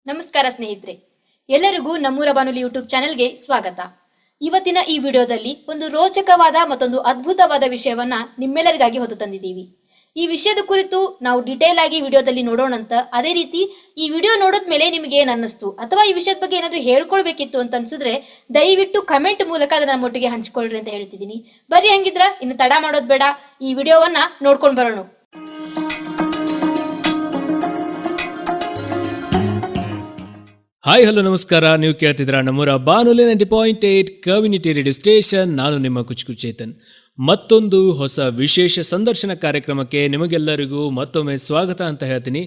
ನಮಸ್ಕಾರ ಸ್ನೇಹಿತರೆ, ಎಲ್ಲರಿಗೂ ನಮ್ಮೂರ ಬಾನುಲಿ ಯೂಟ್ಯೂಬ್ ಚಾನೆಲ್ಗೆ ಸ್ವಾಗತ. ಇವತ್ತಿನ ಈ ವಿಡಿಯೋದಲ್ಲಿ ಒಂದು ರೋಚಕವಾದ ಮತ್ತೊಂದು ಅದ್ಭುತವಾದ ವಿಷಯವನ್ನ ನಿಮ್ಮೆಲ್ಲರಿಗಾಗಿ ಹೊತ್ತು ತಂದಿದ್ದೀವಿ. ಈ ವಿಷಯದ ಕುರಿತು ನಾವು ಡಿಟೇಲ್ ಆಗಿ ವಿಡಿಯೋದಲ್ಲಿ ನೋಡೋಣಂತ. ಅದೇ ರೀತಿ ಈ ವಿಡಿಯೋ ನೋಡಿದ್ಮೇಲೆ ನಿಮಗೆ ಏನ್ ಅನ್ನಿಸ್ತು ಅಥವಾ ಈ ವಿಷಯದ ಬಗ್ಗೆ ಏನಾದ್ರೂ ಹೇಳ್ಕೊಳ್ಬೇಕಿತ್ತು ಅಂತ ಅನ್ಸಿದ್ರೆ ದಯವಿಟ್ಟು ಕಮೆಂಟ್ ಮೂಲಕ ಅದನ್ನ ನಮ್ಮೊಟ್ಟಿಗೆ ಹಂಚ್ಕೊಳ್ರಿ ಅಂತ ಹೇಳ್ತಿದ್ದೀನಿ. ಬರ್ರಿ, ಹಂಗಿದ್ರ ಇನ್ನು ತಡ ಮಾಡೋದ್ ಬೇಡ, ಈ ವಿಡಿಯೋವನ್ನ ನೋಡ್ಕೊಂಡ್ ಬರೋಣ. ಹಾಯ್ ಹಲೋ ನಮಸ್ಕಾರ. ನೀವು ಕೇಳ್ತಿದ್ರ ನಮ್ಮೂರ ಬಾನುಲಿ 90.8 ಕಮ್ಯುನಿಟಿ ರೇಡಿಯೋ ಸ್ಟೇಷನ್. ನಾನು ನಿಮ್ಮ ಕುಚುಕು ಚೇತನ್. ಮತ್ತೊಂದು ಹೊಸ ವಿಶೇಷ ಸಂದರ್ಶನ ಕಾರ್ಯಕ್ರಮಕ್ಕೆ ನಿಮಗೆಲ್ಲರಿಗೂ ಮತ್ತೊಮ್ಮೆ ಸ್ವಾಗತ ಅಂತ ಹೇಳ್ತೀನಿ.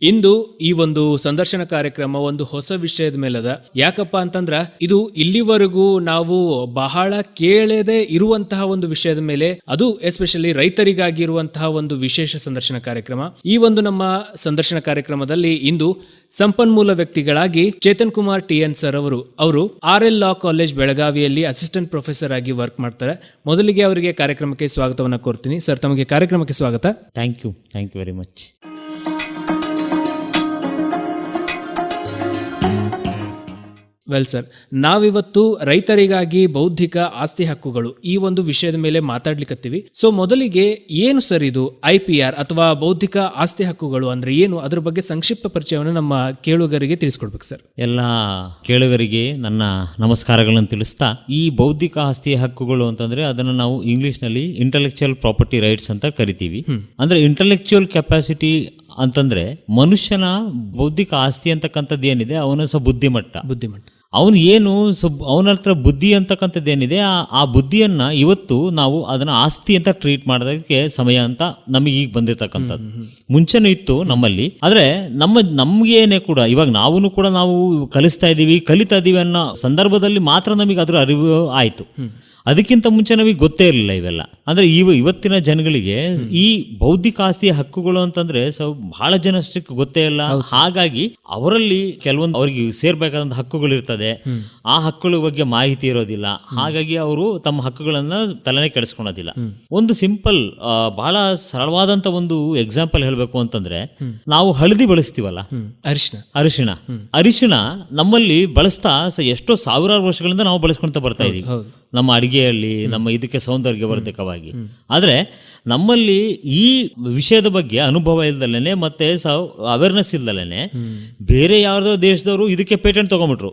ಇಂದು ಈ ಒಂದು ಸಂದರ್ಶನ ಕಾರ್ಯಕ್ರಮ ಒಂದು ಹೊಸ ವಿಷಯದ ಮೇಲದ. ಯಾಕಪ್ಪ ಅಂತಂದ್ರ ಇದು ಇಲ್ಲಿವರೆಗೂ ನಾವು ಬಹಳ ಕೇಳದೆ ಇರುವಂತಹ ಒಂದು ವಿಷಯದ ಮೇಲೆ, ಅದು ಎಸ್ಪೆಷಲಿ ರೈತರಿಗಾಗಿರುವಂತಹ ಒಂದು ವಿಶೇಷ ಸಂದರ್ಶನ ಕಾರ್ಯಕ್ರಮ. ಈ ಒಂದು ನಮ್ಮ ಸಂದರ್ಶನ ಕಾರ್ಯಕ್ರಮದಲ್ಲಿ ಇಂದು ಸಂಪನ್ಮೂಲ ವ್ಯಕ್ತಿಗಳಾಗಿ ಚೇತನ್ ಕುಮಾರ್ TN ಸರ್ ಅವರು RL ಲಾ ಕಾಲೇಜ್ ಬೆಳಗಾವಿಯಲ್ಲಿ ಅಸಿಸ್ಟೆಂಟ್ ಪ್ರೊಫೆಸರ್ ಆಗಿ ವರ್ಕ್ ಮಾಡ್ತಾರೆ. ಮೊದಲಿಗೆ ಅವರಿಗೆ ಕಾರ್ಯಕ್ರಮಕ್ಕೆ ಸ್ವಾಗತವನ್ನ ಕೋರ್ತೀನಿ. ಸರ್, ತಮಗೆ ಕಾರ್ಯಕ್ರಮಕ್ಕೆ ಸ್ವಾಗತ. Thank you very much. Well sir, ನಾವಿವತ್ತು ರೈತರಿಗಾಗಿ ಬೌದ್ಧಿಕ ಆಸ್ತಿ ಹಕ್ಕುಗಳು ಈ ಒಂದು ವಿಷಯದ ಮೇಲೆ ಮಾತಾಡ್ಲಿಕ್ಕತ್ತೀವಿ. ಸೊ ಮೊದಲಿಗೆ ಏನು ಸರ್ ಇದು IPR ಅಥವಾ ಬೌದ್ಧಿಕ ಆಸ್ತಿ ಹಕ್ಕುಗಳು ಅಂದ್ರೆ ಏನು, ಅದ್ರ ಬಗ್ಗೆ ಸಂಕ್ಷಿಪ್ತ ಪರಿಚಯವನ್ನು ನಮ್ಮ ಕೇಳುಗರಿಗೆ ತಿಳಿಸ್ಕೊಡ್ಬೇಕು ಸರ್. ಎಲ್ಲ ಕೇಳುಗರಿಗೆ ನನ್ನ ನಮಸ್ಕಾರಗಳನ್ನು ತಿಳಿಸ್ತಾ, ಈ ಬೌದ್ಧಿಕ ಆಸ್ತಿ ಹಕ್ಕುಗಳು ಅಂತಂದ್ರೆ ಅದನ್ನು ನಾವು ಇಂಗ್ಲಿಷ್ನಲ್ಲಿ ಇಂಟೆಲೆಕ್ಚುಯಲ್ ಪ್ರಾಪರ್ಟಿ ರೈಟ್ಸ್ ಅಂತ ಕರಿತೀವಿ. ಅಂದ್ರೆ ಇಂಟೆಲೆಕ್ಚುಯಲ್ ಕೆಪಾಸಿಟಿ ಅಂತಂದ್ರೆ ಮನುಷ್ಯನ ಬೌದ್ಧಿಕ ಆಸ್ತಿ ಅಂತಕ್ಕಂಥದ್ದು ಏನಿದೆ ಅವನ ಬುದ್ಧಿಮಟ್ಟ ಅವನು ಏನು ಅವನ ಹತ್ರ ಬುದ್ಧಿ ಅಂತಕ್ಕಂಥದ್ದು ಏನಿದೆ ಆ ಬುದ್ಧಿಯನ್ನ ಇವತ್ತು ನಾವು ಅದನ್ನ ಆಸ್ತಿ ಅಂತ ಟ್ರೀಟ್ ಮಾಡೋದಕ್ಕೆ ಸಮಯ ಅಂತ ನಮಗೆ ಈಗ ಬಂದಿರತಕ್ಕಂಥದ್ದು. ಮುಂಚೆನೂ ಇತ್ತು ನಮ್ಮಲ್ಲಿ, ಆದ್ರೆ ನಮ್ಗೇನೆ ಕೂಡ ಇವಾಗ ನಾವು ಕಲಿತಾ ಇದೀವಿ ಅನ್ನೋ ಸಂದರ್ಭದಲ್ಲಿ ಮಾತ್ರ ನಮಗೆ ಅದ್ರ ಅರಿವು ಆಯ್ತು. ಅದಕ್ಕಿಂತ ಮುಂಚೆ ನಮಗೆ ಗೊತ್ತೇ ಇರಲಿಲ್ಲ ಇವೆಲ್ಲ. ಅಂದ್ರೆ ಇವತ್ತಿನ ಜನಗಳಿಗೆ ಈ ಬೌದ್ಧಿಕ ಆಸ್ತಿಯ ಹಕ್ಕುಗಳು ಅಂತಂದ್ರೆ ಬಹಳ ಜನಷ್ಟಕ್ಕೆ ಗೊತ್ತೇ ಇಲ್ಲ. ಹಾಗಾಗಿ ಅವರಲ್ಲಿ ಕೆಲವೊಂದು ಅವ್ರಿಗೆ ಸೇರ್ಬೇಕಾದಂತ ಹಕ್ಕುಗಳು ಇರ್ತದೆ, ಆ ಹಕ್ಕುಗಳ ಬಗ್ಗೆ ಮಾಹಿತಿ ಇರೋದಿಲ್ಲ. ಹಾಗಾಗಿ ಅವರು ತಮ್ಮ ಹಕ್ಕುಗಳನ್ನ ತಲೆನೇ ಕೆಡಿಸ್ಕೊಳೋದಿಲ್ಲ. ಒಂದು ಸಿಂಪಲ್ ಬಹಳ ಸರಳವಾದಂತ ಒಂದು ಎಕ್ಸಾಂಪಲ್ ಹೇಳ್ಬೇಕು ಅಂತಂದ್ರೆ, ನಾವು ಹಳದಿ ಬಳಸ್ತೀವಲ್ಲ, ಅರಿಶಿಣ ನಮ್ಮಲ್ಲಿ ಬಳಸ್ತಾ ಎಷ್ಟೋ ಸಾವಿರಾರು ವರ್ಷಗಳಿಂದ ನಾವು ಬಳಸ್ಕೊಂತ ಬರ್ತಾ ಇದೀವಿ ನಮ್ಮ ಅಡಿಗೆಯಲ್ಲಿ, ನಮ್ಮ ಇದಕ್ಕೆ ಸೌಂದರ್ಯವರ್ಧಕವಾಗಿ. ಆದ್ರೆ ನಮ್ಮಲ್ಲಿ ಈ ವಿಷಯದ ಬಗ್ಗೆ ಅನುಭವ ಇಲ್ದಲೇನೆ ಮತ್ತೆ ಅವೇರ್ನೆಸ್ ಇಲ್ದಲೇನೆ ಬೇರೆ ಯಾವ್ದೋ ದೇಶದವರು ಇದಕ್ಕೆ ಪೇಟೆಂಟ್ ತಗೊಂಡ್ಬಿಟ್ರು.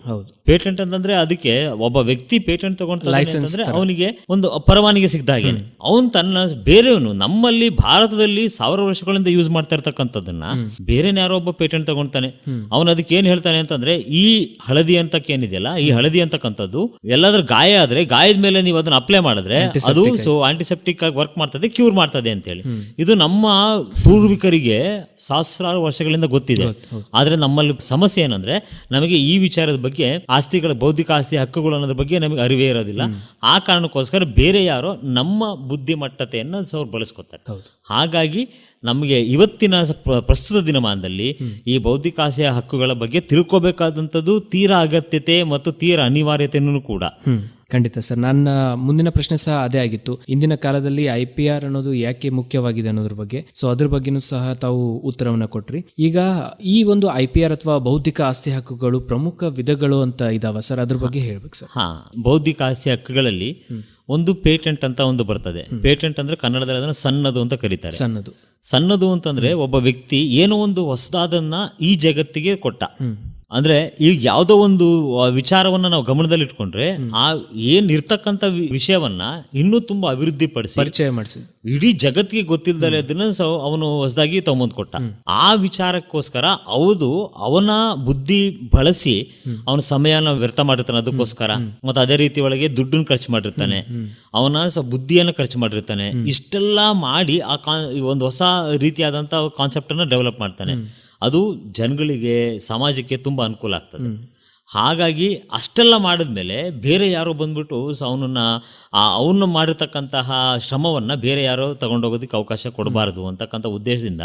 ಪೇಟೆಂಟ್ ಅಂತಂದ್ರೆ ಅದಕ್ಕೆ ಒಬ್ಬ ವ್ಯಕ್ತಿ ಪೇಟೆಂಟ್ ತಗೊಂಡ್ರೆ ಅವನಿಗೆ ಒಂದು ಪರವಾನಗಿ ಸಿಗ್ದ ಹಾಗೇನೆ ಅವನು ತನ್ನ ಬೇರೆಯವನು ನಮ್ಮಲ್ಲಿ ಭಾರತದಲ್ಲಿ ಸಾವಿರ ವರ್ಷಗಳಿಂದ ಯೂಸ್ ಮಾಡ್ತಾ ಇರ್ತಕ್ಕಂಥದ್ದನ್ನ ಬೇರೆ ಯಾರೋ ಒಬ್ಬ ಪೇಟೆಂಟ್ ತಗೊಂಡ್ತಾನೆ. ಅವನು ಅದಕ್ಕೆ ಏನ್ ಹೇಳ್ತಾನೆ ಅಂತಂದ್ರೆ, ಈ ಹಳದಿ ಅಂತಕ್ಕೇನಿದೆಯಲ್ಲ, ಈ ಹಳದಿ ಅಂತಕ್ಕಂಥದ್ದು ಎಲ್ಲಾದ್ರೂ ಗಾಯ ಆದ್ರೆ ಗಾಯದ ಮೇಲೆ ನೀವು ಅದನ್ನ ಅಪ್ಲೈ ಮಾಡಿದ್ರೆ ಅದು ಆಂಟಿಸೆಪ್ಟಿಕ್ ಆಗಿ ವರ್ಕ್ ಮಾಡ್ತದೆ, ಕ್ಯೂರ್ ಮಾಡ್ತದೆ ಅಂತೇಳಿ. ಇದು ನಮ್ಮ ಪೂರ್ವಿಕರಿಗೆ ಸಹಸ್ರಾರು ವರ್ಷಗಳಿಂದ ಗೊತ್ತಿದೆ. ಆದ್ರೆ ನಮ್ಮಲ್ಲಿ ಸಮಸ್ಯೆ ಏನಂದ್ರೆ, ನಮಗೆ ಈ ವಿಚಾರದ ಬಗ್ಗೆ ಆಸ್ತಿಗಳ ಬೌದ್ಧಿಕ ಆಸ್ತಿ ಹಕ್ಕುಗಳು ಅನ್ನೋದ್ರ ಬಗ್ಗೆ ನಮಗೆ ಅರಿವೇ ಇರೋದಿಲ್ಲ. ಆ ಕಾರಣಕ್ಕೋಸ್ಕರ ಬೇರೆ ಯಾರೋ ನಮ್ಮ ಬುದ್ಧಿಮಟ್ಟತೆಯನ್ನು ಅವ್ರು ಬಳಸ್ಕೊತಾರೆ. ಹಾಗಾಗಿ ನಮಗೆ ಇವತ್ತಿನ ಪ್ರಸ್ತುತ ದಿನಮಾನದಲ್ಲಿ ಈ ಬೌದ್ಧಿಕ ಆಸ್ತಿಯ ಹಕ್ಕುಗಳ ಬಗ್ಗೆ ತಿಳ್ಕೋಬೇಕಾದಂಥದ್ದು ತೀರಾ ಅಗತ್ಯತೆ ಮತ್ತು ತೀರಾ ಅನಿವಾರ್ಯತೆಯೂ ಕೂಡ. ಖಂಡಿತ ಸರ್, ನನ್ನ ಮುಂದಿನ ಪ್ರಶ್ನೆ ಸಹ ಅದೇ ಆಗಿತ್ತು. ಇಂದಿನ ಕಾಲದಲ್ಲಿ IPR ಅನ್ನೋದು ಯಾಕೆ ಮುಖ್ಯವಾಗಿದೆ ಅನ್ನೋದ್ರ ಬಗ್ಗೆ. ಸೊ ಅದ್ರ ಬಗ್ಗೆನೂ ಸಹ ತಾವು ಉತ್ತರವನ್ನ ಕೊಟ್ರಿ. ಈಗ ಈ ಒಂದು IPR ಅಥವಾ ಬೌದ್ಧಿಕ ಆಸ್ತಿ ಹಕ್ಕುಗಳು ಪ್ರಮುಖ ವಿಧಗಳು ಅಂತ ಇದಾವ ಸರ್, ಅದ್ರ ಬಗ್ಗೆ ಹೇಳ್ಬೇಕು ಸರ್. ಬೌದ್ಧಿಕ ಆಸ್ತಿ ಹಕ್ಕುಗಳಲ್ಲಿ ಒಂದು ಪೇಟೆಂಟ್ ಅಂತ ಒಂದು ಬರ್ತದೆ. ಪೇಟೆಂಟ್ ಅಂದ್ರೆ ಕನ್ನಡದಲ್ಲಿ ಅದನ್ನ ಸನ್ನದು ಅಂತ ಕರೀತಾರೆ. ಸನ್ನದು ಅಂತಂದ್ರೆ ಒಬ್ಬ ವ್ಯಕ್ತಿ ಏನೋ ಒಂದು ಹೊಸದಾದನ್ನ ಈ ಜಗತ್ತಿಗೆ ಕೊಟ್ಟ. ಅಂದ್ರೆ ಈಗ ಯಾವುದೋ ಒಂದು ವಿಚಾರವನ್ನ ನಾವು ಗಮನದಲ್ಲಿ ಇಟ್ಕೊಂಡ್ರೆ ಆ ಏನ್ ಇರ್ತಕ್ಕಂಥ ವಿಷಯವನ್ನ ಇನ್ನೂ ತುಂಬಾ ಅಭಿವೃದ್ಧಿ ಪಡಿಸಿ ಪರಿಚಯ ಮಾಡಿಸಿ ಇಡೀ ಜಗತ್ತಿಗೆ ಗೊತ್ತಿಲ್ಲದಲೆ ಅದನ್ನ ಅವನು ಹೊಸದಾಗಿ ತಗೊಂಡ್ ಕೊಟ್ಟ. ಆ ವಿಚಾರಕ್ಕೋಸ್ಕರ ಅವನ ಬುದ್ಧಿ ಬಳಸಿ ಅವನ ಸಮಯನ ವ್ಯರ್ಥ ಮಾಡಿರ್ತಾನೆ ಅದಕ್ಕೋಸ್ಕರ. ಮತ್ತೆ ಅದೇ ರೀತಿ ಒಳಗೆ ದುಡ್ಡನ್ನು ಖರ್ಚು ಮಾಡಿರ್ತಾನೆ, ಅವನ ಬುದ್ಧಿಯನ್ನು ಖರ್ಚು ಮಾಡಿರ್ತಾನೆ. ಇಷ್ಟೆಲ್ಲ ಮಾಡಿ ಒಂದು ಹೊಸ ರೀತಿಯಾದಂತ ಕಾನ್ಸೆಪ್ಟ್ ಅನ್ನ ಡೆವಲಪ್ ಮಾಡ್ತಾನೆ. ಅದು ಜನಗಳಿಗೆ, ಸಮಾಜಕ್ಕೆ ತುಂಬಾ ಅನುಕೂಲ ಆಗ್ತದೆ. ಹಾಗಾಗಿ ಅಷ್ಟೆಲ್ಲ ಮಾಡಿದ್ಮೇಲೆ ಬೇರೆ ಯಾರೋ ಬಂದ್ಬಿಟ್ಟು ಅವನು ಮಾಡಿರ್ತಕ್ಕಂತಹ ಶ್ರಮವನ್ನ ಬೇರೆ ಯಾರೋ ತಗೊಂಡೋಗೋದಕ್ಕೆ ಅವಕಾಶ ಕೊಡಬಾರದು ಅಂತಕ್ಕಂಥ ಉದ್ದೇಶದಿಂದ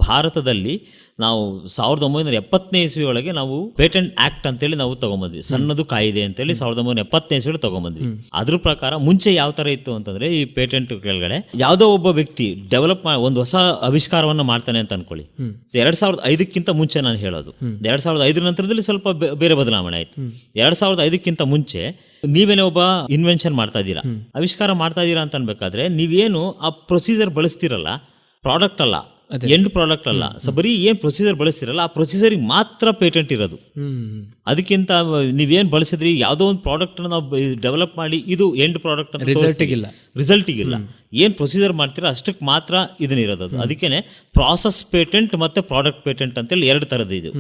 ಭಾರತದಲ್ಲಿ ನಾವು 1970ನೇ ಇಸ್ವಿಯೊಳಗೆ ನಾವು ಪೇಟೆಂಟ್ ಆಕ್ಟ್ ಅಂತೇಳಿ ನಾವು ತಗೊಂಬಂದ್ವಿ, ಸಣ್ಣದು ಕಾಯಿದೆ ಅಂತೇಳಿ 1970ನೇ ಇಸ್ವಿಯಲ್ಲಿ ತಗೊಂಬಂದ್ವಿ. ಅದ್ರ ಪ್ರಕಾರ ಮುಂಚೆ ಯಾವ ತರ ಇತ್ತು ಅಂತಂದ್ರೆ, ಈ ಪೇಟೆಂಟ್ ಕೆಳಗಡೆ ಯಾವುದೋ ಒಬ್ಬ ವ್ಯಕ್ತಿ ಡೆವಲಪ್ ಒಂದು ಹೊಸ ಆವಿಷ್ಕಾರವನ್ನ ಮಾಡ್ತಾನೆ ಅಂತ ಅನ್ಕೊಳ್ಳಿ. 2005ಕ್ಕಿಂತ ಮುಂಚೆ ನಾನು ಹೇಳೋದು, 2005 ನಂತರದಲ್ಲಿ ಸ್ವಲ್ಪ ಬೇರೆ ಬದಲಾವಣೆ ಆಯ್ತು. 2005ಕ್ಕಿಂತ ಮುಂಚೆ ನೀವೇನೋ ಒಬ್ಬ ಇನ್ವೆನ್ಷನ್ ಮಾಡ್ತಾ ಇದ್ದೀರಾ, ಆವಿಷ್ಕಾರ ಮಾಡ್ತಾ ಇದ್ದೀರಾ ಅಂತ ಅನ್ಬೇಕಾದ್ರೆ ನೀವೇನು ಆ ಪ್ರೊಸೀಜರ್ ಬಳಸ್ತಿರಲ್ಲ, ಪ್ರಾಡಕ್ಟ್ ಅಲ್ಲ, ಎಂಡ್ ಪ್ರಾಡಕ್ಟ್ ಅಲ್ಲ, ಸೊ ಬರೀ ಏನ್ ಪ್ರೊಸೀಜರ್ ಬಳಸ್ತಿರಲ್ಲ ಆ ಪ್ರೊಸೀಜರ್ಗೆ ಮಾತ್ರ ಪೇಟೆಂಟ್ ಇರೋದು. ಅದಕ್ಕಿಂತ ನೀವೇನ್ ಬಳಸಿದ್ರಿ, ಯಾವುದೋ ಒಂದು ಪ್ರಾಡಕ್ಟ್ ನಾವು ಡೆವಲಪ್ ಮಾಡಿ ಇದು ಎಂಡ್ ಪ್ರಾಡಕ್ಟ್ ಅಂತ ರಿಸಲ್ಟಿಗಿಲ್ಲ, ಏನ್ ಪ್ರೊಸೀಜರ್ ಮಾಡ್ತೀರಾ ಅಷ್ಟಕ್ಕೆ ಮಾತ್ರ ಇದನ್ನಿರೋದು. ಅದಕ್ಕೇನೆ ಪ್ರಾಸೆಸ್ ಪೇಟೆಂಟ್ ಮತ್ತೆ ಪ್ರಾಡಕ್ಟ್ ಪೇಟೆಂಟ್ ಅಂತೇಳಿ 2 ಥರದ್ದು ಇದು.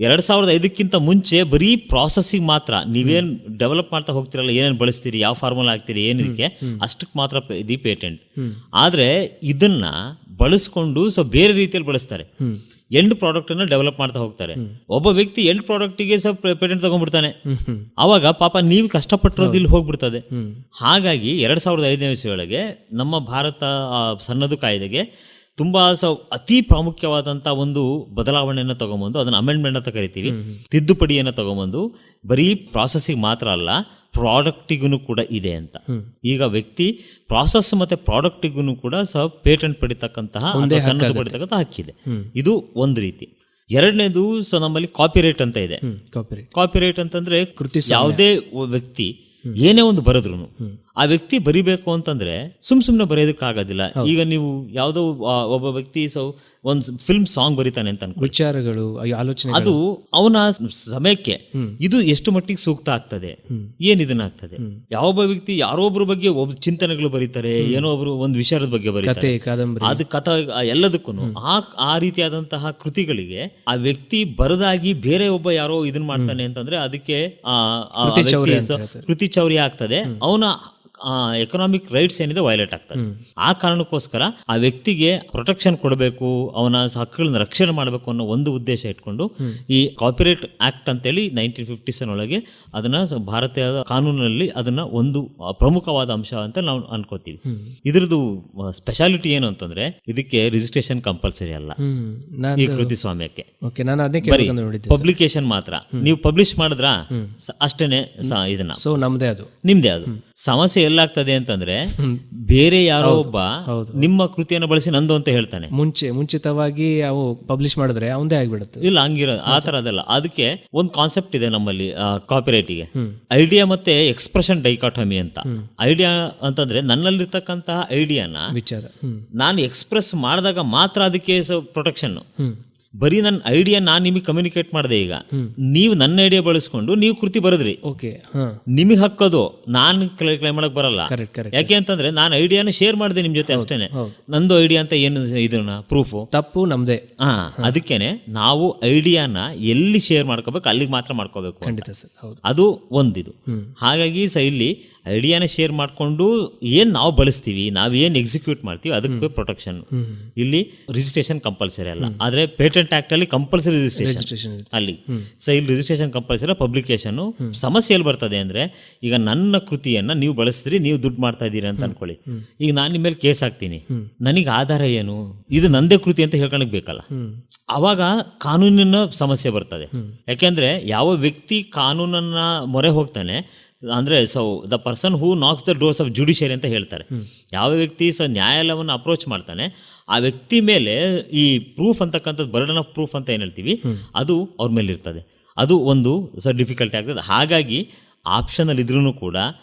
2005ಕ್ಕಿಂತ ಮುಂಚೆ ಬರೀ ಪ್ರಾಸೆಸಿಂಗ್ ಮಾತ್ರ, ನೀವೇನ್ ಡೆವಲಪ್ ಮಾಡ್ತಾ ಹೋಗ್ತಿರಲ್ಲ, ಏನೇನು ಬಳಸ್ತೀರಿ, ಯಾವ ಫಾರ್ಮುಲಾ ಹಾಕ್ತೀರಿ, ಏನಿದಕ್ಕೆ ಅಷ್ಟಕ್ಕೆ ಮಾತ್ರ ಇದು ಪೇಟೆಂಟ್. ಆದ್ರೆ ಇದನ್ನ ಬಳಸ್ಕೊಂಡು ಬೇರೆ ರೀತಿಯಲ್ಲಿ ಬಳಸ್ತಾರೆ, ಎಂಡ್ ಪ್ರಾಡಕ್ಟ್ ಅನ್ನ ಡೆವಲಪ್ ಮಾಡ್ತಾ ಹೋಗ್ತಾರೆ. ಒಬ್ಬ ವ್ಯಕ್ತಿ ಎಂಡ್ ಪ್ರಾಡಕ್ಟಿಗೆ ಪೇಟೆಂಟ್ ತಗೊಂಡ್ಬಿಡ್ತಾನೆ, ಅವಾಗ ಪಾಪ ನೀವು ಕಷ್ಟಪಟ್ಟಿರೋದು ಇಲ್ಲಿ ಹೋಗ್ಬಿಡ್ತದೆ. ಹಾಗಾಗಿ 2005ನೇ ಇಸ್ವಿಯೊಳಗೆ ನಮ್ಮ ಭಾರತ ಸನ್ನದು ಕಾಯ್ದೆಗೆ ತುಂಬಾ ಅತಿ ಪ್ರಾಮುಖ್ಯವಾದಂತ ಒಂದು ಬದಲಾವಣೆಯನ್ನು ತಗೊಂಬಂದು, ಅದನ್ನ ಅಮೆಂಡ್ಮೆಂಟ್ ಅಂತ ಕರಿತೀವಿ, ತಿದ್ದುಪಡಿಯನ್ನು ತಗೊಂಬಂದು ಬರೀ ಪ್ರಾಸೆಸಿಂಗ್ ಮಾತ್ರ ಅಲ್ಲ ಪ್ರಾಡಕ್ಟಿಗೂ ಕೂಡ ಇದೆ ಅಂತ. ಈಗ ವ್ಯಕ್ತಿ ಪ್ರಾಸೆಸ್ ಮತ್ತೆ ಪ್ರಾಡಕ್ಟಿಗೂ ಕೂಡ ಪೇಟೆಂಟ್ ಪಡಿತಕ್ಕಂತಹ ಸನ್ನದು ಪಡಿತಕ್ಕಂತಹ ಹಕ್ಕಿದೆ. ಇದು ಒಂದು ರೀತಿ. ಎರಡನೇದು ನಮ್ಮಲ್ಲಿ ಕಾಪಿರೈಟ್ ಅಂತ ಇದೆ. ಕಾಪಿರೈಟ್ ಅಂತಂದ್ರೆ ಯಾವುದೇ ವ್ಯಕ್ತಿ ಏನೇ ಒಂದು ಬರೆದ್ರು ಆ ವ್ಯಕ್ತಿ ಬರಿಬೇಕು ಅಂತಂದ್ರೆ ಸುಮ್ನೆ ಬರೆಯೋದಕ್ಕಾಗೋದಿಲ್ಲ. ಈಗ ನೀವು ಯಾವುದೋ ಒಬ್ಬ ವ್ಯಕ್ತಿ ಒಂದು ಫಿಲ್ಮ್ ಸಾಂಗ್ ಬರೀತಾನೆ ಅಂತ ಅನ್ಕೊಳ್ಳಿ, ವಿಚಾರಗಳು, ಆಲೋಚನೆ, ಅದು ಅವನ ಸಮಯಕ್ಕೆ ಇದು ಎಷ್ಟು ಮಟ್ಟಿಗೆ ಸೂಕ್ತ ಆಗ್ತದೆ, ಏನ್ ಇದನ್ನ ಆಗ್ತದೆ. ಯಾವೊಬ್ಬ ವ್ಯಕ್ತಿ ಯಾರೋ ಒಬ್ಬರ ಬಗ್ಗೆ ಒಬ್ಬ ಚಿಂತನೆಗಳು ಬರೀತಾರೆ, ಏನೋ ಒಬ್ರು ಒಂದು ವಿಚಾರದ ಬಗ್ಗೆ ಬರೀತಾರೆ, ಅದು ಕಥಾ ಎಲ್ಲದಕ್ಕೂ ಆ ರೀತಿಯಾದಂತಹ ಕೃತಿಗಳಿಗೆ ಆ ವ್ಯಕ್ತಿ ಬರದಾಗಿ ಬೇರೆ ಒಬ್ಬ ಯಾರೋ ಇದನ್ ಮಾಡ್ತಾನೆ ಅಂತಂದ್ರೆ ಅದಕ್ಕೆ ಕೃತಿ ಚೌರ್ಯ ಆಗ್ತದೆ, ಅವನ ಎಕನಾಮಿಕ್ ರೈಟ್ಸ್ ಏನಿದೆ ವೈಲೇಟ್ ಆಗ್ತದೆ. ಆ ಕಾರಣಕ್ಕೋಸ್ಕರ ಆ ವ್ಯಕ್ತಿಗೆ ಪ್ರೊಟೆಕ್ಷನ್ ಕೊಡಬೇಕು, ಅವನ ಹಕ್ಕುಗಳನ್ನ ರಕ್ಷಣೆ ಮಾಡಬೇಕು ಅನ್ನೋ ಒಂದು ಉದ್ದೇಶ ಇಟ್ಕೊಂಡು ಈ ಕಾಪಿರೈಟ್ ಆಕ್ಟ್ ಅಂತೇಳಿ 1950s ಒಳಗೆ ಅದನ್ನ ಭಾರತೀಯ ಕಾನೂನಿನಲ್ಲಿ ಅದನ್ನ ಒಂದು ಪ್ರಮುಖವಾದ ಅಂಶ ಅಂತ ನಾವು ಅನ್ಕೋತೀವಿ. ಇದ್ರದ್ದು ಸ್ಪೆಷಾಲಿಟಿ ಏನು ಅಂತಂದ್ರೆ ಇದಕ್ಕೆ ರಿಜಿಸ್ಟ್ರೇಷನ್ ಕಂಪಲ್ಸರಿ ಅಲ್ಲ ಈ ಕೃತಿ ಸ್ವಾಮ್ಯಕ್ಕೆ, ಪಬ್ಲಿಕೇಶನ್ ಮಾತ್ರ. ನೀವು ಪಬ್ಲಿಷ್ ಮಾಡಿದ್ರ ಅಷ್ಟೇನೆ ಇದನ್ನ ನಿಮ್ದೇ ಅದು. ಸಮಸ್ಯೆ ಎಲ್ಲಾಗ್ತದೆ ಅಂತಂದ್ರೆ ಬೇರೆ ಯಾರೋ ಒಬ್ಬ ನಿಮ್ಮ ಕೃತಿಯನ್ನು ಬಳಸಿ ನಂದು ಅಂತ ಹೇಳ್ತಾನೆ, ಮುಂಚಿತವಾಗಿ ಅವು ಪಬ್ಲಿಷ್ ಮಾಡಿದ್ರೆ ಅವಂದೇ ಆಗ್ಬಿಡುತ್ತೆ. ಇಲ್ಲ, ಹಂಗಿರೋ ಆ ತರ ಅದಲ್ಲ. ಅದಕ್ಕೆ ಒಂದು ಕಾನ್ಸೆಪ್ಟ್ ಇದೆ ನಮ್ಮಲ್ಲಿ ಕಾಪಿರೈಟಿಗೆ, ಐಡಿಯಾ ಮತ್ತೆ ಎಕ್ಸ್ಪ್ರೆಷನ್ ಡೈಕಾಟಮಿ ಅಂತ. ಐಡಿಯಾ ಅಂತಂದ್ರೆ ನನ್ನಲ್ಲಿರ್ತಕ್ಕಂತಹ ಐಡಿಯಾನ ವಿಚಾರ ನಾನು ಎಕ್ಸ್ಪ್ರೆಸ್ ಮಾಡಿದಾಗ ಮಾತ್ರ ಅದಕ್ಕೆ ಪ್ರೊಟೆಕ್ಷನ್. ಬರೀ ನನ್ನ ಐಡಿಯಾ ನಾನು ನಿಮಗೆ ಕಮ್ಯುನಿಕೇಟ್ ಮಾಡಿದೆ, ಈಗ ನೀವು ನನ್ನ ಐಡಿಯಾ ಬಳಸ್ಕೊಂಡು ನೀವು ಕೃತಿ ಬರೆದ್ರಿ, ನಿಮಗೆ ಹಕ್ಕದು, ನಾನು ಕ್ಲೈಮ್ ಮಾಡಕ್ ಬರಲ್ಲ. ಯಾಕೆ ಅಂತಂದ್ರೆ ನಾನು ಐಡಿಯಾನ ಶೇರ್ ಮಾಡಿದೆ ನಿಮ್ ಜೊತೆ ಅಷ್ಟೇನೆ, ನಂದು ಐಡಿಯಾ ಅಂತ ಏನು ಇದನ್ನ ಪ್ರೂಫ್ ತಪ್ಪು ನಮ್ದೇ. ಅದಕ್ಕೇನೆ ನಾವು ಐಡಿಯಾನ ಎಲ್ಲಿ ಶೇರ್ ಮಾಡ್ಕೋಬೇಕು ಅಲ್ಲಿಗೆ ಮಾತ್ರ ಮಾಡ್ಕೋಬೇಕು, ಅದು ಒಂದಿದು. ಹಾಗಾಗಿ ಇಲ್ಲಿ ಐಡಿಯಾನ ಶೇರ್ ಮಾಡ್ಕೊಂಡು ಏನ್ ನಾವು ಬಳಸ್ತೀವಿ, ನಾವೇನ್ ಎಕ್ಸಿಕ್ಯೂಟ್ ಮಾಡ್ತೀವಿ ಅದಕ್ಕೆ ಪ್ರೊಟೆಕ್ಷನ್. ಇಲ್ಲಿ ರಿಜಿಸ್ಟ್ರೇಷನ್ ಕಂಪಲ್ಸರಿ ಅಲ್ಲ, ಆದ್ರೆ ಪೇಟೆಂಟ್ ಆಕ್ಟ್ ಅಲ್ಲಿ ಕಂಪಲ್ಸರಿ ರಿಜಿಸ್ಟ್ರೇಷನ್ ಅಲ್ಲಿ. ಇಲ್ಲಿ ರಿಜಿಸ್ಟ್ರೇಷನ್ ಕಂಪಲ್ಸರಿ, ಪಬ್ಲಿಕೇಶನ್. ಸಮಸ್ಯೆ ಎಲ್ಲಿ ಬರ್ತದೆ ಅಂದ್ರೆ, ಈಗ ನನ್ನ ಕೃತಿಯನ್ನ ನೀವು ಬಳಸಿದ್ರಿ, ನೀವು ದುಡ್ಡು ಮಾಡ್ತಾ ಇದ್ದೀರಿ ಅಂತ ಅನ್ಕೊಳ್ಳಿ, ಈಗ ನಾನು ನಿಮ್ಮ ಮೇಲೆ ಕೇಸ್ ಹಾಕ್ತೀನಿ, ನನಗೆ ಆಧಾರ ಏನು, ಇದು ನಂದೇ ಕೃತಿ ಅಂತ ಹೇಳ್ಕೊಳಕ್ ಬೇಕಲ್ಲ, ಅವಾಗ ಕಾನೂನಿನ ಸಮಸ್ಯೆ ಬರ್ತದೆ. ಯಾಕೆಂದ್ರೆ ಯಾವ ವ್ಯಕ್ತಿ ಕಾನೂನನ್ನ ಮೊರೆ ಹೋಗ್ತಾನೆ ಅಂದ್ರೆ the person who Knox the doors of judiciary ಅಂತ ಹೇಳ್ತಾರೆ. ಯಾವ ವ್ಯಕ್ತಿ ನ್ಯಾಯಾಲಯವನ್ನು ಅಪ್ರೋಚ್ ಮಾಡ್ತಾನೆ ಆ ವ್ಯಕ್ತಿ ಮೇಲೆ ಈ ಪ್ರೂಫ್ ಅಂತಕ್ಕಂಥದ್ದು, ಬರ್ಡನ್ ಆಫ್ ಪ್ರೂಫ್ ಅಂತ ಏನು ಹೇಳ್ತೀವಿ, ಅದು ಅವ್ರ ಮೇಲೆ ಇರ್ತದೆ. ಅದು ಒಂದು ಡಿಫಿಕಲ್ಟಿ ಆಗ್ತದೆ. ಹಾಗಾಗಿ ಆಪ್ಷನಲ್ ಇದ್ರೂ ಕೂಡ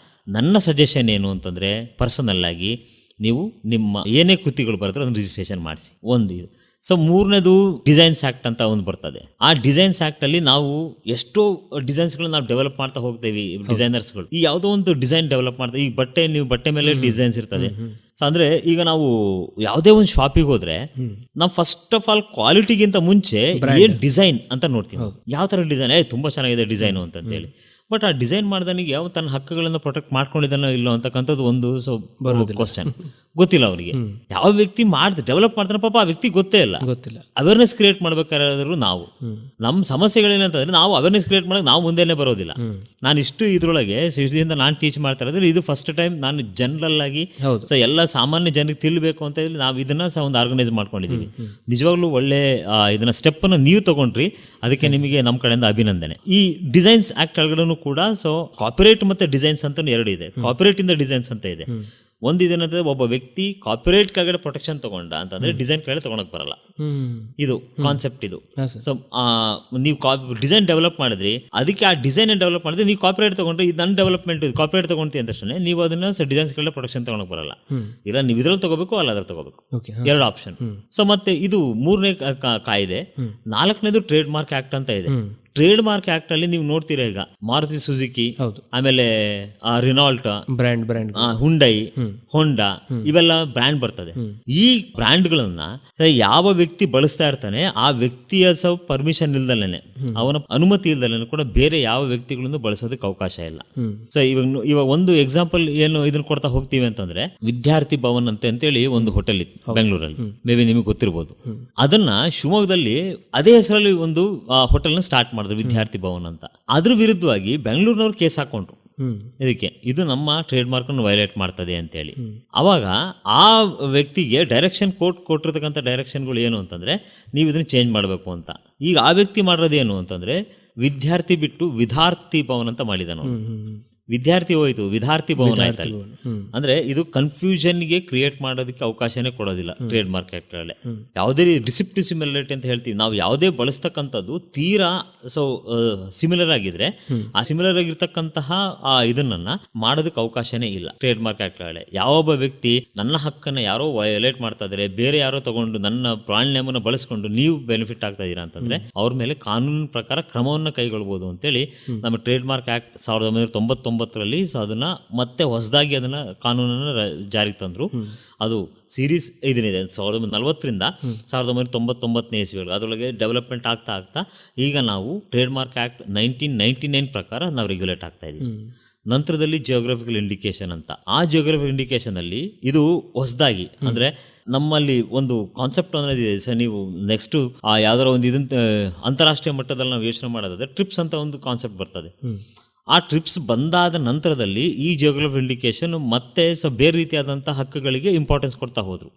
ನನ್ನ ಸಜೆಷನ್ ಏನು ಅಂತಂದರೆ, ಪರ್ಸನಲ್ ಆಗಿ ನೀವು ನಿಮ್ಮ ಏನೇ ಕೃತಿಗಳು ಬರೆದ್ರೆ ಅದನ್ನು ರಿಜಿಸ್ಟ್ರೇಷನ್ ಮಾಡಿಸಿ. ಒಂದು ಇದು. ಮೂರನೇದು ಡಿಸೈನ್ಸ್ ಆಕ್ಟ್ ಅಂತ ಒಂದು ಬರ್ತದೆ. ಆ ಡಿಸೈನ್ಸ್ ಆಕ್ಟ್ ಅಲ್ಲಿ ನಾವು ಎಷ್ಟೋ ಡಿಸೈನ್ಸ್ಗಳನ್ನ ನಾವು ಡೆವಲಪ್ ಮಾಡ್ತಾ ಹೋಗ್ತೇವೆ, ಡಿಸೈನರ್ಸ್ಗಳು. ಈ ಯಾವುದೋ ಒಂದು ಡಿಸೈನ್ ಡೆವಲಪ್ ಮಾಡ್ತಾರೆ, ಈ ನೀವು ಬಟ್ಟೆ ಮೇಲೆ ಡಿಸೈನ್ಸ್ ಇರ್ತದೆ. ಅಂದ್ರೆ ಈಗ ನಾವು ಯಾವುದೇ ಒಂದು ಶಾಪಿಗೆ ಹೋದ್ರೆ ನಾವು ಫಸ್ಟ್ ಆಫ್ ಆಲ್ ಕ್ವಾಲಿಟಿಗಿಂತ ಮುಂಚೆ ಏನ್ ಡಿಸೈನ್ ಅಂತ ನೋಡ್ತೀವಿ. ಯಾವ ತರ ಡಿಸೈನ್, ತುಂಬಾ ಚೆನ್ನಾಗಿದೆ ಡಿಸೈನು ಅಂತ ಹೇಳಿ ಬಟ್ ಆ ಡಿಸೈನ್ ಮಾಡ್ದನಿಗೆ ಯಾವ ತನ್ನ ಹಕ್ಕುಗಳನ್ನು ಪ್ರೊಟೆಕ್ಟ್ ಮಾಡ್ಕೊಂಡಿದ್ದಾನೋ ಇಲ್ಲೋ ಅಂತಕ್ಕಂಥದ್ದು ಒಂದು ಕ್ವಶನ್ ಗೊತ್ತಿಲ್ಲ ಅವರಿಗೆ. ಯಾವ ವ್ಯಕ್ತಿ ಡೆವಲಪ್ ಮಾಡ್ತಾನೆ ಪಾಪ ಆ ವ್ಯಕ್ತಿ ಗೊತ್ತಿಲ್ಲ. ಅವೇರ್ನೆಸ್ ಕ್ರಿಯೇಟ್ ಮಾಡ್ಬೇಕಾದ್ರೂ ನಾವು ನಮ್ಮ ಸಮಸ್ಯೆಗಳೇನಂತಂದ್ರೆ ನಾವು ಅವೇರ್ನೆಸ್ ಕ್ರಿಯೇಟ್ ಮಾಡಕ್ಕೆ ನಾವು ಮುಂದೆನೆ ಬರೋದಿಲ್ಲ. ನಾನು ಇಷ್ಟು ಇದ್ರೊಳಗೆ ಇದರಿಂದ ನಾನು ಟೀಚ್ ಮಾಡ್ತಾ ಇರೋದ್ರೆ ಇದು ಫಸ್ಟ್ ಟೈಮ್ ನಾನು ಜನರಲ್ ಆಗಿ ಎಲ್ಲ ಸಾಮಾನ್ಯ ಜನಕ್ಕೆ ತಿಳ್ಬೇಕು ಅಂತ ಹೇಳಿ ನಾವು ಇದನ್ನ ಸಹ ಒಂದು ಆರ್ಗನೈಸ್ ಮಾಡ್ಕೊಂಡಿದ್ದೀವಿ. ನಿಜವಾಗ್ಲೂ ಒಳ್ಳೆ ಇದನ್ನ ಸ್ಟೆಪ್ ಅನ್ನು ನೀವು ತಗೊಂಡ್ರಿ, ಅದಕ್ಕೆ ನಿಮಗೆ ನಮ್ಮ ಕಡೆಯಿಂದ ಅಭಿನಂದನೆ. ಈ ಡಿಸೈನ್ಸ್ ಆಕ್ಟ್ ಒಳಗಡೆ ಕೂಡ ಕಾಪಿರೈಟ್ ಮತ್ತೆ ಡಿಸೈನ್ಸ್ ಅಂತ ಎರಡು ಇದೆ. ಕಾಪಿರೈಟ್ ಇಂದ ಡಿಸೈನ್ಸ್ ಅಂತ ಇದೆ. ಒಂದು ಇದೇನಂದ್ರೆ ಒಬ್ಬ ವ್ಯಕ್ತಿ ಕಾಪಿರೈಟ್ ಕೆಳಗಡೆ ಪ್ರೊಟೆಕ್ಷನ್ ತಗೊಂಡ ಅಂತಂದ್ರೆ ಡಿಸೈನ್ ಕೆಳಗಡೆ ತಗೊಳಕ್ ಬರಲ್ಲ. ಇದು ಕಾನ್ಸೆಪ್ಟ್ ಇದು. ಸೊ ನೀವು ಡಿಸೈನ್ ಡೆವಲಪ್ ಮಾಡಿದ್ರಿ, ಅದಕ್ಕೆ ಆ ಡಿಸೈನ್ ಡೆವಲಪ್ ಮಾಡಿದ್ರೆ ನೀವು ಕಾಪಿರೈಟ್ ತಗೊಂಡ್ರೆ ಇದು ನನ್ನ ಡೆವಲಪ್ಮೆಂಟ್ ಕಾಪಿರೈಟ್ ತಗೊಂತೀವಿ ಅಂತ ತಕ್ಷಣ ನೀವು ಅದನ್ನ ಡಿಸೈನ್ಸ್ ಕೆಳಗಡೆ ಪ್ರೊಟೆಕ್ಷನ್ ತಗೊಳಕ್ ಬರಲ್ಲ. ಇಲ್ಲ ನೀವು ಇದ್ರಲ್ಲಿ ತಗೋಬೇಕು ಅಲ್ಲ ಅದ್ರ ತಗೋಬೇಕು, ಎರಡು ಆಪ್ಷನ್. ಸೊ ಮತ್ತೆ ಇದು 3ನೇ ಕಾಯ್ದೆ. 4ನೇದು ಟ್ರೇಡ್ ಮಾರ್ಕ್ ಆಕ್ಟ್ ಅಂತ ಇದೆ. ಟ್ರೇಡ್ ಮಾರ್ಕ್ ಆಕ್ಟ್ ಅಲ್ಲಿ ನೀವು ನೋಡ್ತೀರಾ ಈಗ ಮಾರುತಿ ಸುಜುಕಿ, ಆಮೇಲೆ ರಿನಾಲ್ಟ್ ಬ್ರ್ಯಾಂಡ್, ಹುಂಡೈ, ಹೋಂಡಾ ಇವೆಲ್ಲ ಬ್ರ್ಯಾಂಡ್ ಬರ್ತದೆ. ಈ ಬ್ರ್ಯಾಂಡ್ಗಳನ್ನ ಯಾವ ವ್ಯಕ್ತಿ ಬಳಸ್ತಾ ಇರ್ತಾನೆ ಆ ವ್ಯಕ್ತಿಯ ಪರ್ಮಿಷನ್ ಇಲ್ದಲೇನೆ, ಅವನ ಅನುಮತಿ ಇಲ್ದಲೇನೆ ಕೂಡ ಬೇರೆ ಯಾವ ವ್ಯಕ್ತಿಗಳನ್ನು ಬಳಸೋದಕ್ಕೆ ಅವಕಾಶ ಇಲ್ಲ. ಸೊ ಇವಾಗ ಒಂದು ಎಕ್ಸಾಂಪಲ್ ಏನು ಇದನ್ನ ಕೊಡ್ತಾ ಹೋಗ್ತೀವಿ ಅಂತಂದ್ರೆ, ವಿದ್ಯಾರ್ಥಿ ಭವನ್ ಅಂತೇಳಿ ಒಂದು ಹೋಟೆಲ್ ಇತ್ತು ಬೆಂಗಳೂರಲ್ಲಿ, ಮೇ ಬಿ ನಿಮಗೆ ಗೊತ್ತಿರ್ಬೋದು. ಅದನ್ನ ಶಿವಮೊಗ್ಗದಲ್ಲಿ ಅದೇ ಹೆಸರಲ್ಲಿ ಒಂದು ಹೋಟೆಲ್ ನ ಸ್ಟಾರ್ಟ್ ಮಾಡಿದ್ರು, ವಿದ್ಯಾರ್ಥಿ ಭವನ್ ಅಂತ. ಅದ್ರ ವಿರುದ್ಧವಾಗಿ ಬೆಂಗಳೂರಿನವ್ರು ಕೇಸ್ ಹಾಕೊಂಡ್ರು ಇದಕ್ಕೆ, ಇದು ನಮ್ಮ ಟ್ರೇಡ್ ಮಾರ್ಕ್ ಅನ್ನು ವೈಲೇಟ್ ಮಾಡ್ತದೆ ಅಂತೇಳಿ. ಅವಾಗ ಆ ವ್ಯಕ್ತಿಗೆ ಡೈರೆಕ್ಷನ್ ಕೋರ್ಟ್ ಕೊಟ್ಟಿರ್ತಕ್ಕಂಥ ಡೈರೆಕ್ಷನ್ಗಳು ಏನು ಅಂತಂದ್ರೆ, ನೀವು ಇದನ್ನ ಚೇಂಜ್ ಮಾಡಬೇಕು ಅಂತ. ಈಗ ಆ ವ್ಯಕ್ತಿ ಮಾಡೋದೇನು ಅಂತಂದ್ರೆ, ವಿದ್ಯಾರ್ಥಿ ಬಿಟ್ಟು ವಿದ್ಯಾರ್ಥಿ ಭವನ್ ಅಂತ ಮಾಡಿದಾನು. ವಿದ್ಯಾರ್ಥಿ ಹೋಯ್ತು, ವಿದ್ಯಾರ್ಥಿ ಭವನ ಆಯ್ತಲ್ಲ. ಅಂದ್ರೆ ಇದು ಕನ್ಫ್ಯೂಷನ್ ಗೆ ಕ್ರಿಯೇಟ್ ಮಾಡೋದಕ್ಕೆ ಅವಕಾಶನೇ ಕೊಡೋದಿಲ್ಲ ಟ್ರೇಡ್ ಮಾರ್ಕ್ ಆಕ್ಟ್ ಅಲ್ಲಿ. ಯಾವುದೇ ಡಿಸಿಪ್ಟಿವ್ ಸಿಮಿಲಾರಿಟಿ ಅಂತ ಹೇಳ್ತೀವಿ ನಾವು, ಯಾವುದೇ ಬಳಸ್ತಕ್ಕಂಥದ್ದು ತೀರಾ ಸಿಮಿಲರ್ ಆಗಿದ್ರೆ ಆ ಸಿಮಿಲರ್ ಆಗಿರ್ತಕ್ಕಂತಹ ಇದನ್ನ ಮಾಡೋದಕ್ಕೆ ಅವಕಾಶನೇ ಇಲ್ಲ ಟ್ರೇಡ್ ಮಾರ್ಕ್ ಆಕ್ಟ್ ಅಲ್ಲಿ. ಯಾವೊಬ್ಬ ವ್ಯಕ್ತಿ ನನ್ನ ಹಕ್ಕನ್ನ ಯಾರೋ ವಯೋಲೇಟ್ ಮಾಡ್ತಾ ಇದಾರೆ, ಬೇರೆ ಯಾರೋ ತಗೊಂಡು ನನ್ನ ಬ್ರಾಂಡ್ ನೇಮ್ ಅನ್ನು ಬಳಸ್ಕೊಂಡು ನೀವು ಬೆನಿಫಿಟ್ ಆಗ್ತಾ ಇದೀರಾ ಅಂತಂದ್ರೆ ಅವ್ರ ಮೇಲೆ ಕಾನೂನಿನ ಪ್ರಕಾರ ಕ್ರಮವನ್ನು ಕೈಗೊಳ್ಳಬಹುದು ಅಂತೇಳಿ ನಮ್ಮ ಟ್ರೇಡ್ ಮಾರ್ಕ್ ಆಕ್ಟ್ 1999 ಅದನ್ನ ಮತ್ತೆ ಹೊಸದಾಗಿ ಅದನ್ನ ಕಾನೂನನ್ನು ಜಾರಿಗೆ ತಂದ್ರು. ಅದು ಸೀರೀಸ್ 5 1940ರಿಂದ 1999ನೇ ಇಸ್ವಿವರೆಗೆ ಅದರೊಳಗೆ ಡೆವಲಪ್ಮೆಂಟ್ ಆಗ್ತಾ ಆಗ್ತಾ ಈಗ ನಾವು ಟ್ರೇಡ್ ಮಾರ್ಕ್ ಆಕ್ಟ್ 1999 ಪ್ರಕಾರ ನಾವು ರೆಗ್ಯುಲೇಟ್ ಆಗ್ತಾ ಇದೀವಿ. ನಂತರದಲ್ಲಿ ಜಿಯೋಗ್ರಫಿಕಲ್ ಇಂಡಿಕೇಶನ್ ಅಂತ, ಆ ಜಿಯೋಗ್ರಫಿಕಲ್ ಇಂಡಿಕೇಶನ್ ಅಲ್ಲಿ ಇದು ಹೊಸದಾಗಿ ಅಂದ್ರೆ ನಮ್ಮಲ್ಲಿ ಒಂದು ಕಾನ್ಸೆಪ್ಟ್ ಅನ್ನೋದಿದೆ. ಸರ್ ನೀವು ನೆಕ್ಸ್ಟ್ ಯಾವ್ದಾರ ಒಂದು ಇದನ್ನ ಅಂತಾರಾಷ್ಟ್ರೀಯ ಮಟ್ಟದಲ್ಲಿ ನಾವು ಯೋಚನೆ ಮಾಡೋದಾದ್ರೆ ಟ್ರಿಪ್ಸ್ ಅಂತ ಒಂದು ಕಾನ್ಸೆಪ್ಟ್ ಬರ್ತದೆ. ಆ ಟ್ರಿಪ್ಸ್ ಬಂದಾದ ನಂತರದಲ್ಲಿ ಈ ಜಿಯೋಗ್ರಫಿಕಲ್ ಇಂಡಿಕೇಶನ್ ಮತ್ತೆ ಬೇರೆ ರೀತಿಯಾದಂತಹ ಹಕ್ಕುಗಳಿಗೆ ಇಂಪಾರ್ಟೆನ್ಸ್ ಕೊಡ್ತಾ ಹೋದ್ರು.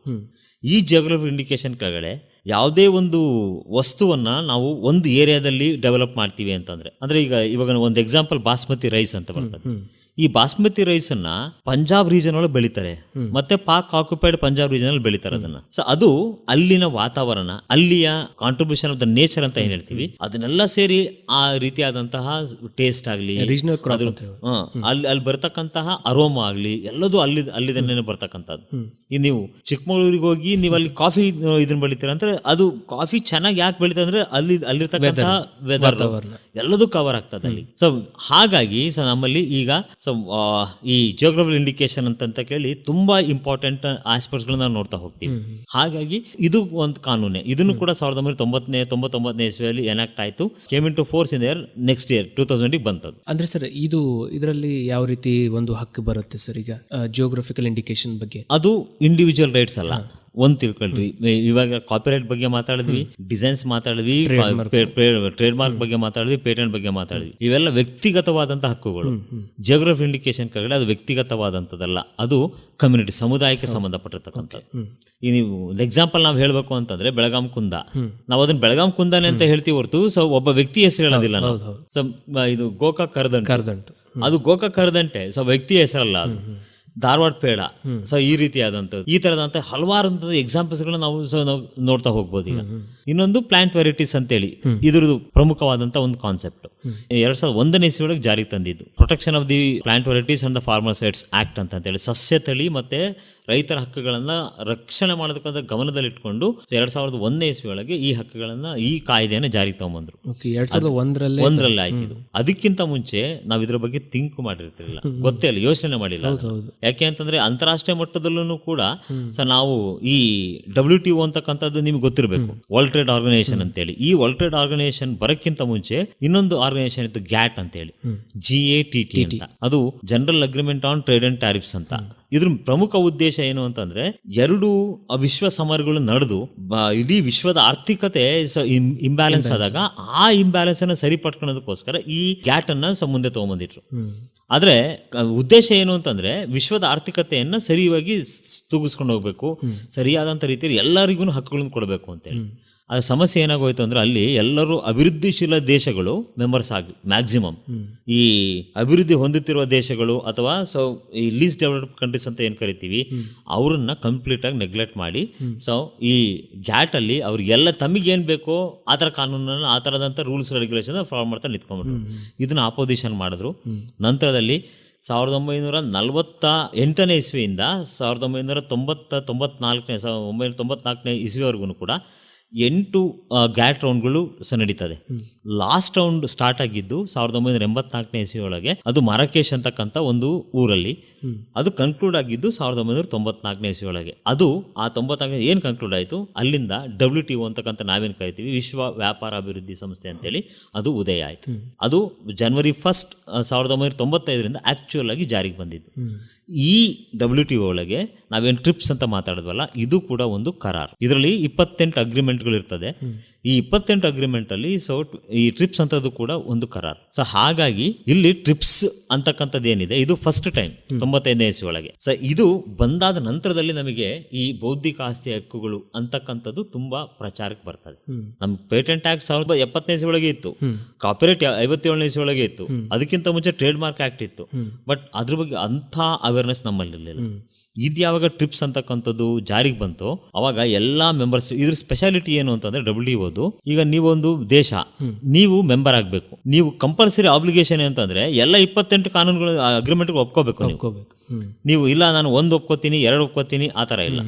ಈ ಜಿಯೋಗ್ರಫಿಕಲ್ ಇಂಡಿಕೇಶನ್ ಕೆಳಗಡೆ ಯಾವುದೇ ಒಂದು ವಸ್ತುವನ್ನ ನಾವು ಒಂದು ಏರಿಯಾದಲ್ಲಿ ಡೆವಲಪ್ ಮಾಡ್ತೀವಿ ಅಂತಂದ್ರೆ, ಅಂದ್ರೆ ಇವಾಗ ಒಂದು ಎಕ್ಸಾಂಪಲ್ ಬಾಸ್ಮತಿ ರೈಸ್ ಅಂತ ಬರ್ತದೆ. ಈ ಬಾಸ್ಮತಿ ರೈಸ್ ಅನ್ನ ಪಂಜಾಬ್ ರೀಜನ್ ಒಳಗೆ ಬೆಳಿತಾರೆ, ಮತ್ತೆ ಪಾಕ್ ಆಕ್ಯುಪೈಡ್ ಪಂಜಾಬ್ ರೀಜನ್ ಅಲ್ಲಿ ಬೆಳಿತಾರೆ ಅದನ್ನ. ಸೊ ಅದು ಅಲ್ಲಿನ ವಾತಾವರಣ, ಅಲ್ಲಿಯ ಕಾಂಟ್ರಿಬ್ಯೂಷನ್ ಆಫ್ ದ ನೇಚರ್ ಅಂತ ಏನ್ ಹೇಳ್ತೀವಿ, ಅದನ್ನೆಲ್ಲ ಸೇರಿ ಆ ರೀತಿಯಾದಂತಹ ಟೇಸ್ಟ್ ಆಗ್ಲಿ, ಅಲ್ಲಿ ಬರ್ತಕ್ಕಂತಹ ಅರೋಮಾ ಆಗ್ಲಿ, ಎಲ್ಲದೂ ಅಲ್ಲಿದನ್ನೇ ಬರ್ತಕ್ಕಂಥದ್ದು. ಈ ನೀವು ಚಿಕ್ಕಮಗಳೂರಿಗೆ ಹೋಗಿ ನೀವು ಅಲ್ಲಿ ಕಾಫಿ ಇದನ್ನ ಬೆಳಿತೀರ ಅಂದ್ರೆ ಅದು ಕಾಫಿ ಚೆನ್ನಾಗಿ ಯಾಕೆ ಬೆಳಿತಾರೆ ಅಂದ್ರೆ ಅಲ್ಲಿರ್ತಕ್ಕಂತಹ ವೆದರ್ ಎಲ್ಲದೂ ಕವರ್ ಆಗ್ತದೆ ಅಲ್ಲಿ. ಸೊ ಹಾಗಾಗಿ ನಮ್ಮಲ್ಲಿ ಈಗ ಈ ಜಿಯೋಗ್ರಫಿಕಲ್ ಇಂಡಿಕೇಶನ್ ಅಂತ ಕೇಳಿ ತುಂಬಾ ಇಂಪಾರ್ಟೆಂಟ್ ಆಸ್ಪೆಕ್ಟ್ಸ್ ಗಳನ್ನ ನಾವು ನೋಡ್ತಾ ಹೋಗ್ತೀವಿ. ಹಾಗಾಗಿ ಇದು ಒಂದು ಕಾನೂನೆ. ಇದನ್ನು ಕೂಡ 1999ನೇ ಇಸ್ವಿಯಲ್ಲಿ ಎನಾಕ್ಟ್ ಆಯ್ತು, came in to force in year next year 2020 ಬಂತದ್ದು. ಅಂದ್ರೆ ಸರ್ ಇದರಲ್ಲಿ ಯಾವ ರೀತಿ ಒಂದು ಹಕ್ಕು ಬರುತ್ತೆ ಸರ್ ಈಗ ಜಿಯೋಗ್ರಫಿಕಲ್ ಇಂಡಿಕೇಶನ್ ಬಗ್ಗೆ? ಅದು ಇಂಡಿವಿಜುವಲ್ ರೈಟ್ಸ್ ಅಲ್ಲ, ಒಂದ್ ತಿಳ್ಕೊಳ್ರಿ. ಇವಾಗ ಕಾಪಿರೈಟ್ ಬಗ್ಗೆ ಮಾತಾಡಿದ್ವಿ, ಡಿಸೈನ್ಸ್ ಮಾತಾಡಿದ್ವಿ, ಟ್ರೇಡ್ ಮಾರ್ಕ್ ಬಗ್ಗೆ ಮಾತಾಡಿದ್ವಿ, ಪೇಟೆಂಟ್ ಬಗ್ಗೆ ಮಾತಾಡಿದ್ವಿ. ಇವೆಲ್ಲ ವ್ಯಕ್ತಿಗತವಾದಂತಹ ಹಕ್ಕುಗಳು. ಜಿಯೋಗ್ರಫಿ ಇಂಡಿಕೇಶನ್ ಕೆಳಗಡೆ ಅದು ವ್ಯಕ್ತಿಗತವಾದಂಥದ್ದಲ್ಲ, ಅದು ಕಮ್ಯುನಿಟಿ ಸಮುದಾಯಕ್ಕೆ ಸಂಬಂಧಪಟ್ಟಿರ್ತಕ್ಕಂಥದ್ದು. ಈ ನೀವು ಎಕ್ಸಾಂಪಲ್ ನಾವು ಹೇಳ್ಬೇಕು ಅಂತಂದ್ರೆ ಬೆಳಗಾಂ ಕುಂದ, ನಾವು ಅದನ್ನ ಬೆಳಗಾಂ ಕುಂದಾನೆ ಅಂತ ಹೇಳ್ತೀವಿ ಹೊರತು ಒಬ್ಬ ವ್ಯಕ್ತಿ ಹೆಸರು ಹೇಳೋದಿಲ್ಲ ನಾವು. ಇದು ಗೋಕಾಕ್ ಕರದಂಟು, ಅದು ಗೋಕಾಕ್ ಕರದಂಟೆ ವ್ಯಕ್ತಿ ಹೆಸರಲ್ಲ ಅದು. ಧಾರವಾಡ ಪೇಡ, ಈ ರೀತಿಯಾದಂಥದ್ದು, ಈ ತರದಂತ ಹಲವಾರು ಎಕ್ಸಾಂಪಲ್ಸ್ ಗಳನ್ನ ನಾವು ನೋಡ್ತಾ ಹೋಗ್ಬೋದು. ಈಗ ಇನ್ನೊಂದು ಪ್ಲಾಂಟ್ ವೆರೈಟೀಸ್ ಅಂತೇಳಿ ಇದ್ರದ್ದು ಪ್ರಮುಖವಾದಂತ ಒಂದು ಕಾನ್ಸೆಪ್ಟ್ 2001ನೇ ಇಸ್ವಿಯೊಳಗೆ ಜಾರಿಗೆ ತಂದಿದ್ದು, protection of the plant varieties and the farmers rights act ಅಂತ ಹೇಳಿ ಸಸ್ಯ ತಳಿ ಮತ್ತೆ ರೈತರ ಹಕ್ಕುಗಳನ್ನ ರಕ್ಷಣೆ ಮಾಡೋದಕ್ಕಂತ ಗಮನದಲ್ಲಿಟ್ಕೊಂಡು 2001ನೇ ಇಸ್ವಿಯೊಳಗೆ ಈ ಹಕ್ಕುಗಳನ್ನ, ಈ ಕಾಯ್ದೆಯನ್ನು ಜಾರಿಗೆ ತಗೊಂಡ್ಬಂದ್ರು. 2001ರಲ್ಲಿ ಆಯ್ತು ಇದು. ಅದಕ್ಕಿಂತ ಮುಂಚೆ ನಾವು ಇದ್ರ ಬಗ್ಗೆ ಥಿಂಕ್ ಮಾಡಿರ್ತಿರ್ಲಿಲ್ಲ, ಗೊತ್ತೇ ಇಲ್ಲ, ಯೋಚನೆ ಮಾಡಿಲ್ಲ. ಯಾಕೆ ಅಂತಂದ್ರೆ ಅಂತಾರಾಷ್ಟ್ರೀಯ ಮಟ್ಟದಲ್ಲೂ ಕೂಡ ನಾವು ಈ WTO ಅಂತಕ್ಕಂಥದ್ದು ನಿಮ್ಗೆ ಗೊತ್ತಿರಬೇಕು, ವರ್ಲ್ಡ್ ಟ್ರೇಡ್ ಆರ್ಗನೈಸೇಷನ್ ಅಂತೇಳಿ. ಈ ವರ್ಲ್ಡ್ ಟ್ರೇಡ್ ಆರ್ಗನೈಸೇಷನ್ ಬರಕ್ಕಿಂತ ಮುಂಚೆ ಇನ್ನೊಂದು ಆರ್ಗನೈಸೇಷನ್ ಇತ್ತು ಗ್ಯಾಟ್ ಅಂತ ಹೇಳಿ, GATT ಅಂತ. ಅದು general agreement on trade and tariffs ಅಂತ. ಇದ್ರ ಪ್ರಮುಖ ಉದ್ದೇಶ ಏನು ಅಂತಂದ್ರೆ, ಎರಡು ವಿಶ್ವ ಸಮರಗಳು ನಡೆದು ಇಡೀ ವಿಶ್ವದ ಆರ್ಥಿಕತೆ ಇಂಬ್ಯಾಲೆನ್ಸ್ ಆದಾಗ ಆ ಇಂಬ್ಯಾಲೆನ್ಸ್ ಅನ್ನ ಸರಿಪಡ್ಕೊಳ್ಳೋದಕ್ಕೋಸ್ಕರ ಈ ಗ್ಯಾಟ್ ಅನ್ನ ಮುಂದೆ ತಗೊಂಡ್ಬಂದಿಟ್ರು. ಆದ್ರೆ ಉದ್ದೇಶ ಏನು ಅಂತಂದ್ರೆ, ವಿಶ್ವದ ಆರ್ಥಿಕತೆಯನ್ನ ಸರಿಯಾಗಿ ತೂಗಿಸ್ಕೊಂಡು ಹೋಗ್ಬೇಕು, ಸರಿಯಾದಂತ ರೀತಿಯಲ್ಲಿ ಎಲ್ಲರಿಗೂ ಹಕ್ಕುಗಳನ್ನು ಕೊಡಬೇಕು ಅಂತೇಳಿ. ಅದ್ರ ಸಮಸ್ಯೆ ಏನಾಗೋಯ್ತು ಅಂದ್ರೆ, ಅಲ್ಲಿ ಎಲ್ಲರೂ ಅಭಿವೃದ್ಧಿಶೀಲ ದೇಶಗಳು ಮೆಂಬರ್ಸ್ ಆಗಿ ಮ್ಯಾಕ್ಸಿಮಮ್ ಈ ಅಭಿವೃದ್ಧಿ ಹೊಂದುತ್ತಿರುವ ದೇಶಗಳು ಅಥವಾ ಈ ಲೀಸ್ಟ್ ಡೆವಲಪ್ಡ್ ಕಂಟ್ರೀಸ್ ಅಂತ ಏನ್ ಕರಿತೀವಿ, ಅವ್ರನ್ನ ಕಂಪ್ಲೀಟ್ ಆಗಿ ನೆಗ್ಲೆಕ್ಟ್ ಮಾಡಿ ಸೊ ಈ ಗ್ಯಾಟ್ ಅಲ್ಲಿ ಅವ್ರಿಗೆಲ್ಲ ತಮಗೇನ್ ಬೇಕೋ ಆ ಥರ ಕಾನೂನನ್ನು, ಆ ಥರದಂಥ ರೂಲ್ಸ್ ರೆಗ್ಯುಲೇಷನ್ ಫಾಲೋ ಮಾಡ್ತಾ ನಿಂತ್ಕೊಂಡ್ಬಿಟ್ರು. ಇದನ್ನ ಆಪೋಸಿಷನ್ ಮಾಡಿದ್ರು. ನಂತರದಲ್ಲಿ 1948ನೇ ಇಸ್ವಿಯಿಂದ 1994ನೇ ಇಸ್ವಿವರೆಗೂ ಕೂಡ 8 ಗ್ಯಾಟ್ ರೌಂಡ್ಗಳು ನಡೀತದೆ. ಲಾಸ್ಟ್ ರೌಂಡ್ ಸ್ಟಾರ್ಟ್ ಆಗಿದ್ದು 1984ನೇ ಇಸ್ವಿ ಒಳಗೆ, ಅದು ಮರಕೇಶ್ ಅಂತಕ್ಕಂಥ ಒಂದು ಊರಲ್ಲಿ. ಅದು ಕನ್ಕ್ಲೂಡ್ ಆಗಿದ್ದು 1994ನೇ ಇಸ್ವಿ ಒಳಗೆ. ಅದು ಆ 94 ಏನು ಕನ್ಕ್ಲೂಡ್ ಆಯಿತು, ಅಲ್ಲಿಂದ WTO ಅಂತಕ್ಕಂಥ ನಾವೇನು ಕರಿತೀವಿ, ವಿಶ್ವ ವ್ಯಾಪಾರ ಅಭಿವೃದ್ಧಿ ಸಂಸ್ಥೆ ಅಂತೇಳಿ, ಅದು ಉದಯ ಆಯಿತು. ಅದು ಜನವರಿ 1 1995ರಿಂದ ಆಕ್ಚುಯಲ್ ಆಗಿ ಜಾರಿಗೆ ಬಂದಿದ್ದು. ಈ WTO ಒಳಗೆ ನಾವೇನು ಟ್ರಿಪ್ಸ್ ಅಂತ ಮಾತಾಡಿದ್ವಲ್ಲ, ಇದು ಕೂಡ ಒಂದು ಕರಾರ್. ಇದರಲ್ಲಿ 28 ಅಗ್ರಿಮೆಂಟ್ಗಳು ಇರ್ತದೆ. ಈ 28 ಅಗ್ರಿಮೆಂಟ್ ಅಲ್ಲಿ ಈ ಟ್ರಿಪ್ಸ್ ಅಂತದ್ದು ಕೂಡ ಒಂದು ಕರಾರ್. ಸೊ ಹಾಗಾಗಿ ಇಲ್ಲಿ ಟ್ರಿಪ್ಸ್ ಅಂತಕ್ಕಂಥದ್ದು ಏನಿದೆ, ಇದು ಫಸ್ಟ್ ಟೈಮ್ 95ನೇ ಇಸ್ವಿ ಒಳಗೆ. ಸೊ ಇದು ಬಂದಾದ ನಂತರದಲ್ಲಿ ನಮಗೆ ಈ ಬೌದ್ಧಿಕ ಆಸ್ತಿ ಹಕ್ಕುಗಳು ಅಂತಕ್ಕಂಥದ್ದು ತುಂಬಾ ಪ್ರಚಾರಕ್ಕೆ ಬರ್ತದೆ. ನಮ್ ಪೇಟೆಂಟ್ ಆಕ್ಟ್ 1970ನೇ ಇಸ್ವಿ ಒಳಗೆ ಇತ್ತು, ಕಾಪಿರೈಟ್ 57ನೇ ಇಸ್ವಿ ಒಳಗೆ ಇತ್ತು, ಅದಕ್ಕಿಂತ ಮುಂಚೆ ಟ್ರೇಡ್ ಮಾರ್ಕ್ ಆಕ್ಟ್ ಇತ್ತು. ಬಟ್ ಅದ್ರ ಬಗ್ಗೆ ಅಂಥ ಅವೇರ್ನೆಸ್ ನಮ್ಮಲ್ಲಿ ಇರಲಿಲ್ಲ. ಇದು ಯಾವಾಗ ಟ್ರಿಪ್ಸ್ ಅಂತಕ್ಕಂಥದ್ದು ಜಾರಿಗೆ ಬಂತು, ಅವಾಗ ಎಲ್ಲಾ ಮೆಂಬರ್ಸ್, ಇದ್ರ ಸ್ಪೆಷಾಲಿಟಿ ಏನು ಅಂತಂದ್ರೆ, WTO ಈಗ ನೀವೊಂದು ದೇಶ, ನೀವು ಮೆಂಬರ್ ಆಗಬೇಕು, ನೀವು ಕಂಪಲ್ಸರಿ ಆಬ್ಲಿಗೇಷನ್ ಅಂತಂದ್ರೆ ಎಲ್ಲ 28 ಕಾನೂನುಗಳು ಅಗ್ರಿಮೆಂಟ್ ಒಪ್ಕೋಬೇಕು. ನೀವು ಇಲ್ಲ ನಾನು ಒಂದು ಒಪ್ಕೋತೀನಿ 2 ಒಪ್ಕೋತೀನಿ ಆ ತರ ಇಲ್ಲ,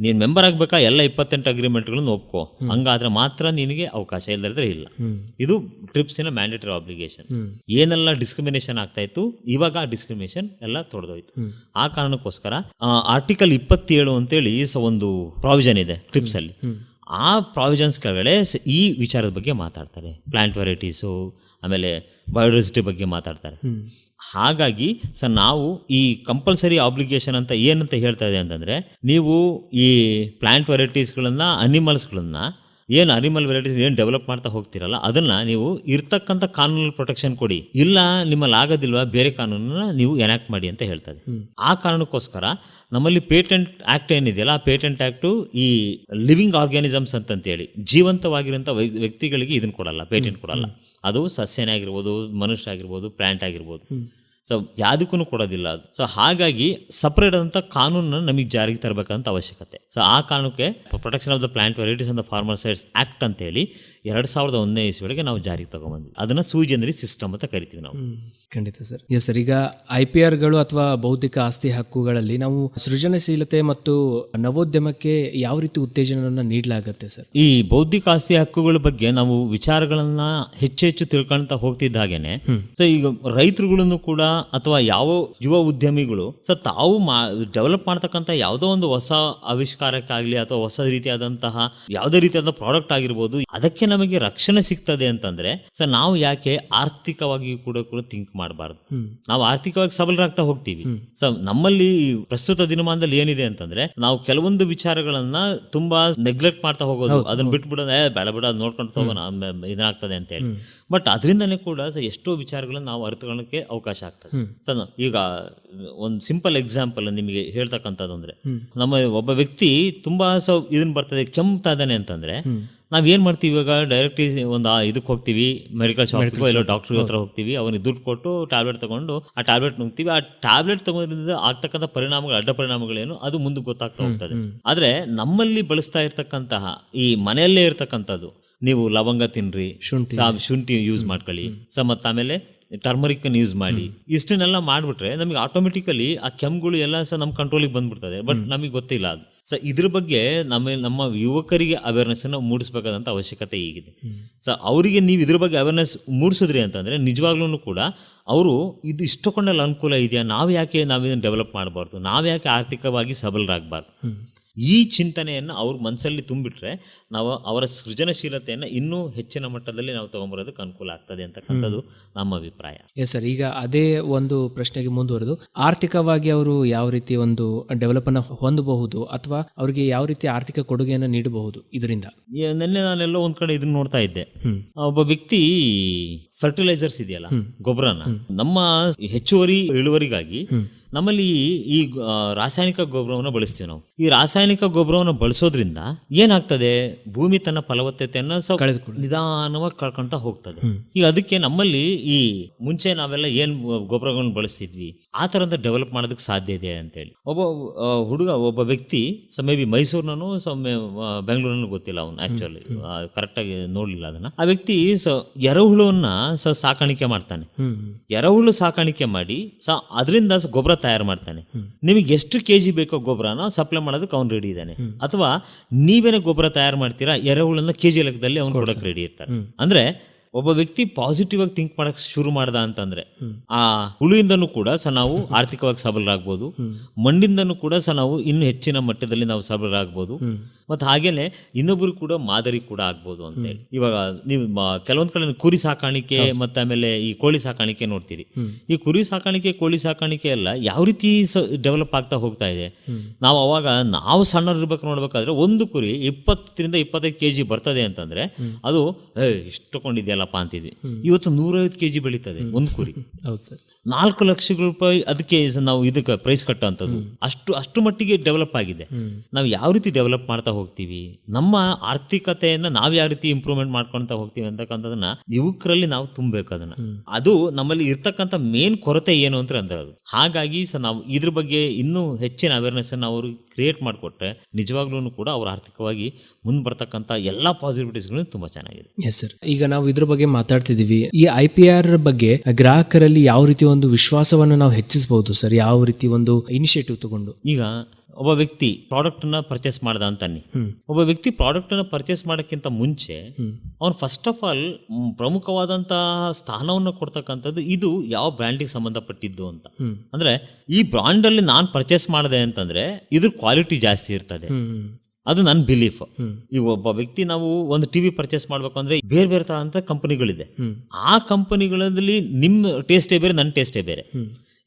ನೀನ್ ಮೆಂಬರ್ ಆಗ್ಬೇಕಾ ಎಲ್ಲ 28 ಅಗ್ರಿಮೆಂಟ್ಗಳನ್ನು ಒಪ್ಕೋ, ಹಂಗಾದ್ರೆ ಮಾತ್ರ ನಿನಗೆ ಅವಕಾಶ, ಇಲ್ಲದ್ರೆ ಇಲ್ಲ. ಇದು ಟ್ರಿಪ್ಸಿನ ಮ್ಯಾಂಡೇಟರಿ ಆಬ್ಲಿಗೇಷನ್. ಏನೆಲ್ಲ ಡಿಸ್ಕ್ರಿಮಿನೇಷನ್ ಆಗ್ತಾ ಇತ್ತು, ಇವಾಗ ಆ ಡಿಸ್ಕ್ರಿಮಿನೇಷನ್ ಎಲ್ಲ ತೊಡೆದೋಯ್ತು. ಆ ಕಾರಣಕ್ಕೋಸ್ಕರ ಆರ್ಟಿಕಲ್ 27 ಅಂತೇಳಿ ಒಂದು ಪ್ರಾವಿಷನ್ ಇದೆ ಟ್ರಿಪ್ಸ್ ಅಲ್ಲಿ. ಆ ಪ್ರಾವಿಷನ್ಸ್ ಕೆಳಗಡೆ ಈ ವಿಚಾರದ ಬಗ್ಗೆ ಮಾತಾಡ್ತಾರೆ. ಪ್ಲಾಂಟ್ ವೆರೈಟೀಸು, ಆಮೇಲೆ ಬಯೋಡೈವರ್ಸಿಟಿ ಬಗ್ಗೆ ಮಾತಾಡ್ತಾರೆ. ಹಾಗಾಗಿ ನಾವು ಈ ಕಂಪಲ್ಸರಿ ಆಬ್ಲಿಗೇಷನ್ ಅಂತ ಏನಂತ ಹೇಳ್ತಾ ಇದೆ ಅಂತಂದ್ರೆ, ನೀವು ಈ ಪ್ಲಾಂಟ್ ವೆರೈಟೀಸ್ಗಳನ್ನ, ಅನಿಮಲ್ಸ್ಗಳನ್ನ, ಏನು ಅನಿಮಲ್ ವೆರೈಟೀಸ್ ಏನು ಡೆವಲಪ್ ಮಾಡ್ತಾ ಹೋಗ್ತಿರಲ್ಲ, ಅದನ್ನ ನೀವು ಇರ್ತಕ್ಕಂಥ ಕಾನೂನು ಪ್ರೊಟೆಕ್ಷನ್ ಕೊಡಿ, ಇಲ್ಲ ನಿಮ್ಮಲ್ಲಿ ಆಗೋದಿಲ್ವಾ ಬೇರೆ ಕಾನೂನನ್ನ ನೀವು ಎನಾಕ್ಟ್ ಮಾಡಿ ಅಂತ ಹೇಳ್ತದೆ. ಆ ಕಾರಣಕ್ಕೋಸ್ಕರ ನಮ್ಮಲ್ಲಿ ಪೇಟೆಂಟ್ ಆಕ್ಟ್ ಏನಿದೆಯಲ್ಲ, ಆ ಪೇಟೆಂಟ್ ಆಕ್ಟ್ ಈ ಲಿವಿಂಗ್ ಆರ್ಗ್ಯಾನಿಸಮ್ಸ್ ಅಂತೇಳಿ ಜೀವಂತವಾಗಿರೋಂಥ ವ್ಯಕ್ತಿಗಳಿಗೆ ಇದನ್ನ ಕೊಡಲ್ಲ, ಪೇಟೆಂಟ್ ಕೊಡಲ್ಲ. ಅದು ಸಸ್ಯನೇ ಆಗಿರ್ಬೋದು, ಮನುಷ್ಯ ಆಗಿರ್ಬೋದು, ಪ್ಲಾಂಟ್ ಆಗಿರ್ಬೋದು. ಸೊ ಯಾವುದಕ್ಕೂ ಕೊಡೋದಿಲ್ಲ ಅದು. ಸೊ ಹಾಗಾಗಿ ಸಪ್ರೇಟ್ ಆದಂಥ ಕಾನೂನನ್ನು ನಮಗೆ ಜಾರಿಗೆ ತರಬೇಕಂತ ಅವಶ್ಯಕತೆ. ಸೊ ಆ ಕಾರಣಕ್ಕೆ protection of the plant varieties and the farmer sides act ಅಂತೇಳಿ 2001ನೇ ಇಸ್ವಿಯೊಳಗೆ ನಾವು ಜಾರಿಗೆ ತಗೊಂಡ್ಬಂದ್ವಿ. ಅದನ್ನ ಸೂಯಿ ಜನರಿ ಸಿಸ್ಟಮ್ ಅಂತ ಕರಿತೀವಿ ನಾವು. ಖಂಡಿತ ಸರ್. ಎಸ್ ಸರ್, ಈಗ IPRಗಳು ಅಥವಾ ಬೌದ್ಧಿಕ ಆಸ್ತಿ ಹಕ್ಕುಗಳಲ್ಲಿ ನಾವು ಸೃಜನಶೀಲತೆ ಮತ್ತು ನವೋದ್ಯಮಕ್ಕೆ ಯಾವ ರೀತಿ ಉತ್ತೇಜನವನ್ನು ನೀಡಲಾಗುತ್ತೆ ಸರ್? ಈ ಬೌದ್ಧಿಕ ಆಸ್ತಿ ಹಕ್ಕುಗಳ ಬಗ್ಗೆ ನಾವು ವಿಚಾರಗಳನ್ನ ಹೆಚ್ಚು ತಿಳ್ಕೊಂತ ಹೋಗ್ತಿದ್ದ ಹಾಗೇನೆ, ಸೊ ಈಗ ರೈತರುಗಳನ್ನು ಕೂಡ ಅಥವಾ ಯಾವ ಯುವ ಉದ್ಯಮಿಗಳು ತಾವು ಡೆವಲಪ್ ಮಾಡ್ತಕ್ಕಂಥ ಯಾವುದೋ ಒಂದು ಹೊಸ ಆವಿಷ್ಕಾರಕ್ಕಾಗ್ಲಿ ಅಥವಾ ಹೊಸ ರೀತಿಯಾದಂತಹ ಯಾವುದೇ ರೀತಿಯಾದ ಪ್ರಾಡಕ್ಟ್ ಆಗಿರ್ಬೋದು, ಅದಕ್ಕೆ ನಮಗೆ ರಕ್ಷಣೆ ಸಿಗ್ತದೆ ಅಂತಂದ್ರೆ ನಾವು ಯಾಕೆ ಆರ್ಥಿಕವಾಗಿ ಕೂಡ ಥಿಂಕ್ ಮಾಡಬಾರ್ದು? ನಾವು ಆರ್ಥಿಕವಾಗಿ ಸಬಲರಾಗ್ತಾ ಹೋಗ್ತೀವಿ. ಸೊ ನಮ್ಮಲ್ಲಿ ಪ್ರಸ್ತುತ ದಿನಮಾನದಲ್ಲಿ ಏನಿದೆ ಅಂತಂದ್ರೆ, ನಾವು ಕೆಲವೊಂದು ವಿಚಾರಗಳನ್ನ ತುಂಬಾ ನೆಗ್ಲೆಕ್ಟ್ ಮಾಡ್ತಾ ಹೋಗೋದು, ಅದನ್ನ ಬಿಟ್ಬಿಡೋದು, ಬೇಡ ಬಿಡ ಅದ್ ನೋಡ್ಕೊಂಡು ತಗೋಣ ಇದಾಗ್ತದೆ ಅಂತ ಹೇಳಿ. ಬಟ್ ಅದರಿಂದನೇ ಕೂಡ ಎಷ್ಟೋ ವಿಚಾರಗಳನ್ನ ನಾವು ಅರ್ಥಕೊಳ್ಳೋಕೆ ಅವಕಾಶ ಆಗ್ತದೆ. ಸೊ ಈಗ ಒಂದು ಸಿಂಪಲ್ ಎಕ್ಸಾಂಪಲ್ ನಿಮಗೆ ಹೇಳ್ತಕ್ಕಂಥದ್ದು ಅಂದ್ರೆ, ನಮ್ಮ ಒಬ್ಬ ವ್ಯಕ್ತಿ ತುಂಬಾ ಇದನ್ನ ಬರ್ತದೆ, ಕೆಮ್ತಾ ಇದ್ದಾನೆ ಅಂತಂದ್ರೆ ನಾವೇನ್ ಮಾಡ್ತೀವಿ, ಇವಾಗ ಡೈರೆಕ್ಟ್ ಒಂದು ಇದಕ್ಕೆ ಹೋಗ್ತೀವಿ, ಮೆಡಿಕಲ್ ಶಾಪ್ ಇಲ್ಲ ಡಾಕ್ಟರ್ ಹತ್ರ ಹೋಗ್ತೀವಿ, ಅವನಿಗೆ ದುಡ್ಡು ಕೊಟ್ಟು ಟ್ಯಾಬ್ಲೆಟ್ ತಗೊಂಡು ಆ ಟ್ಯಾಬ್ಲೆಟ್ ನುಗ್ತೀವಿ. ಆ ಟ್ಯಾಬ್ಲೆಟ್ ತಗೋದ್ರಿಂದ ಆಗ್ತಕ್ಕಂಥ ಪರಿಣಾಮಗಳು, ಅಡ್ಡ ಪರಿಣಾಮಗಳೇನು ಅದು ಮುಂದಕ್ಕೆ ಗೊತ್ತಾಗ್ತಾ ಹೋಗ್ತದೆ. ಆದ್ರೆ ನಮ್ಮಲ್ಲಿ ಬಳಸ್ತಾ ಇರ್ತಕ್ಕಂತಹ ಈ ಮನೆಯಲ್ಲೇ ಇರ್ತಕ್ಕಂಥದ್ದು, ನೀವು ಲವಂಗ ತಿನ್ರಿ, ಶುಂಠಿ ಯೂಸ್ ಮಾಡ್ಕೊಳ್ಳಿ, ಮತ್ತ ಆಮೇಲೆ ಟರ್ಮರಿಕ್ ಯೂಸ್ ಮಾಡಿ, ಇಷ್ಟನ್ನೆಲ್ಲ ಮಾಡ್ಬಿಟ್ರೆ ನಮಗೆ ಆಟೋಮೆಟಿಕಲಿ ಆ ಕೆಮ್ಗಳು ಎಲ್ಲ ನಮ್ಮ ಕಂಟ್ರೋಲಿಗೆ ಬಂದ್ಬಿಡ್ತದೆ. ಬಟ್ ನಮಗೆ ಗೊತ್ತಿಲ್ಲ ಅದು. ಸೊ ಇದ್ರ ಬಗ್ಗೆ ನಮ್ಮ ಯುವಕರಿಗೆ ಅವೇರ್ನೆಸ್ ಅನ್ನು ಮೂಡಿಸಬೇಕಾದಂತ ಅವಶ್ಯಕತೆ ಈಗಿದೆ. ಸೊ ಅವರಿಗೆ ನೀವು ಇದ್ರ ಬಗ್ಗೆ ಅವೇರ್ನೆಸ್ ಮೂಡಿಸಿದ್ರಿ ಅಂತಂದ್ರೆ ನಿಜವಾಗ್ಲೂ ಕೂಡ ಅವರು ಇದು ಇಷ್ಟಕೊಂಡೆಲ್ಲ ಅನುಕೂಲ ಇದೆಯಾ, ನಾವೇನು ಡೆವಲಪ್ ಮಾಡಬಾರ್ದು, ನಾವ್ಯಾಕೆ ಆರ್ಥಿಕವಾಗಿ ಸಬಲರಾಗಬಾರ್ದು, ಈ ಚಿಂತನೆಯನ್ನು ಅವ್ರ ಮನಸ್ಸಲ್ಲಿ ತುಂಬಿಟ್ರೆ ನಾವು ಅವರ ಸೃಜನಶೀಲತೆಯನ್ನು ಇನ್ನೂ ಹೆಚ್ಚಿನ ಮಟ್ಟದಲ್ಲಿ ನಾವು ತಗೊಂಬರೋದಕ್ಕೆ ಅನುಕೂಲ ಆಗ್ತದೆ ಅಂತಕ್ಕಂಥದ್ದು ನಮ್ಮ ಅಭಿಪ್ರಾಯ. ಎಸ್ ಸರ್, ಈಗ ಅದೇ ಒಂದು ಪ್ರಶ್ನೆಗೆ ಮುಂದುವರೆದು ಆರ್ಥಿಕವಾಗಿ ಅವರು ಯಾವ ರೀತಿ ಒಂದು ಡೆವಲಪ್ ಅನ್ನ ಹೊಂದಬಹುದು ಅಥವಾ ಅವರಿಗೆ ಯಾವ ರೀತಿ ಆರ್ಥಿಕ ಕೊಡುಗೆಯನ್ನು ನೀಡಬಹುದು ಇದರಿಂದ? ನಿನ್ನೆ ನಾನೆಲ್ಲೋ ಒಂದ್ ಕಡೆ ಇದನ್ನ ನೋಡ್ತಾ ಇದ್ದೆ. ಒಬ್ಬ ವ್ಯಕ್ತಿ ಫರ್ಟಿಲೈಸರ್ಸ್ ಇದೆಯಲ್ಲ, ಗೊಬ್ಬರನ ನಮ್ಮ ಹೆಚ್ಚುವರಿ ಇಳುವರಿಗಾಗಿ ನಮ್ಮಲ್ಲಿ ಈ ರಾಸಾಯನಿಕ ಗೊಬ್ಬರವನ್ನು ಬಳಸ್ತೀವಿ ನಾವು. ಈ ರಾಸಾಯನಿಕ ಗೊಬ್ಬರವನ್ನು ಬಳಸೋದ್ರಿಂದ ಏನಾಗ್ತದೆ, ಭೂಮಿ ತನ್ನ ಫಲವತ್ತತೆಯನ್ನು ನಿಧಾನವಾಗಿ ಕಳ್ಕೊಂತ ಹೋಗ್ತದೆ. ಈಗ ಅದಕ್ಕೆ ನಮ್ಮಲ್ಲಿ ಈ ಮುಂಚೆ ನಾವೆಲ್ಲ ಏನ್ ಗೊಬ್ಬರಗಳನ್ನು ಬಳಸ್ತಿದ್ವಿ ಆ ತರದ ಡೆವಲಪ್ ಮಾಡೋದಕ್ಕೆ ಸಾಧ್ಯ ಇದೆ ಅಂತೇಳಿ ಒಬ್ಬ ವ್ಯಕ್ತಿ ಮೇ ಬಿ ಮೈಸೂರಿನೂ ಬೆಂಗಳೂರಿನೂ ಗೊತ್ತಿಲ್ಲ, ಅವನು ಆಕ್ಚುಲಿ ಕರೆಕ್ಟ್ ಆಗಿ ನೋಡ್ಲಿಲ್ಲ ಅದನ್ನ. ಆ ವ್ಯಕ್ತಿ ಎರೆಹುಳುವನ್ನ ಸಾಕಾಣಿಕೆ ಮಾಡ್ತಾನೆ. ಎರೆಹುಳು ಸಾಕಾಣಿಕೆ ಮಾಡಿ ಅದರಿಂದ ಗೊಬ್ಬರ ತಯಾರು ಮಾಡ್ತಾನೆ. ನಿಮಗೆ ಎಷ್ಟು ಕೆಜಿ ಬೇಕೋ ಗೊಬ್ಬರನ ಸಪ್ಲೈ ಮಾಡೋದಕ್ಕೆ ಅವ್ನು ರೆಡಿ ಇದ್ದಾನೆ. ಅಥವಾ ನೀವೇನೇ ಗೊಬ್ಬರ ತಯಾರು ಮಾಡ್ತೀರಾ, ಎರೆಹುಳನ್ನ ಕೆಜಿ ಲೆಕ್ಕದಲ್ಲಿ ಅವ್ನು ಕೊಡಕ್ಕೆ ರೆಡಿ ಇರ್ತಾರೆ. ಅಂದ್ರೆ ಒಬ್ಬ ವ್ಯಕ್ತಿ ಪಾಸಿಟಿವ್ ಆಗಿ ಥಿಂಕ್ ಮಾಡಕ್ ಶುರು ಮಾಡ್ದ ಅಂತಂದ್ರೆ ಆ ಹುಳುವಿಂದನೂ ಕೂಡ ನಾವು ಆರ್ಥಿಕವಾಗಿ ಸಬಲರಾಗ್ಬೋದು, ಮಣ್ಣಿಂದನೂ ಕೂಡ ನಾವು ಇನ್ನು ಹೆಚ್ಚಿನ ಮಟ್ಟದಲ್ಲಿ ನಾವು ಸಬಲರಾಗ್ಬೋದು, ಮತ್ತೆ ಹಾಗೇನೆ ಇನ್ನೊಬ್ರು ಕೂಡ ಮಾದರಿ ಕೂಡ ಆಗ್ಬೋದು ಅಂತ ಹೇಳಿ. ಇವಾಗ ನೀವು ಕೆಲವೊಂದ್ ಕಡೆ ಕುರಿ ಸಾಕಾಣಿಕೆ ಮತ್ತೆ ಆಮೇಲೆ ಈ ಕೋಳಿ ಸಾಕಾಣಿಕೆ ನೋಡ್ತೀರಿ. ಈ ಕುರಿ ಸಾಕಾಣಿಕೆ ಕೋಳಿ ಸಾಕಾಣಿಕೆ ಎಲ್ಲ ಯಾವ ರೀತಿ ಡೆವಲಪ್ ಆಗ್ತಾ ಹೋಗ್ತಾ ಇದೆ. ನಾವು ಸಣ್ಣರಿರ್ಬೇಕು ನೋಡ್ಬೇಕಾದ್ರೆ ಒಂದು ಕುರಿ 20-25 ಕೆಜಿ ಬರ್ತದೆ ಅಂತಂದ್ರೆ ಅದು ಇಷ್ಟಕೊಂಡಿದೆಯಲ್ಲಪ್ಪ ಅಂತಿದ್ವಿ. ಇವತ್ತು 150 ಕೆಜಿ ಬೆಳೀತದೆ ಒಂದು ಕುರಿ. 4 ಲಕ್ಷ ರೂಪಾಯಿ ಅದಕ್ಕೆ ನಾವು ಇದಕ್ಕೆ ಪ್ರೈಸ್ ಕಟ್ಟುವಂಥದ್ದು. ಅಷ್ಟು ಮಟ್ಟಿಗೆ ಡೆವಲಪ್ ಆಗಿದೆ. ನಾವು ಯಾವ ರೀತಿ ಡೆವಲಪ್ ಮಾಡ್ತಾ ಹೋಗ್ತೀವಿ, ನಮ್ಮ ಆರ್ಥಿಕತೆಯನ್ನ ನಾವ್ ಯಾವ ರೀತಿ ಇಂಪ್ರೂವ್ಮೆಂಟ್ ಮಾಡ್ಕೊಂತ ಹೋಗ್ತೀವಿ ಅಂತಕ್ಕಂಥದನ್ನ ಯುವಕರಲ್ಲಿ ನಾವು ತುಂಬಬೇಕು. ಅದು ನಮ್ಮಲ್ಲಿ ಇರ್ತಕ್ಕಂಥ ಮೇನ್ ಕೊರತೆ ಏನು ಅಂತ ಅಂದ್ರೆ ಅದು. ಹಾಗಾಗಿ ನಾವು ಇದ್ರ ಬಗ್ಗೆ ಇನ್ನೂ ಹೆಚ್ಚಿನ ಅವೇರ್ನೆಸ್ ಅನ್ನು ಅವರು ಕ್ರಿಯೇಟ್ ಮಾಡಿಕೊಟ್ರೆ ನಿಜವಾಗ್ಲೂ ಕೂಡ ಅವ್ರು ಆರ್ಥಿಕವಾಗಿ ಮುಂದೆ ಬರ್ತಕ್ಕಂಥ ಎಲ್ಲಾ ಪಾಸಿಟಿವಿಟೀಸ್ಗಳು ತುಂಬಾ ಚೆನ್ನಾಗಿದೆ. ಎಸ್ ಸರ್, ಈಗ ನಾವು ಇದ್ರ ಬಗ್ಗೆ ಮಾತಾಡ್ತಿದೀವಿ. ಈ IPR ಬಗ್ಗೆ ಗ್ರಾಹಕರಲ್ಲಿ ಯಾವ ರೀತಿ ಒಂದು ವಿಶ್ವಾಸವನ್ನ ನಾವು ಹೆಚ್ಚಿಸಬಹುದು ಸರ್? ಯಾವ ರೀತಿ ಒಂದು ಇನಿಷಿಯೇಟಿವ್ ತಗೊಂಡು? ಈಗ ಒಬ್ಬ ವ್ಯಕ್ತಿ ಪ್ರಾಡಕ್ಟ್ ನ ಪರ್ಚೇಸ್ ಮಾಡ್ದ ಅಂತಾನೆ. ಒಬ್ಬ ವ್ಯಕ್ತಿ ಪ್ರಾಡಕ್ಟ್ ನ ಪರ್ಚೇಸ್ ಮಾಡೋಕ್ಕಿಂತ ಮುಂಚೆ ಅವನು ಫಸ್ಟ್ ಆಫ್ ಆಲ್ ಪ್ರಮುಖವಾದಂತಹ ಸ್ಥಾನವನ್ನು ಕೊಡ್ತಕ್ಕಂಥದ್ದು ಇದು ಯಾವ ಬ್ರ್ಯಾಂಡಿಗೆ ಸಂಬಂಧಪಟ್ಟಿದ್ದು ಅಂತ. ಅಂದ್ರೆ ಈ ಬ್ರಾಂಡ್ ಅಲ್ಲಿ ನಾನು ಪರ್ಚೇಸ್ ಮಾಡಿದೆ ಅಂತಂದ್ರೆ ಇದ್ರ ಕ್ವಾಲಿಟಿ ಜಾಸ್ತಿ ಇರ್ತದೆ, ಅದು ನನ್ನ ಬಿಲೀಫ್. ಈಗ ಒಬ್ಬ ವ್ಯಕ್ತಿ ನಾವು ಒಂದು ಟಿವಿ ಪರ್ಚೇಸ್ ಮಾಡ್ಬೇಕು ಅಂದ್ರೆ ಬೇರೆ ಬೇರೆ ತರಂತ ಕಂಪನಿಗಳಿದೆ. ಆ ಕಂಪನಿಗಳಲ್ಲಿ ನಿಮ್ಮ ಟೇಸ್ಟೇ ಬೇರೆ, ನನ್ನ ಟೇಸ್ಟೇ ಬೇರೆ.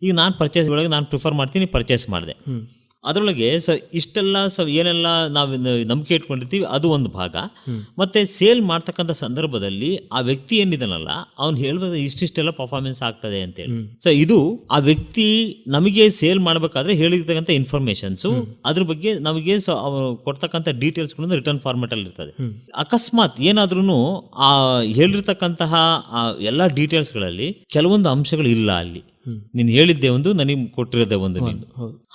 ಈಗ ನಾನು ಪರ್ಚೇಸ್ ಒಳಗೆ ನಾನು ಪ್ರಿಫರ್ ಮಾಡ್ತೀನಿ, ಪರ್ಚೇಸ್ ಮಾಡಿದೆ. ಅದರೊಳಗೆ ಇಷ್ಟೆಲ್ಲ ಏನೆಲ್ಲ ನಾವು ನಂಬಿಕೆ ಇಟ್ಕೊಂಡಿರ್ತೀವಿ ಅದು ಒಂದು ಭಾಗ. ಮತ್ತೆ ಸೇಲ್ ಮಾಡ್ತಕ್ಕಂಥ ಸಂದರ್ಭದಲ್ಲಿ ಆ ವ್ಯಕ್ತಿ ಏನಿದನಲ್ಲ ಅವ್ನು ಹೇಳ್ಬೋದು ಇಷ್ಟಿಷ್ಟೆಲ್ಲ ಪರ್ಫಾರ್ಮೆನ್ಸ್ ಆಗ್ತದೆ ಅಂತೇಳಿ. ಇದು ಆ ವ್ಯಕ್ತಿ ನಮಗೆ ಸೇಲ್ ಮಾಡ್ಬೇಕಾದ್ರೆ ಹೇಳಿರ್ತಕ್ಕಂಥ ಇನ್ಫಾರ್ಮೇಶನ್ಸ್ ಅದ್ರ ಬಗ್ಗೆ ನಮಗೆ ಕೊಡ್ತಕ್ಕಂಥ ಡೀಟೇಲ್ಸ್ ರಿಟರ್ನ್ ಫಾರ್ಮೆಟ್ ಅಲ್ಲಿ ಇರ್ತದೆ. ಅಕಸ್ಮಾತ್ ಏನಾದ್ರೂ ಆ ಹೇಳಿರ್ತಕ್ಕಂತಹ ಎಲ್ಲಾ ಡೀಟೇಲ್ಸ್ ಗಳಲ್ಲಿ ಕೆಲವೊಂದು ಅಂಶಗಳು ಇಲ್ಲ, ಅಲ್ಲಿ ನೀನು ಹೇಳಿದ್ದೆ ಒಂದು, ನನಗೆ ಕೊಟ್ಟಿರೋದೇ ಒಂದು ನೀನು.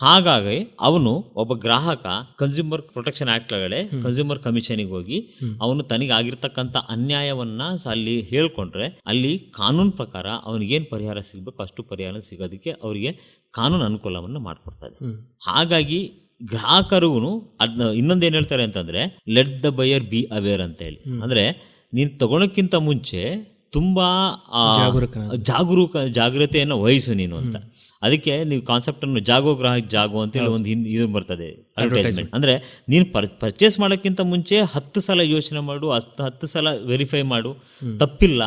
ಹಾಗಾಗಿ ಅವನು ಒಬ್ಬ ಗ್ರಾಹಕ ಕನ್ಸ್ಯೂಮರ್ ಪ್ರೊಟೆಕ್ಷನ್ ಆಕ್ಟ್ ಒಳಗಡೆ ಕನ್ಸ್ಯೂಮರ್ ಕಮಿಷನ್ಗೆ ಹೋಗಿ ಅವನು ತನಗಾಗಿರ್ತಕ್ಕಂಥ ಅನ್ಯಾಯವನ್ನ ಅಲ್ಲಿ ಹೇಳ್ಕೊಂಡ್ರೆ ಅಲ್ಲಿ ಕಾನೂನು ಪ್ರಕಾರ ಅವನಿಗೇನು ಪರಿಹಾರ ಸಿಗ್ಬೇಕು ಅಷ್ಟು ಪರಿಹಾರ ಸಿಗೋದಕ್ಕೆ ಅವರಿಗೆ ಕಾನೂನು ಅನುಕೂಲವನ್ನು ಮಾಡ್ಕೊಡ್ತದೆ. ಹಾಗಾಗಿ ಗ್ರಾಹಕರಿಗೂ ಅದನ್ನ ಇನ್ನೊಂದೇನು ಹೇಳ್ತಾರೆ ಅಂತಂದ್ರೆ let the buyer be aware ಅಂತ ಹೇಳಿ. ಅಂದ್ರೆ ನೀನು ತಗೊಳಕ್ಕಿಂತ ಮುಂಚೆ ತುಂಬಾ ಜಾಗೃತೆಯನ್ನು ವಹಿಸು ನೀನು ಅಂತ. ಅದಕ್ಕೆ ನೀವು ಕಾನ್ಸೆಪ್ಟ್ ಅನ್ನು ಜಾಗೋ ಗ್ರಾಹಕ್ ಜಾಗೋ ಅಂತ ಹೇಳಿ ಒಂದು ಇದು ಬರ್ತದೆ ಅಡ್ವರ್ಟೈಸ್ಮೆಂಟ್. ಅಂದ್ರೆ ನೀನು ಪರ್ಚೇಸ್ ಮಾಡೋಕ್ಕಿಂತ ಮುಂಚೆ 10 ಸಲ ಯೋಚನೆ ಮಾಡು, 10 ಸಲ ವೆರಿಫೈ ಮಾಡು, ತಪ್ಪಿಲ್ಲ.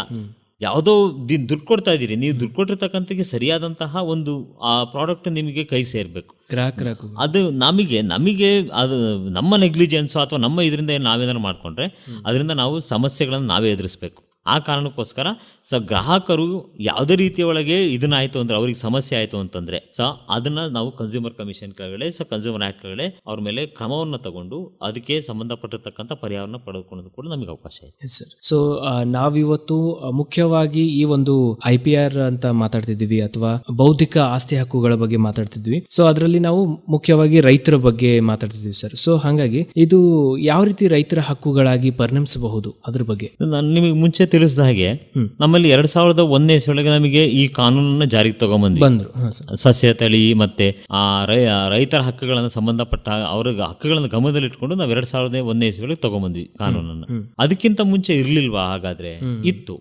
ಯಾವುದೋ ದುಡ್ಡು ಕೊಡ್ತಾ ಇದ್ದೀರಿ, ನೀವು ದುಡ್ಡು ಕೊಟ್ಟಿರ್ತಕ್ಕಂಥ ಸರಿಯಾದಂತಹ ಒಂದು ಆ ಪ್ರಾಡಕ್ಟ್ ನಿಮಗೆ ಕೈ ಸೇರ್ಬೇಕು. ಅದು ನಮಗೆ ಅದು ನಮ್ಮ ನೆಗ್ಲಿಜೆನ್ಸ್ ಅಥವಾ ನಮ್ಮ ಇದರಿಂದ ನಾವೇನಾದ್ರು ಮಾಡ್ಕೊಂಡ್ರೆ ಅದರಿಂದ ನಾವು ಸಮಸ್ಯೆಗಳನ್ನು ನಾವೇ ಎದುರಿಸ್ಬೇಕು. ಆ ಕಾರಣಕ್ಕೋಸ್ಕರ ಗ್ರಾಹಕರು ಯಾವುದೇ ರೀತಿಯ ಒಳಗೆ ಇದನ್ನಾಯ್ತು ಅಂದ್ರೆ ಅವ್ರಿಗೆ ಸಮಸ್ಯೆ ಆಯಿತು ಅಂತಂದ್ರೆ ಅದನ್ನ ನಾವು ಕನ್ಸ್ಯೂಮರ್ ಕಮಿಷನ್ ಕೆಳಗಡೆ ಕನ್ಸ್ಯೂಮರ್ ಆಕ್ಟ್ ಕೆಳಗಡೆ ಅವ್ರ ಮೇಲೆ ಕ್ರಮವನ್ನು ತಗೊಂಡು ಅದಕ್ಕೆ ಸಂಬಂಧಪಟ್ಟಿರ್ತಕ್ಕಂಥ ಪರಿಹಾರವನ್ನು ಪಡೆದುಕೊಳ್ಳೋದು ಕೂಡ ನಮಗೆ ಅವಕಾಶ ಇದೆ. ಸೊ ನಾವಿವತ್ತು ಮುಖ್ಯವಾಗಿ ಈ ಒಂದು IPR ಅಂತ ಮಾತಾಡ್ತಿದ್ವಿ ಅಥವಾ ಬೌದ್ಧಿಕ ಆಸ್ತಿ ಹಕ್ಕುಗಳ ಬಗ್ಗೆ ಮಾತಾಡ್ತಿದ್ವಿ. ಸೊ ಅದರಲ್ಲಿ ನಾವು ಮುಖ್ಯವಾಗಿ ರೈತರ ಬಗ್ಗೆ ಮಾತಾಡ್ತಿದ್ವಿ ಸರ್. ಸೊ ಹಾಗಾಗಿ ಇದು ಯಾವ ರೀತಿ ರೈತರ ಹಕ್ಕುಗಳಾಗಿ ಪರಿಣಮಿಸಬಹುದು ಅದ್ರ ಬಗ್ಗೆ ನಾನು ನಿಮಗೆ ಮುಂಚೆ ತಿಳಿಸಿದ ಹಾಗೆ ನಮ್ಮಲ್ಲಿ 2001 ಇಸ್ವಿಯೊಳಗೆ ನಮಗೆ ಈ ಕಾನೂನನ್ನ ಜಾರಿಗೆ ತಗೊಂಡ್ಬಂದ್ವಿ. ಬಂದ್ರು. ಸಸ್ಯ ತಳಿ ಮತ್ತೆ ಆ ರೈತರ ಹಕ್ಕುಗಳನ್ನು ಸಂಬಂಧಪಟ್ಟ ಅವ್ರ ಹಕ್ಕುಗಳನ್ನು ಗಮನದಲ್ಲಿಟ್ಕೊಂಡು ನಾವು 2001 ಇಸ್ವಿಯೊಳಗೆ ತಗೊಂಡ್ಬಂದ್ವಿ ಕಾನೂನನ್ನ. ಅದಕ್ಕಿಂತ ಮುಂಚೆ ಇರ್ಲಿಲ್ವಾ? ಹಾಗಾದ್ರೆ ಇತ್ತು,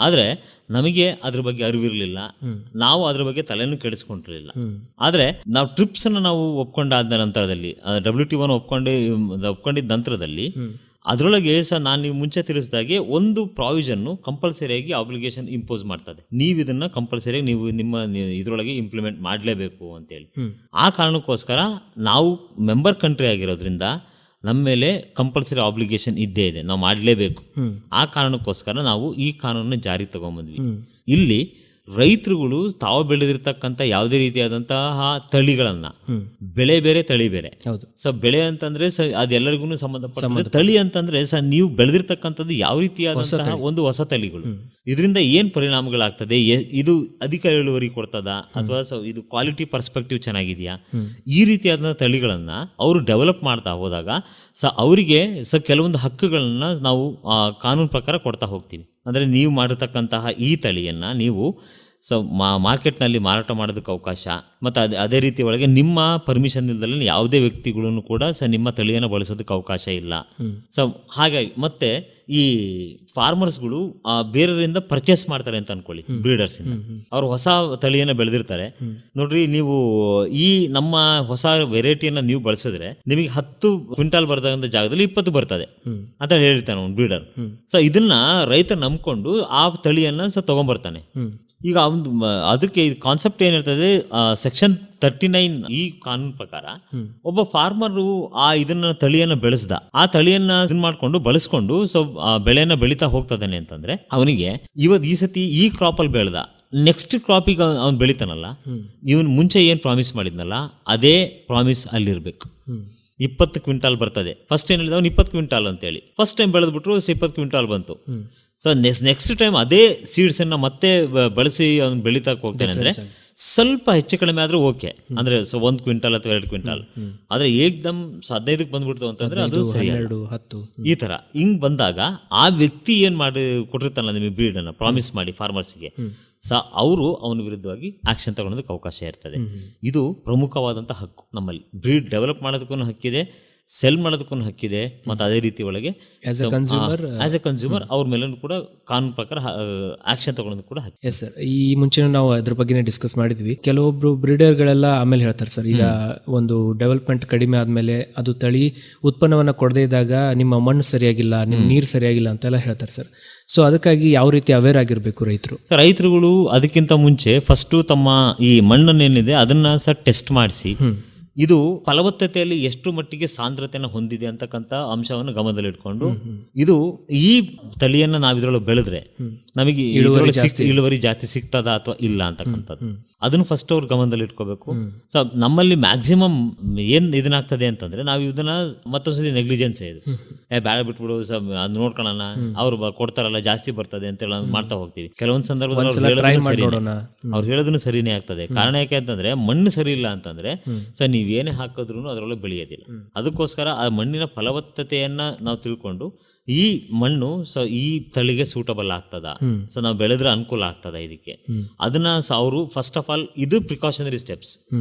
ಆದ್ರೆ ನಮಗೆ ಅದ್ರ ಬಗ್ಗೆ ಅರಿವಿರ್ಲಿಲ್ಲ, ನಾವು ಅದ್ರ ಬಗ್ಗೆ ತಲೆನೂ ಕೆಡಿಸ್ಕೊಂಡಿರ್ಲಿಲ್ಲ. ಆದ್ರೆ ನಾವು ಟ್ರಿಪ್ಸ್ ಅನ್ನ ನಾವು ಒಪ್ಕೊಂಡಾದ ನಂತರದಲ್ಲಿ, WTO ಒಪ್ಕೊಂಡಿದ್ದ ನಂತರದಲ್ಲಿ ಅದರೊಳಗೆ ನಾನು ನೀವು ಮುಂಚೆ ತಿಳಿಸಿದಾಗೆ ಒಂದು ಪ್ರಾವಿಷನ್ ಕಂಪಲ್ಸರಿಯಾಗಿ ಆಬ್ಲಿಗೇಷನ್ ಇಂಪೋಸ್ ಮಾಡ್ತದೆ. ನೀವು ಇದನ್ನ ಕಂಪಲ್ಸರಿಯಾಗಿ ನೀವು ನಿಮ್ಮ ಇದರೊಳಗೆ ಇಂಪ್ಲಿಮೆಂಟ್ ಮಾಡಲೇಬೇಕು ಅಂತೇಳಿ. ಆ ಕಾರಣಕ್ಕೋಸ್ಕರ ನಾವು ಮೆಂಬರ್ ಕಂಟ್ರಿ ಆಗಿರೋದ್ರಿಂದ ನಮ್ಮ ಮೇಲೆ ಕಂಪಲ್ಸರಿ ಆಬ್ಲಿಗೇಷನ್ ಇದ್ದೇ ಇದೆ, ನಾವು ಮಾಡಲೇಬೇಕು. ಆ ಕಾರಣಕ್ಕೋಸ್ಕರ ನಾವು ಈ ಕಾನೂನನ್ನು ಜಾರಿಗೆ ತಗೊಂಡ್ಬಂದ್ವಿ. ಇಲ್ಲಿ ರೈತರುಗಳು ತಾವು ಬೆಳೆದಿರ್ತಕ್ಕಂಥ ಯಾವುದೇ ರೀತಿಯಾದಂತಹ ತಳಿಗಳನ್ನ, ಬೆಳೆ ಬೇರೆ ತಳಿ ಬೇರೆ. ಸೊ ಬೆಳೆ ಅಂತಂದ್ರೆ ಅದೆಲ್ಲರಿಗೂ ಸಂಬಂಧಪಟ್ಟ, ತಳಿ ಅಂತಂದ್ರೆ ನೀವು ಬೆಳೆದಿರ್ತಕ್ಕಂಥದ್ದು ಯಾವ ರೀತಿಯಾದಂತಹ ಒಂದು ಹೊಸ ತಳಿಗಳು, ಇದರಿಂದ ಏನ್ ಪರಿಣಾಮಗಳಾಗ್ತದೆ, ಇದು ಅಧಿಕ ಇಳುವರಿ ಕೊಡ್ತದ ಅಥವಾ ಇದು ಕ್ವಾಲಿಟಿ ಪರ್ಸ್ಪೆಕ್ಟಿವ್ ಚೆನ್ನಾಗಿದೆಯಾ, ಈ ರೀತಿಯಾದ ತಳಿಗಳನ್ನ ಅವರು ಡೆವಲಪ್ ಮಾಡ್ತಾ ಹೋದಾಗ ಅವರಿಗೆ ಕೆಲವೊಂದು ಹಕ್ಕುಗಳನ್ನ ನಾವು ಕಾನೂನು ಪ್ರಕಾರ ಕೊಡ್ತಾ ಹೋಗ್ತೀವಿ. ಅಂದ್ರೆ ನೀವು ಮಾಡಿರ್ತಕ್ಕಂತಹ ಈ ತಳಿಯನ್ನ ನೀವು ಮಾರ್ಕೆಟ್ನಲ್ಲಿ ಮಾರಾಟ ಮಾಡೋದಕ್ಕೆ ಅವಕಾಶ, ಮತ್ತು ಅದೇ ರೀತಿ ಒಳಗೆ ನಿಮ್ಮ ಪರ್ಮಿಷನ್ ಇಲ್ದಲೆ ಯಾವುದೇ ವ್ಯಕ್ತಿಗಳನ್ನು ಕೂಡ ನಿಮ್ಮ ತಳಿಯನ್ನು ಬಳಸೋದಕ್ಕೆ ಅವಕಾಶ ಇಲ್ಲ. ಸೊ ಹಾಗಾಗಿ ಮತ್ತೆ ಈ ಫಾರ್ಮರ್ಸ್ಗಳು ಬೇರೆಯವರಿಂದ ಪರ್ಚೇಸ್ ಮಾಡ್ತಾರೆ ಅಂತ ಅನ್ಕೊಳ್ಳಿ, ಬ್ರೀಡರ್ಸ್ ಇಂದ. ಅವ್ರು ಹೊಸ ತಳಿಯನ್ನು ಬೆಳೆದಿರ್ತಾರೆ. ನೋಡ್ರಿ, ನೀವು ಈ ನಮ್ಮ ಹೊಸ ವೆರೈಟಿಯನ್ನ ನೀವು ಬಳಸಿದ್ರೆ ನಿಮಗೆ 10 ಕ್ವಿಂಟಾಲ್ ಬರ್ತಕ್ಕಂಥ ಜಾಗದಲ್ಲಿ 20 ಬರ್ತದೆ ಅಂತ ಹೇಳಿರ್ತಾನೆ ಅವ್ನು ಬ್ರೀಡರ್. ಸೊ ಇದನ್ನ ರೈತ ನಂಬ್ಕೊಂಡು ಆ ತಳಿಯನ್ನ ತಗೊಂಡ್ಬರ್ತಾನೆ. ಈಗ ಅದಕ್ಕೆ ಕಾನ್ಸೆಪ್ಟ್ ಏನಿರ್ತದೆ, ಸೆಕ್ಷನ್ 39 ಈ ಕಾನೂನು ಪ್ರಕಾರ ಒಬ್ಬ ಫಾರ್ಮರು ಇದನ್ನ ತಳಿಯನ್ನ ಬೆಳೆಸ್ದ, ಆ ತಳಿಯನ್ನ ಮಾಡ್ಕೊಂಡು ಬಳಸ್ಕೊಂಡು ಬೆಳೆಯನ್ನ ಬೆಳೀತಾ ಹೋಗ್ತದಾನೆ ಅಂತಂದ್ರೆ ಅವನಿಗೆ ಈ ಸತಿ ಈ ಕ್ರಾಪ್ ಅಲ್ಲಿ ಬೆಳೆದ, ನೆಕ್ಸ್ಟ್ ಕ್ರಾಪಿಗೆ ಅವ್ನು ಬೆಳಿತಾನಲ್ಲ, ಇವನ್ ಮುಂಚೆ ಏನ್ ಪ್ರಾಮಿಸ್ ಮಾಡಿದ್ನಲ್ಲ ಅದೇ ಪ್ರಾಮಿಸ್ ಅಲ್ಲಿರ್ಬೇಕು. 20 ಕ್ವಿಂಟಾಲ್ ಬರ್ತದೆ, ಫಸ್ಟ್ ಏನ್ ಹೇಳಿದ ಅವ್ನು 20 ಕ್ವಿಂಟಾಲ್ ಅಂತೇಳಿ, ಫಸ್ಟ್ ಟೈಮ್ ಬೆಳೆದ್ಬಿಟ್ರು 20 ಕ್ವಿಂಟಾಲ್ ಬಂತು. ಸೊ ನೆಕ್ಸ್ಟ್ ಟೈಮ್ ಅದೇ ಸೀಡ್ಸ್ ಅನ್ನ ಮತ್ತೆ ಬಳಸಿ ಅವ್ನು ಬೆಳೀತಾ ಹೋಗ್ತಾನೆ ಅಂದ್ರೆ ಸ್ವಲ್ಪ ಹೆಚ್ಚು ಕಡಿಮೆ ಆದ್ರೂ ಓಕೆ, ಅಂದ್ರೆ 1 ಕ್ವಿಂಟಾಲ್ ಅಥವಾ 2 ಕ್ವಿಂಟಾಲ್. ಆದ್ರೆ ಏಕ್ದಮ್ 15ಕ್ಕೆ ಬಂದ್ಬಿಡ್ತು ಅಂತಂದ್ರೆ ಅದು 10 ಈ ತರ ಹಿಂಗ್ ಬಂದಾಗ ಆ ವ್ಯಕ್ತಿ ಏನ್ ಮಾಡಿ ಕೊಟ್ಟಿರ್ತಾನಲ್ಲ ನಿಮಗೆ ಬ್ರೀಡ್ ಅನ್ನ ಪ್ರಾಮಿಸ್ ಮಾಡಿ ಫಾರ್ಮರ್ಸ್ಗೆ, ಅವರು ಅವನ ವಿರುದ್ಧವಾಗಿ ಆಕ್ಷನ್ ತಗೊಳೋದಕ್ಕೆ ಅವಕಾಶ ಇರ್ತದೆ. ಇದು ಪ್ರಮುಖವಾದಂತಹ ಹಕ್ಕು ನಮ್ಮಲ್ಲಿ. ಬ್ರೀಡ್ ಡೆವಲಪ್ ಮಾಡೋದಕ್ಕೂ ಹಕ್ಕಿದೆ, ಸೆಲ್ ಮಾಡೋದಕ್ಕೂ ಹಕ್ಕಿದೆ, ಮತ್ತು ಅದೇ ರೀತಿ ಒಳಗೆ ಆಸ್ ಎ ಕನ್ಸ್ಯೂಮರ್ ಅವ್ರ ಮೇಲೆ ಕೂಡ ಕಾನೂನು ಪ್ರಕಾರ ಆಕ್ಷನ್ ತಗೊಳ್ಳೋದಕ್ಕೆ ಕೂಡ ಹಕ್ಕಿ. ಎಸ್ ಸರ್, ಈ ಮುಂಚೆ ನಾವು ಅದ್ರ ಬಗ್ಗೆ ಡಿಸ್ಕಸ್ ಮಾಡಿದ್ವಿ. ಕೆಲವೊಬ್ರು ಬ್ರೀಡರ್ಗಳೆಲ್ಲ ಆಮೇಲೆ ಹೇಳ್ತಾರೆ ಸರ್, ಈಗ ಒಂದು ಡೆವಲಪ್ಮೆಂಟ್ ಕಡಿಮೆ ಆದ್ಮೇಲೆ ಅದು ತಳಿ ಉತ್ಪನ್ನವನ್ನ ಕೊಡದೇ ಇದ್ದಾಗ ನಿಮ್ಮ ಮಣ್ಣು ಸರಿಯಾಗಿಲ್ಲ, ನಿಮ್ಮ ನೀರು ಸರಿಯಾಗಿಲ್ಲ ಅಂತೆಲ್ಲ ಹೇಳ್ತಾರೆ ಸರ್. ಸೊ ಅದಕ್ಕಾಗಿ ಯಾವ ರೀತಿ ಅವೇರ್ ಆಗಿರ್ಬೇಕು ರೈತರು? ರೈತರುಗಳು ಅದಕ್ಕಿಂತ ಮುಂಚೆ ಫಸ್ಟ್ ತಮ್ಮ ಈ ಮಣ್ಣನ್ನೇನಿದೆ ಅದನ್ನ ಟೆಸ್ಟ್ ಮಾಡಿಸಿ, ಇದು ಫಲವತ್ತತೆಯಲ್ಲಿ ಎಷ್ಟು ಮಟ್ಟಿಗೆ ಸಾಂದ್ರತೆಯನ್ನು ಹೊಂದಿದೆ ಅಂತಕ್ಕಂಥ ಅಂಶವನ್ನು ಗಮನದಲ್ಲಿಟ್ಕೊಂಡು, ಇದು ಈ ತಳಿಯನ್ನ ನಾವು ಇದ್ರೊಳಗೆ ಬೆಳೆದ್ರೆ ನಮಗೆ ಇಳುವರಿ ಜಾಸ್ತಿ ಸಿಗ್ತದ ಅಥವಾ ಇಲ್ಲ ಅಂತಕ್ಕಂಥದ್ದು ಅದನ್ನು ಫಸ್ಟ್ ಅವ್ರು ಗಮನದಲ್ಲಿ ಇಟ್ಕೋಬೇಕು. ಸೊ ನಮ್ಮಲ್ಲಿ ಮ್ಯಾಕ್ಸಿಮಮ್ ಏನ್ ಇದನ್ನಾಗ್ತದೆ ಅಂತಂದ್ರೆ, ನಾವು ಇದನ್ನ ಮತ್ತೊಂದ್ಸತಿ ನೆಗ್ಲಿಜೆನ್ಸ್ ಇದು ಬೇಡ ಬಿಟ್ಬಿಡು, ಅದು ನೋಡ್ಕೊಳ್ಳೋಣ, ಅವ್ರು ಕೊಡ್ತಾರಲ್ಲ ಜಾಸ್ತಿ ಬರ್ತದೆ ಅಂತ ಮಾಡ್ತಾ ಹೋಗ್ತೀವಿ. ಕೆಲವೊಂದ್ ಸಂದರ್ಭದಲ್ಲಿ ಅವ್ರು ಹೇಳೋದನ್ನು ಸರಿನೇ ಆಗ್ತದೆ. ಕಾರಣ ಯಾಕೆ ಅಂತಂದ್ರೆ ಮಣ್ಣು ಸರಿ ಇಲ್ಲ ಅಂತಂದ್ರೆ ನೀವೇನೇ ಹಾಕಿದ್ರು ಅದರೊಳಗೆ ಬೆಳೆಯೋದಿಲ್ಲ. ಅದಕ್ಕೋಸ್ಕರ ಆ ಮಣ್ಣಿನ ಫಲವತ್ತತೆಯನ್ನ ನಾವು ತಿಳ್ಕೊಂಡು ಈ ಮಣ್ಣು ಈ ತಳಿಗೆ ಸೂಟಬಲ್ ಆಗ್ತದ, ನಾವು ಬೆಳೆದ್ರೆ ಅನುಕೂಲ ಆಗ್ತದ ಇದಕ್ಕೆ, ಅದನ್ನ ಅವರು ಫಸ್ಟ್ ಆಫ್ ಆಲ್ ಇದು ಪ್ರಿಕಾಷನರಿ ಸ್ಟೆಪ್ಸ್.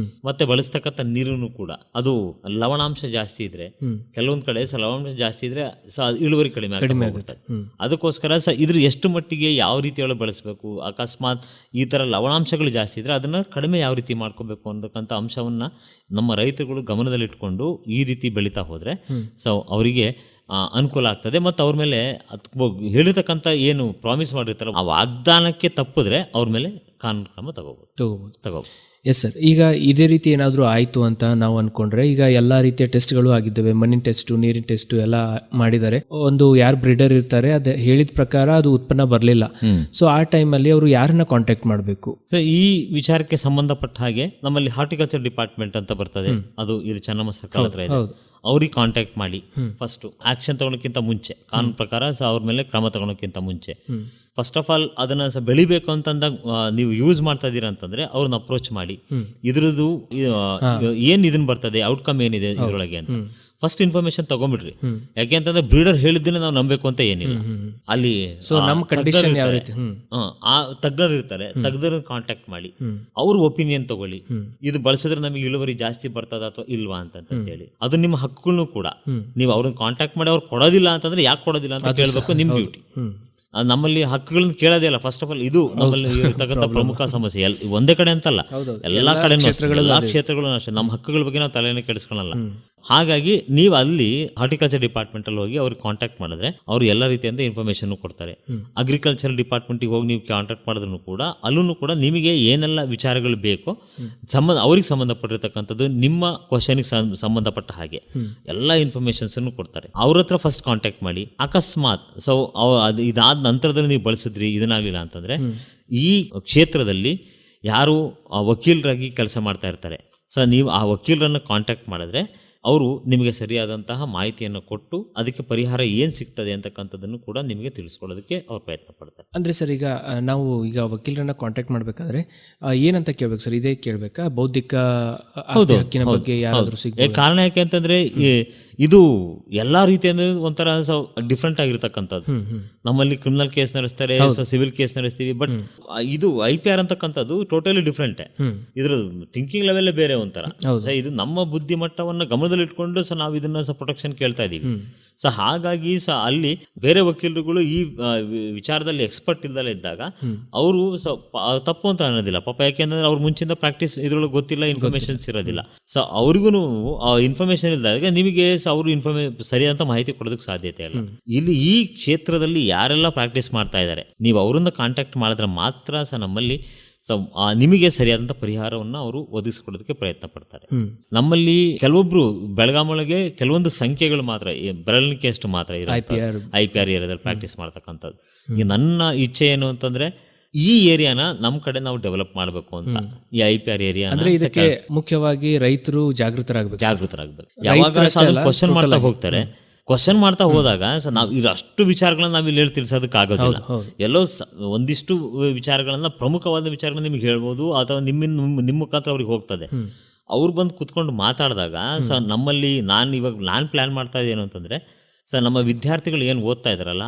ಮತ್ತೆ ಬಳಸ್ತಕ್ಕಂಥ ನೀರನ್ನು ಕೂಡ ಅದು ಲವಣಾಂಶ ಜಾಸ್ತಿ ಇದ್ರೆ, ಕೆಲವೊಂದ್ ಕಡೆ ಲವಣಾಂಶ ಜಾಸ್ತಿ ಇದ್ರೆ ಇಳುವರಿ ಕಡಿಮೆ ಆಗುತ್ತೆ. ಅದಕ್ಕೋಸ್ಕರ ಇದ್ರ ಎಷ್ಟು ಮಟ್ಟಿಗೆ ಯಾವ ರೀತಿಯೊಳಗೆ ಬಳಸಬೇಕು, ಅಕಸ್ಮಾತ್ ಈ ತರ ಲವಣಾಂಶಗಳು ಜಾಸ್ತಿ ಇದ್ರೆ ಅದನ್ನ ಕಡಿಮೆ ಯಾವ ರೀತಿ ಮಾಡ್ಕೋಬೇಕು ಅನ್ನತಕ್ಕಂಥ ಅಂಶವನ್ನ ನಮ್ಮ ರೈತರುಗಳು ಗಮನದಲ್ಲಿಟ್ಕೊಂಡು ಈ ರೀತಿ ಬೆಳೀತಾ ಹೋದ್ರೆ ಅವರಿಗೆ ಅನುಕೂಲ ಆಗ್ತದೆ. ಮತ್ತು ಅವ್ರ ಮೇಲೆ ಹೇಳಿರ್ತಕ್ಕಂಥ ಏನು ಪ್ರಾಮಿಸ್ ಮಾಡಿರ್ತಾರೋ ಆ ವಾಗ್ದಾನಕ್ಕೆ ತಪ್ಪಿದ್ರೆ ಅವ್ರ ಮೇಲೆ ಕಾನೂನು ಕ್ರಮ ತಗೋಬಹುದು. ಎಸ್ ಸರ್, ಈಗ ಇದೇ ರೀತಿ ಏನಾದರೂ ಆಯಿತು ಅಂತ ನಾವು ಅನ್ಕೊಂಡ್ರೆ, ಈಗ ಎಲ್ಲ ರೀತಿಯ ಟೆಸ್ಟ್ಗಳು ಆಗಿದ್ದಾವೆ, ಮಣ್ಣಿನ ಟೆಸ್ಟು, ನೀರಿನ ಟೆಸ್ಟು ಎಲ್ಲ ಮಾಡಿದ್ದಾರೆ. ಒಂದು ಯಾರು ಬ್ರೀಡರ್ ಇರ್ತಾರೆ ಅದು ಹೇಳಿದ ಪ್ರಕಾರ ಅದು ಉತ್ಪನ್ನ ಬರಲಿಲ್ಲ. ಸೊ ಆ ಟೈಮಲ್ಲಿ ಅವರು ಯಾರನ್ನ ಕಾಂಟ್ಯಾಕ್ಟ್ ಮಾಡಬೇಕು? ಸೊ ಈ ವಿಚಾರಕ್ಕೆ ಸಂಬಂಧಪಟ್ಟ ಹಾಗೆ ನಮ್ಮಲ್ಲಿ ಹಾರ್ಟಿಕಲ್ಚರ್ ಡಿಪಾರ್ಟ್ಮೆಂಟ್ ಅಂತ ಬರ್ತದೆ, ಅದು ಇಲ್ಲಿ ಚೆನ್ನಮ್ಮ ಸರ್ಕಲ್ ಹತ್ರ ಇದೆ. ಅವ್ರಿಗೆ ಕಾಂಟ್ಯಾಕ್ಟ್ ಮಾಡಿ. ಫಸ್ಟ್ ಆಕ್ಷನ್ ತಗೊಳಕ್ಕಿಂತ ಮುಂಚೆ ಕಾನೂನು ಪ್ರಕಾರ ಅವ್ರ ಮೇಲೆ ಕ್ರಮ ತಗೊಳಕ್ಕಿಂತ ಮುಂಚೆ ಫಸ್ಟ್ ಆಫ್ ಆಲ್ ಅದನ್ನ ಬೆಳಿಬೇಕು ಅಂತಂದಾಗ ನೀವು ಯೂಸ್ ಮಾಡ್ತಾ ಇದೀರ ಅಂತಂದ್ರೆ ಅವ್ರನ್ನ ಅಪ್ರೋಚ್ ಮಾಡಿ. ಇದ್ರದ್ದು ಏನ್ ಇದನ್ ಬರ್ತದೆ, ಔಟ್ಕಮ್ ಏನಿದೆ ಇದ್ರೊಳಗೆ ಅಂತ ಫಸ್ಟ್ ಇನ್ಫಾರ್ಮೇಶನ್ ತಗೊಂಡ್ಬಿಡ್ರಿ. ಯಾಕೆ ಅಂತಂದ್ರೆ ಬ್ರೀಡರ್ ಹೇಳಿದ್ದನ್ನ ನಾವು ನಂಬಬೇಕು ಅಂತ ಏನಿಲ್ಲ. ಅಲ್ಲಿ ತಜ್ಞರು ಇರ್ತಾರೆ, ತಜ್ಞರನ್ನ ಕಾಂಟ್ಯಾಕ್ಟ್ ಮಾಡಿ, ಅವ್ರ ಒಪಿನಿಯನ್ ತಗೊಳ್ಳಿ. ಇದು ಬಳಸಿದ್ರೆ ನಮಗೆ ಇಳುವರಿ ಜಾಸ್ತಿ ಬರ್ತದ ಅಥವಾ ಇಲ್ವಾ ಅಂತ ಹೇಳಿ. ಅದು ನಿಮ್ಮ ಹಕ್ಕುಗಳನ್ನು ಕೂಡ ನೀವು ಅವ್ರನ್ನ ಕಾಂಟ್ಯಾಕ್ಟ್ ಮಾಡಿ ಅವ್ರು ಕೊಡೋದಿಲ್ಲ ಅಂತಂದ್ರೆ ಯಾಕೆ ಕೊಡೋದಿಲ್ಲ ಅಂತ ಕೇಳಬೇಕು, ನಿಮ್ ಡ್ಯೂಟಿ. ನಮ್ಮಲ್ಲಿ ಹಕ್ಕುಗಳನ್ನ ಕೇಳೋದೇ ಇಲ್ಲ ಫಸ್ಟ್ ಆಫ್ ಆಲ್. ಇದು ನಮ್ಮಲ್ಲಿ ಇರ್ತಕ್ಕಂಥ ಪ್ರಮುಖ ಸಮಸ್ಯೆ. ಒಂದೇ ಕಡೆ ಅಂತಲ್ಲ, ಎಲ್ಲಾ ಕಡೆ ಎಲ್ಲಾ ಕ್ಷೇತ್ರಗಳು ಅಷ್ಟೇ. ನಮ್ಮ ಹಕ್ಕುಗಳ ಬಗ್ಗೆ ನಾವು ತಲೆನೇ ಕೆಡಿಸ್ಕೊಳ್ಳಲ್ಲ. ಹಾಗಾಗಿ ನೀವು ಅಲ್ಲಿ ಹಾರ್ಟಿಕಲ್ಚರ್ ಡಿಪಾರ್ಟ್ಮೆಂಟ್ ಅಲ್ಲಿ ಹೋಗಿ ಅವ್ರಿಗೆ ಕಾಂಟ್ಯಾಕ್ಟ್ ಮಾಡಿದ್ರೆ ಅವ್ರು ಎಲ್ಲ ರೀತಿಯಿಂದ ಇನ್ಫಾರ್ಮೇಶನ್ ಕೊಡ್ತಾರೆ. ಅಗ್ರಿಕಲ್ಚರ್ ಡಿಪಾರ್ಟ್ಮೆಂಟ್ಗೆ ಹೋಗಿ ನೀವು ಕಾಂಟ್ಯಾಕ್ಟ್ ಮಾಡಿದ್ರು ಕೂಡ ಅಲ್ಲೂ ಕೂಡ ನಿಮಗೆ ಏನೆಲ್ಲ ವಿಚಾರಗಳು ಬೇಕೋ ಅವ್ರಿಗೆ ಸಂಬಂಧಪಟ್ಟಿರ್ತಕ್ಕಂಥದ್ದು ನಿಮ್ಮ ಕ್ವಶನ್ಗೆ ಸಂಬಂಧಪಟ್ಟ ಹಾಗೆ ಎಲ್ಲ ಇನ್ಫಾರ್ಮೇಶನ್ಸ್ ಕೊಡ್ತಾರೆ. ಅವ್ರ ಹತ್ರ ಫಸ್ಟ್ ಕಾಂಟ್ಯಾಕ್ಟ್ ಮಾಡಿ. ಅಕಸ್ಮಾತ್ ಅದು ಇದಾದ ನಂತರದಲ್ಲಿ ನೀವು ಬಳಸಿದ್ರಿ ಇದನ್ನಾಗಲಿಲ್ಲ ಅಂತಂದ್ರೆ ಈ ಕ್ಷೇತ್ರದಲ್ಲಿ ಯಾರು ವಕೀಲರಾಗಿ ಕೆಲಸ ಮಾಡ್ತಾ ಇರ್ತಾರೆ, ಸೊ ನೀವು ಆ ವಕೀಲರನ್ನು ಕಾಂಟ್ಯಾಕ್ಟ್ ಮಾಡಿದ್ರೆ ಅವರು ನಿಮಗೆ ಸರಿಯಾದಂತಹ ಮಾಹಿತಿಯನ್ನು ಕೊಟ್ಟು ಅದಕ್ಕೆ ಪರಿಹಾರ ಏನು ಸಿಗ್ತದೆ ಅಂತಕ್ಕಂಥದ್ದನ್ನು ಕೂಡ ನಿಮಗೆ ತಿಳಿಸ್ಕೊಳ್ಳೋದಕ್ಕೆ ಅವ್ರು ಪ್ರಯತ್ನ ಪಡ್ತಾರೆ. ಅಂದರೆ ಸರ್, ಈಗ ನಾವು ವಕೀಲರನ್ನ ಕಾಂಟ್ಯಾಕ್ಟ್ ಮಾಡಬೇಕಾದ್ರೆ ಏನಂತ ಕೇಳ್ಬೇಕು ಸರ್? ಇದೇ ಕೇಳಬೇಕಾ, ಬೌದ್ಧಿಕ ಆಸ್ತಿ ಹಕ್ಕಿನ ಬಗ್ಗೆ ಯಾರಾದರೂ ಸಿಗ್ಬೋದು? ಕಾರಣ ಯಾಕೆ ಅಂತಂದ್ರೆ ಇದು ಎಲ್ಲಾ ರೀತಿಯಿಂದ ಒಂಥರ ಡಿಫ್ರೆಂಟ್ ಆಗಿರ್ತಕ್ಕಂಥದ್ದು. ನಮ್ಮಲ್ಲಿ ಕ್ರಿಮಿನಲ್ ಕೇಸ್ ನಡೆಸ್ತಾರೆ, ಸಿವಿಲ್ ಕೇಸ್ ನಡೆಸ್ತೀವಿ, ಬಟ್ ಇದು IPR ಅಂತಕ್ಕಂಥದ್ದು ಟೋಟಲಿ ಡಿಫ್ರೆಂಟ್. ಇದ್ರ ಥಿಂಕಿಂಗ್ ಲೆವೆಲ್ ಬೇರೆ ಒಂಥರ. ಇದು ನಮ್ಮ ಬುದ್ಧಿಮಟ್ಟವನ್ನ ಗಮನದಲ್ಲಿಟ್ಕೊಂಡು ನಾವು ಇದನ್ನ ಪ್ರೊಟೆಕ್ಷನ್ ಕೇಳ್ತಾ ಇದೀವಿ. ಸೊ ಹಾಗಾಗಿ ಅಲ್ಲಿ ಬೇರೆ ವಕೀಲರುಗಳು ಈ ವಿಚಾರದಲ್ಲಿ ಎಕ್ಸ್ಪರ್ಟ್ ಇಲ್ದಲೇ ಇದ್ದಾಗ ಅವರು ತಪ್ಪು ಅಂತ ಅನ್ನೋದಿಲ್ಲ ಪಾಪ. ಯಾಕೆಂದ್ರೆ ಅವ್ರ ಮುಂಚಿಂದ ಪ್ರಾಕ್ಟೀಸ್ ಇದ್ರೊಳಗೆ ಗೊತ್ತಿಲ್ಲ, ಇನ್ಫಾರ್ಮೇಶನ್ಸ್ ಇರೋದಿಲ್ಲ. ಸೊ ಅವ್ರಿಗೂ ಇನ್ಫಾರ್ಮೇಶನ್ ಇಲ್ದಾಗ ನಿಮಗೆ ಅವರು ಸರಿಯಾದ ಮಾಹಿತಿ ಕೊಡೋದಕ್ಕೆ ಸಾಧ್ಯತೆ ಇಲ್ಲ. ಇಲ್ಲಿ ಈ ಕ್ಷೇತ್ರದಲ್ಲಿ ಯಾರೆಲ್ಲ ಪ್ರಾಕ್ಟೀಸ್ ಮಾಡ್ತಾ ಇದ್ದಾರೆ ನೀವು ಅವರನ್ನ ಕಾಂಟ್ಯಾಕ್ಟ್ ಮಾಡಿದ್ರೆ ಮಾತ್ರ ನಮ್ಮಲ್ಲಿ ನಿಮಗೆ ಸರಿಯಾದಂತ ಪರಿಹಾರವನ್ನು ಅವರು ಒದಗಿಸಿಕೊಡೋದಕ್ಕೆ ಪ್ರಯತ್ನ ಪಡ್ತಾರೆ. ನಮ್ಮಲ್ಲಿ ಕೆಲವೊಬ್ರು ಬೆಳಗಾಮೊಳಗೆ ಕೆಲವೊಂದು ಸಂಖ್ಯೆಗಳು ಮಾತ್ರ, ಬೆರಳಿಕೆ ಅಷ್ಟು ಮಾತ್ರ IPR ಏರಿಯಾದಲ್ಲಿ ಪ್ರಾಕ್ಟೀಸ್ ಮಾಡ್ತಕ್ಕಂಥದ್ದು. ಈಗ ನನ್ನ ಇಚ್ಛೆ ಏನು ಅಂತಂದ್ರೆ ಈ ಏರಿಯಾನ ನಮ್ಮ ಕಡೆ ನಾವು ಡೆವಲಪ್ ಮಾಡಬೇಕು ಅಂತ. ಈ IPR ಏರಿಯಾ ಅಂದ್ರೆ ಇದಕ್ಕೆ ಮುಖ್ಯವಾಗಿ ರೈತರು ಜಾಗೃತರಾಗಬೇಕು. ಯಾವಾಗ ಕ್ವಶನ್ ಮಾಡ್ತಾ ಹೋಗ್ತಾರೆ, ಕ್ವಶನ್ ಮಾಡ್ತಾ ಹೋದಾಗ ನಾವು ಈಗ ಅಷ್ಟು ವಿಚಾರಗಳನ್ನ ನಾವು ಇಲ್ಲಿ ತಿಳಿಸೋದಕ್ಕಾಗೋದಿಲ್ಲ. ಎಲ್ಲೋ ಒಂದಿಷ್ಟು ವಿಚಾರಗಳನ್ನ, ಪ್ರಮುಖವಾದ ವಿಚಾರಗಳನ್ನ ನಿಮ್ಗೆ ಹೇಳ್ಬೋದು ಅಥವಾ ನಿಮ್ಮ ಮುಖಾಂತರ ಅವ್ರಿಗೆ ಹೋಗ್ತದೆ. ಅವ್ರು ಬಂದು ಕುತ್ಕೊಂಡು ಮಾತಾಡಿದಾಗ ನಮ್ಮಲ್ಲಿ ನಾನು ಪ್ಲಾನ್ ಮಾಡ್ತಾ ಇದ್ದೇನು ಅಂತಂದ್ರೆ ನಮ್ಮ ವಿದ್ಯಾರ್ಥಿಗಳು ಏನು ಓದ್ತಾ ಇದಾರಲ್ಲ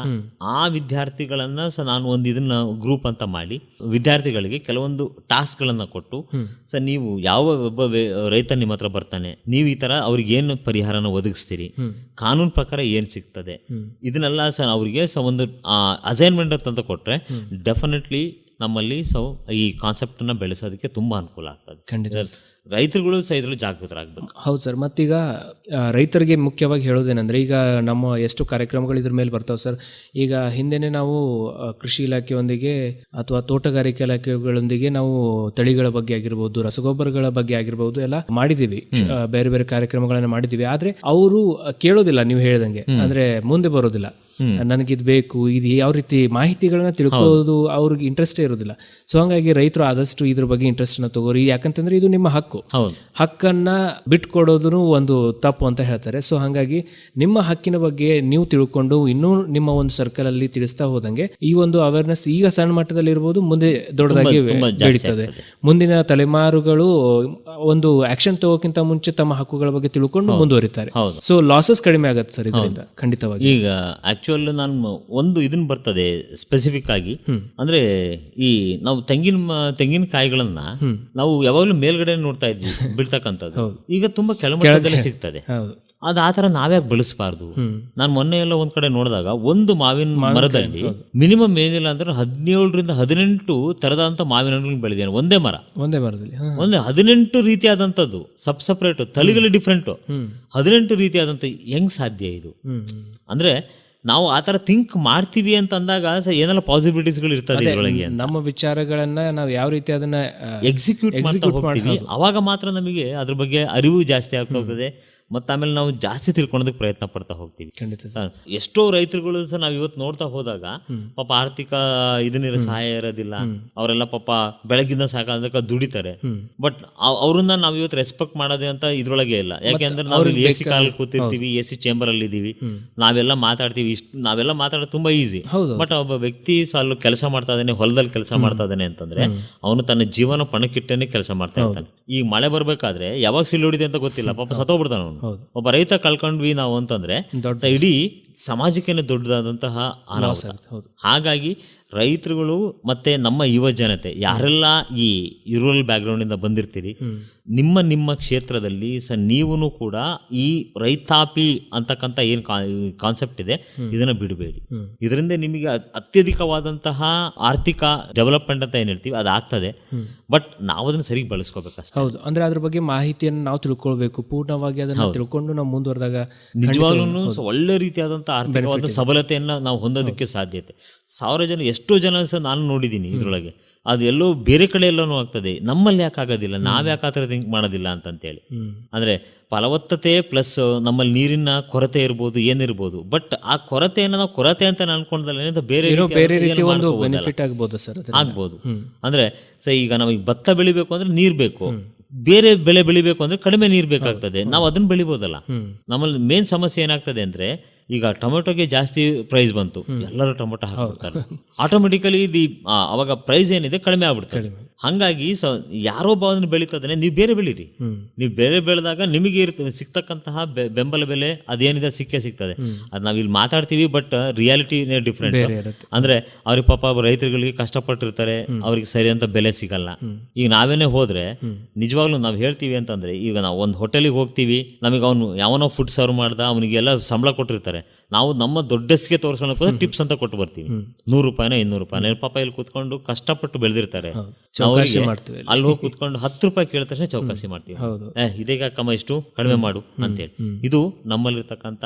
ಆ ವಿದ್ಯಾರ್ಥಿಗಳನ್ನ ನಾನು ಇದನ್ನ ಗ್ರೂಪ್ ಅಂತ ಮಾಡಿ ವಿದ್ಯಾರ್ಥಿಗಳಿಗೆ ಕೆಲವೊಂದು ಟಾಸ್ಕ್ಗಳನ್ನ ಕೊಟ್ಟು ನೀವು ಯಾವ ಒಬ್ಬ ರೈತ ನಿಮ್ಮ ಹತ್ರ ಬರ್ತಾನೆ, ನೀವು ಈ ತರ ಅವ್ರಿಗೆ ಏನು ಪರಿಹಾರನ ಒದಗಿಸ್ತೀರಿ, ಕಾನೂನು ಪ್ರಕಾರ ಏನ್ ಸಿಗ್ತದೆ, ಇದನ್ನೆಲ್ಲ ಅವ್ರಿಗೆ ಒಂದು ಅಸೈನ್ಮೆಂಟ್ ಅಂತ ಕೊಟ್ರೆ ಡೆಫಿನೆಟ್ಲಿ ನಮ್ಮಲ್ಲಿ ಈ ಕಾನ್ಸೆಪ್ಟ್ ಅನ್ನ ಬೆಳೆಸೋದಕ್ಕೆ ತುಂಬಾ ಅನುಕೂಲ ಆಗ್ತದೆ. ಖಂಡಿತ ರೈತರುಗಳು ಇದ್ರಲ್ಲಿ ಜಾಗೃತರಾಗಬೇಕು. ಹೌದು ಸರ್. ಮತ್ತೀಗ ರೈತರಿಗೆ ಮುಖ್ಯವಾಗಿ ಹೇಳೋದೇನೆಂದರೆ, ಈಗ ನಮ್ಮ ಎಷ್ಟು ಕಾರ್ಯಕ್ರಮಗಳು ಇದ್ರ ಮೇಲೆ ಬರ್ತಾವೆ ಸರ್. ಈಗ ಹಿಂದೆನೇ ನಾವು ಕೃಷಿ ಇಲಾಖೆಯೊಂದಿಗೆ ಅಥವಾ ತೋಟಗಾರಿಕೆ ಇಲಾಖೆಗಳೊಂದಿಗೆ ನಾವು ತಳಿಗಳ ಬಗ್ಗೆ ಆಗಿರ್ಬೋದು, ರಸಗೊಬ್ಬರಗಳ ಬಗ್ಗೆ ಆಗಿರ್ಬೋದು ಎಲ್ಲ ಮಾಡಿದ್ದೀವಿ, ಬೇರೆ ಬೇರೆ ಕಾರ್ಯಕ್ರಮಗಳನ್ನ ಮಾಡಿದ್ದೀವಿ. ಆದ್ರೆ ಅವರು ಕೇಳೋದಿಲ್ಲ, ನೀವು ಹೇಳ್ದಂಗೆ. ಅಂದ್ರೆ ಮುಂದೆ ಬರೋದಿಲ್ಲ, ನನಗಿದ್ ಬೇಕು, ಇದು ಯಾವ ರೀತಿ ಮಾಹಿತಿಗಳನ್ನ ತಿಳ್ಕೊಳ್ಳೋದು ಅವ್ರಿಗೆ ಇಂಟ್ರೆಸ್ಟೇ ಇರೋದಿಲ್ಲ. ಸೊ ಹಂಗಾಗಿ ರೈತರು ಆದಷ್ಟು ಇದ್ರ ಬಗ್ಗೆ ಇಂಟ್ರೆಸ್ಟ್ ಅನ್ನ ತಗೋರಿ. ಯಾಕಂತಂದ್ರೆ ಇದು ನಿಮ್ಮ ಹಕ್ಕನ್ನ ಬಿಟ್ಕೊಡೋದು ಒಂದು ತಪ್ಪು ಅಂತ ಹೇಳ್ತಾರೆ. ಸೊ ಹಾಗಾಗಿ ನಿಮ್ಮ ಹಕ್ಕಿನ ಬಗ್ಗೆ ನೀವು ತಿಳ್ಕೊಂಡು ಇನ್ನೂ ನಿಮ್ಮ ಒಂದು ಸರ್ಕಲ್ ಅಲ್ಲಿ ತಿಳಿಸ್ತಾ ಹೋದಂಗೆ ಈ ಒಂದು ಅವೇರ್ನೆಸ್ ಈಗ ಸಣ್ಣ ಮಟ್ಟದಲ್ಲಿ ಇರ್ಬೋದು, ಮುಂದೆ ದೊಡ್ಡದಾಗಿ ಬೆಳೀತದೆ. ಮುಂದಿನ ತಲೆಮಾರುಗಳು ಒಂದು ಆಕ್ಷನ್ ತಗೋಕ್ಕಿಂತ ಮುಂಚೆ ತಮ್ಮ ಹಕ್ಕುಗಳ ಬಗ್ಗೆ ತಿಳ್ಕೊಂಡು ಮುಂದುವರಿತಾರೆ. ಸೊ ಲಾಸಸ್ ಕಡಿಮೆ ಆಗತ್ತೆ ಸರ್ ಇದರಿಂದ, ಖಂಡಿತವಾಗಿ. ಈಗ ಆಕ್ಚುಲ್ ನಾನು ಒಂದು ಇದನ್ನ ಬರ್ತದೆ ಸ್ಪೆಸಿಫಿಕ್ ಆಗಿ, ಅಂದ್ರೆ ಈ ನಾವು ತೆಂಗಿನಕಾಯಿಗಳನ್ನ ನಾವು ಯಾವಾಗಲೂ ಮೇಲ್ಗಡೆ ನೋಡ್ತಾ ಇದ್ವಿ ಬೀಳ್ತಕ್ಕಂಥದ್ದು, ಈಗ ತುಂಬಾ ಕೆಳಮಟ್ಟದಲ್ಲಿ ಸಿಗ್ತದೆ. ಅದು ಆತರ ನಾವ್ಯಾಕೆ ಬೆಳೆಸಬಾರ್ದು? ನಾನು ಮೊನ್ನೆ ಎಲ್ಲ ಒಂದ್ ಕಡೆ ನೋಡಿದಾಗ ಒಂದು ಮಾವಿನ ಮರದಲ್ಲಿ ಮಿನಿಮಮ್ ಏನಿಲ್ಲ ಅಂದ್ರೆ 17ರಿಂದ 18 ತರದಂತ ಮಾವಿನ ಹಣ್ಣುಗಳನ್ನ ಬೆಳೆದಿದ್ದಾನೆ ಒಂದೇ ಮರದಲ್ಲಿ. 18 ರೀತಿಯಾದಂಥದ್ದು ಸಪ್ರೇಟ್ ತಳಿಗಳು ಡಿಫ್ರೆಂಟ್, 18 ರೀತಿಯಾದಂಥ ಹೆಂಗ್ ಸಾಧ್ಯ ಇದು? ಅಂದ್ರೆ ನಾವು ಆತರ ಥಿಂಕ್ ಮಾಡ್ತೀವಿ ಅಂತ ಅಂದಾಗ ಏನೆಲ್ಲ ಪಾಸಿಬಿಲಿಟೀಸ್ಗಳು ಇರ್ತದೆ ಇದರೊಳಗೆ. ನಮ್ಮ ವಿಚಾರಗಳನ್ನ ನಾವು ಯಾವ ರೀತಿ ಅದನ್ನ ಎಕ್ಸಿಕ್ಯೂಟ್ ಮಾಡ್ತೀವಿ, ಅವಾಗ ಮಾತ್ರ ನಮಗೆ ಅದ್ರ ಬಗ್ಗೆ ಅರಿವು ಜಾಸ್ತಿ ಆಗ್ತಾ ಹೋಗ್ತದೆ. ಮತ್ತು ಆಮೇಲೆ ನಾವು ಜಾಸ್ತಿ ತಿಳ್ಕೊಳೋದಕ್ಕೆ ಪ್ರಯತ್ನ ಪಡ್ತಾ ಹೋಗ್ತೀವಿ. ಖಂಡಿತ ಸರ್, ಎಷ್ಟೋ ರೈತರುಗಳು ಸಹ ನಾವು ಇವತ್ತು ನೋಡ್ತಾ ಹೋದಾಗ ಪಾಪ ಆರ್ಥಿಕ ಇದನ್ನ ಸಹಾಯ ಇರೋದಿಲ್ಲ, ಅವರೆಲ್ಲ ಪಾಪ ಬೆಳಗಿಂದ ಸಾಕಾಗ ದುಡಿತಾರೆ. ಬಟ್ ಅವ್ರನ್ನ ನಾವು ಇವತ್ತು ರೆಸ್ಪೆಕ್ಟ್ ಮಾಡೋದೇ ಅಂತ ಇದ್ರೊಳಗೆ ಇಲ್ಲ. ಯಾಕೆಂದ್ರೆ ನಾವು ಎ ಸಿ ಕಾಲಲ್ಲಿ ಕೂತಿರ್ತೀವಿ, ಎ ಸಿ ಚೇಂಬರ್ ಅಲ್ಲಿ ಇದೀವಿ, ನಾವೆಲ್ಲ ಮಾತಾಡ್ತೀವಿ, ನಾವೆಲ್ಲ ಮಾತಾಡೋದು ತುಂಬಾ ಈಸಿ. ಬಟ್ ಒಬ್ಬ ವ್ಯಕ್ತಿ ಸಾಲು ಕೆಲಸ ಮಾಡ್ತಾ ಇದ್ದಾನೆ, ಹೊಲದಲ್ಲಿ ಕೆಲಸ ಮಾಡ್ತಾ ಇದ್ದಾನೆ ಅಂತಂದ್ರೆ ಅವನು ತನ್ನ ಜೀವನ ಪಣಕ್ಕಿಟ್ಟನೆ ಕೆಲಸ ಮಾಡ್ತಾ ಇರ್ತಾನೆ. ಈಗ ಮಳೆ ಬರ್ಬೇಕಾದ್ರೆ ಯಾವಾಗ ಸಿಲ್ ಹೊಡಿದೆ ಅಂತ ಗೊತ್ತಿಲ್ಲ, ಪಾಪ ಸತ್ತೋಗ್ಬಿಡ್ತಾನೆ ಅವನು. ಒಬ್ಬ ರೈತ ಕಳ್ಕೊಂಡ್ವಿ ನಾವು ಅಂತಂದ್ರೆ ಇಡೀ ಸಮಾಜಕ್ಕೆ ದೊಡ್ಡದಾದಂತಹ ಅನಾಹುತ. ಹಾಗಾಗಿ ರೈತರುಗಳು ಮತ್ತೆ ನಮ್ಮ ಯುವ ಜನತೆ ಯಾರೆಲ್ಲ ಈ ರೂರಲ್ ಬ್ಯಾಕ್ಗ್ರೌಂಡ್ ಇಂದ ಬಂದಿರ್ತೀರಿ, ನಿಮ್ಮ ಕ್ಷೇತ್ರದಲ್ಲಿ ನೀವೂ ಕೂಡ ಈ ರೈತಾಪಿ ಅಂತಕ್ಕಂಥ ಏನು ಕಾನ್ಸೆಪ್ಟ್ ಇದೆ ಇದನ್ನ ಬಿಡಬೇಡಿ. ಇದರಿಂದ ನಿಮಗೆ ಅತ್ಯಧಿಕವಾದಂತಹ ಆರ್ಥಿಕ ಡೆವಲಪ್ಮೆಂಟ್ ಅಂತ ಏನ್ ಹೇಳ್ತೀವಿ ಅದಾಗ್ತದೆ. ಬಟ್ ನಾವು ಅದನ್ನ ಸರಿ ಬಳಸ್ಕೋಬೇಕಷ್ಟೇ. ಹೌದು, ಅಂದ್ರೆ ಅದ್ರ ಬಗ್ಗೆ ಮಾಹಿತಿಯನ್ನು ನಾವು ತಿಳ್ಕೊಳ್ಬೇಕು, ಪೂರ್ಣವಾಗಿ ಅದನ್ನ ತಿಳ್ಕೊಂಡು ನಾವು ಮುಂದುವರೆದಾಗ ನಿಜವಾಗ್ಲೂ ಒಳ್ಳೆ ರೀತಿಯಾದಂತಹ ಆರ್ಥಿಕವಾದ ಸಬಲತೆಯನ್ನ ನಾವು ಹೊಂದೋದಕ್ಕೆ ಸಾಧ್ಯತೆ. 1000 ಜನ ಎಷ್ಟೋ ಜನ ಸಹ ನಾನು ನೋಡಿದ್ದೀನಿ ಇದ್ರೊಳಗೆ, ಅದು ಎಲ್ಲೋ ಬೇರೆ ಕಡೆ ಎಲ್ಲನೂ ಆಗ್ತದೆ, ನಮ್ಮಲ್ಲಿ ಯಾಕೆ ಆಗೋದಿಲ್ಲ, ನಾವ್ಯಾಕೆ ಆ ಥರ ಥಿಂಕ್ ಮಾಡೋದಿಲ್ಲ ಅಂತಂತೇಳಿ. ಅಂದರೆ ಫಲವತ್ತತೆ ಪ್ಲಸ್ ನಮ್ಮಲ್ಲಿ ನೀರಿನ ಕೊರತೆ ಇರ್ಬೋದು, ಏನಿರ್ಬೋದು, ಬಟ್ ಆ ಕೊರತೆಯನ್ನು ನಾವು ಕೊರತೆ ಅಂತ ಅನ್ಕೊಂಡಲ್ಲ, ಬೇರೆ ರೀತಿ ಒಂದು ಬೆನಿಫಿಟ್ ಆಗ್ಬೋದು ಸರ್, ಆಗ್ಬೋದು. ಅಂದರೆ ಈಗ ನಮಗೆ ಭತ್ತ ಬೆಳಿಬೇಕು ಅಂದ್ರೆ ನೀರು ಬೇಕು, ಬೇರೆ ಬೆಳೆ ಬೆಳಿಬೇಕು ಅಂದ್ರೆ ಕಡಿಮೆ ನೀರು ಬೇಕಾಗ್ತದೆ, ನಾವು ಅದನ್ನ ಬೆಳಿಬೋದಲ್ಲ. ನಮ್ಮಲ್ಲಿ ಮೇನ್ ಸಮಸ್ಯೆ ಏನಾಗ್ತದೆ ಅಂದ್ರೆ ಈಗ ಟೊಮೆಟೊಗೆ ಜಾಸ್ತಿ ಪ್ರೈಸ್ ಬಂತು, ಎಲ್ಲರೂ ಟೊಮೆಟೊ ಹಾಕ್ಬಿಡ್ತಾರೆ, ಆಟೋಮೆಟಿಕಲಿ ಅವಾಗ ಪ್ರೈಸ್ ಏನಿದೆ ಕಡಿಮೆ ಆಗ್ಬಿಡ್ತಾರೆ. ಹಂಗಾಗಿ ಯಾರೋ ಅದನ್ನ ಬೆಳೀತದೆ, ನೀವು ಬೇರೆ ಬೆಳೀರಿ. ನೀವು ಬೇರೆ ಬೆಳೆದಾಗ ನಿಮಗೆ ಸಿಗ್ತಕ್ಕಂತಹ ಬೆಂಬಲ ಬೆಲೆ ಅದೇನಿದೆ ಸಿಗ್ತದೆ. ಅದು ನಾವ್ ಇಲ್ಲಿ ಮಾತಾಡ್ತೀವಿ, ಬಟ್ ರಿಯಾಲಿಟಿನೇ ಡಿಫ್ರೆಂಟ್. ಅಂದ್ರೆ ಅವ್ರಿಗೆ ಪಾಪ ರೈತರುಗಳಿಗೆ ಕಷ್ಟಪಟ್ಟಿರ್ತಾರೆ, ಅವ್ರಿಗೆ ಸರಿಯಂತ ಬೆಲೆ ಸಿಗಲ್ಲ. ಈಗ ನಾವೇನೇ ಹೋದ್ರೆ ನಿಜವಾಗ್ಲೂ ನಾವ್ ಹೇಳ್ತೀವಿ ಅಂತಂದ್ರೆ, ಈಗ ನಾವು ಒಂದು ಹೋಟೆಲಿಗೆ ಹೋಗ್ತೀವಿ, ನಮಗೆ ಅವನು ಯಾವನೋ ಫುಡ್ ಸರ್ವ್ ಮಾಡ್ದ, ಅವನಿಗೆಲ್ಲ ಸಂಬಳ ಕೊಟ್ಟಿರ್ತಾರೆ, ನಾವು ನಮ್ಮ ದೊಡ್ಡಸ್ಗೆ ತೋರಿಸ್ಕೊಳ್ಳೋಕೆ ಟಿಪ್ಸ್ ಅಂತ ಕೊಟ್ಟು ಬರ್ತೀವಿ, 100 ರೂಪಾಯಿನೋ 200 ರೂಪಾಯಿ. ಪಾಪ ಇಲ್ಲಿ ಕೂತ್ಕೊಂಡು ಕಷ್ಟಪಟ್ಟು ಬೆಳೆದಿರ್ತಾರೆ, ಅಲ್ಲಿ ಹೋಗಿ ಕೂತ್ಕೊಂಡು 10 ರೂಪಾಯಿ ಕೇಳಿದ ತಕ್ಷಣ ಚೌಕಾಸಿ ಮಾಡ್ತೀವಿ, ಇದೀಗ ಕಮ್ಮ ಇಷ್ಟು ಕಡಿಮೆ ಮಾಡು ಅಂತೇಳಿ. ಇದು ನಮ್ಮಲ್ಲಿರ್ತಕ್ಕಂಥ,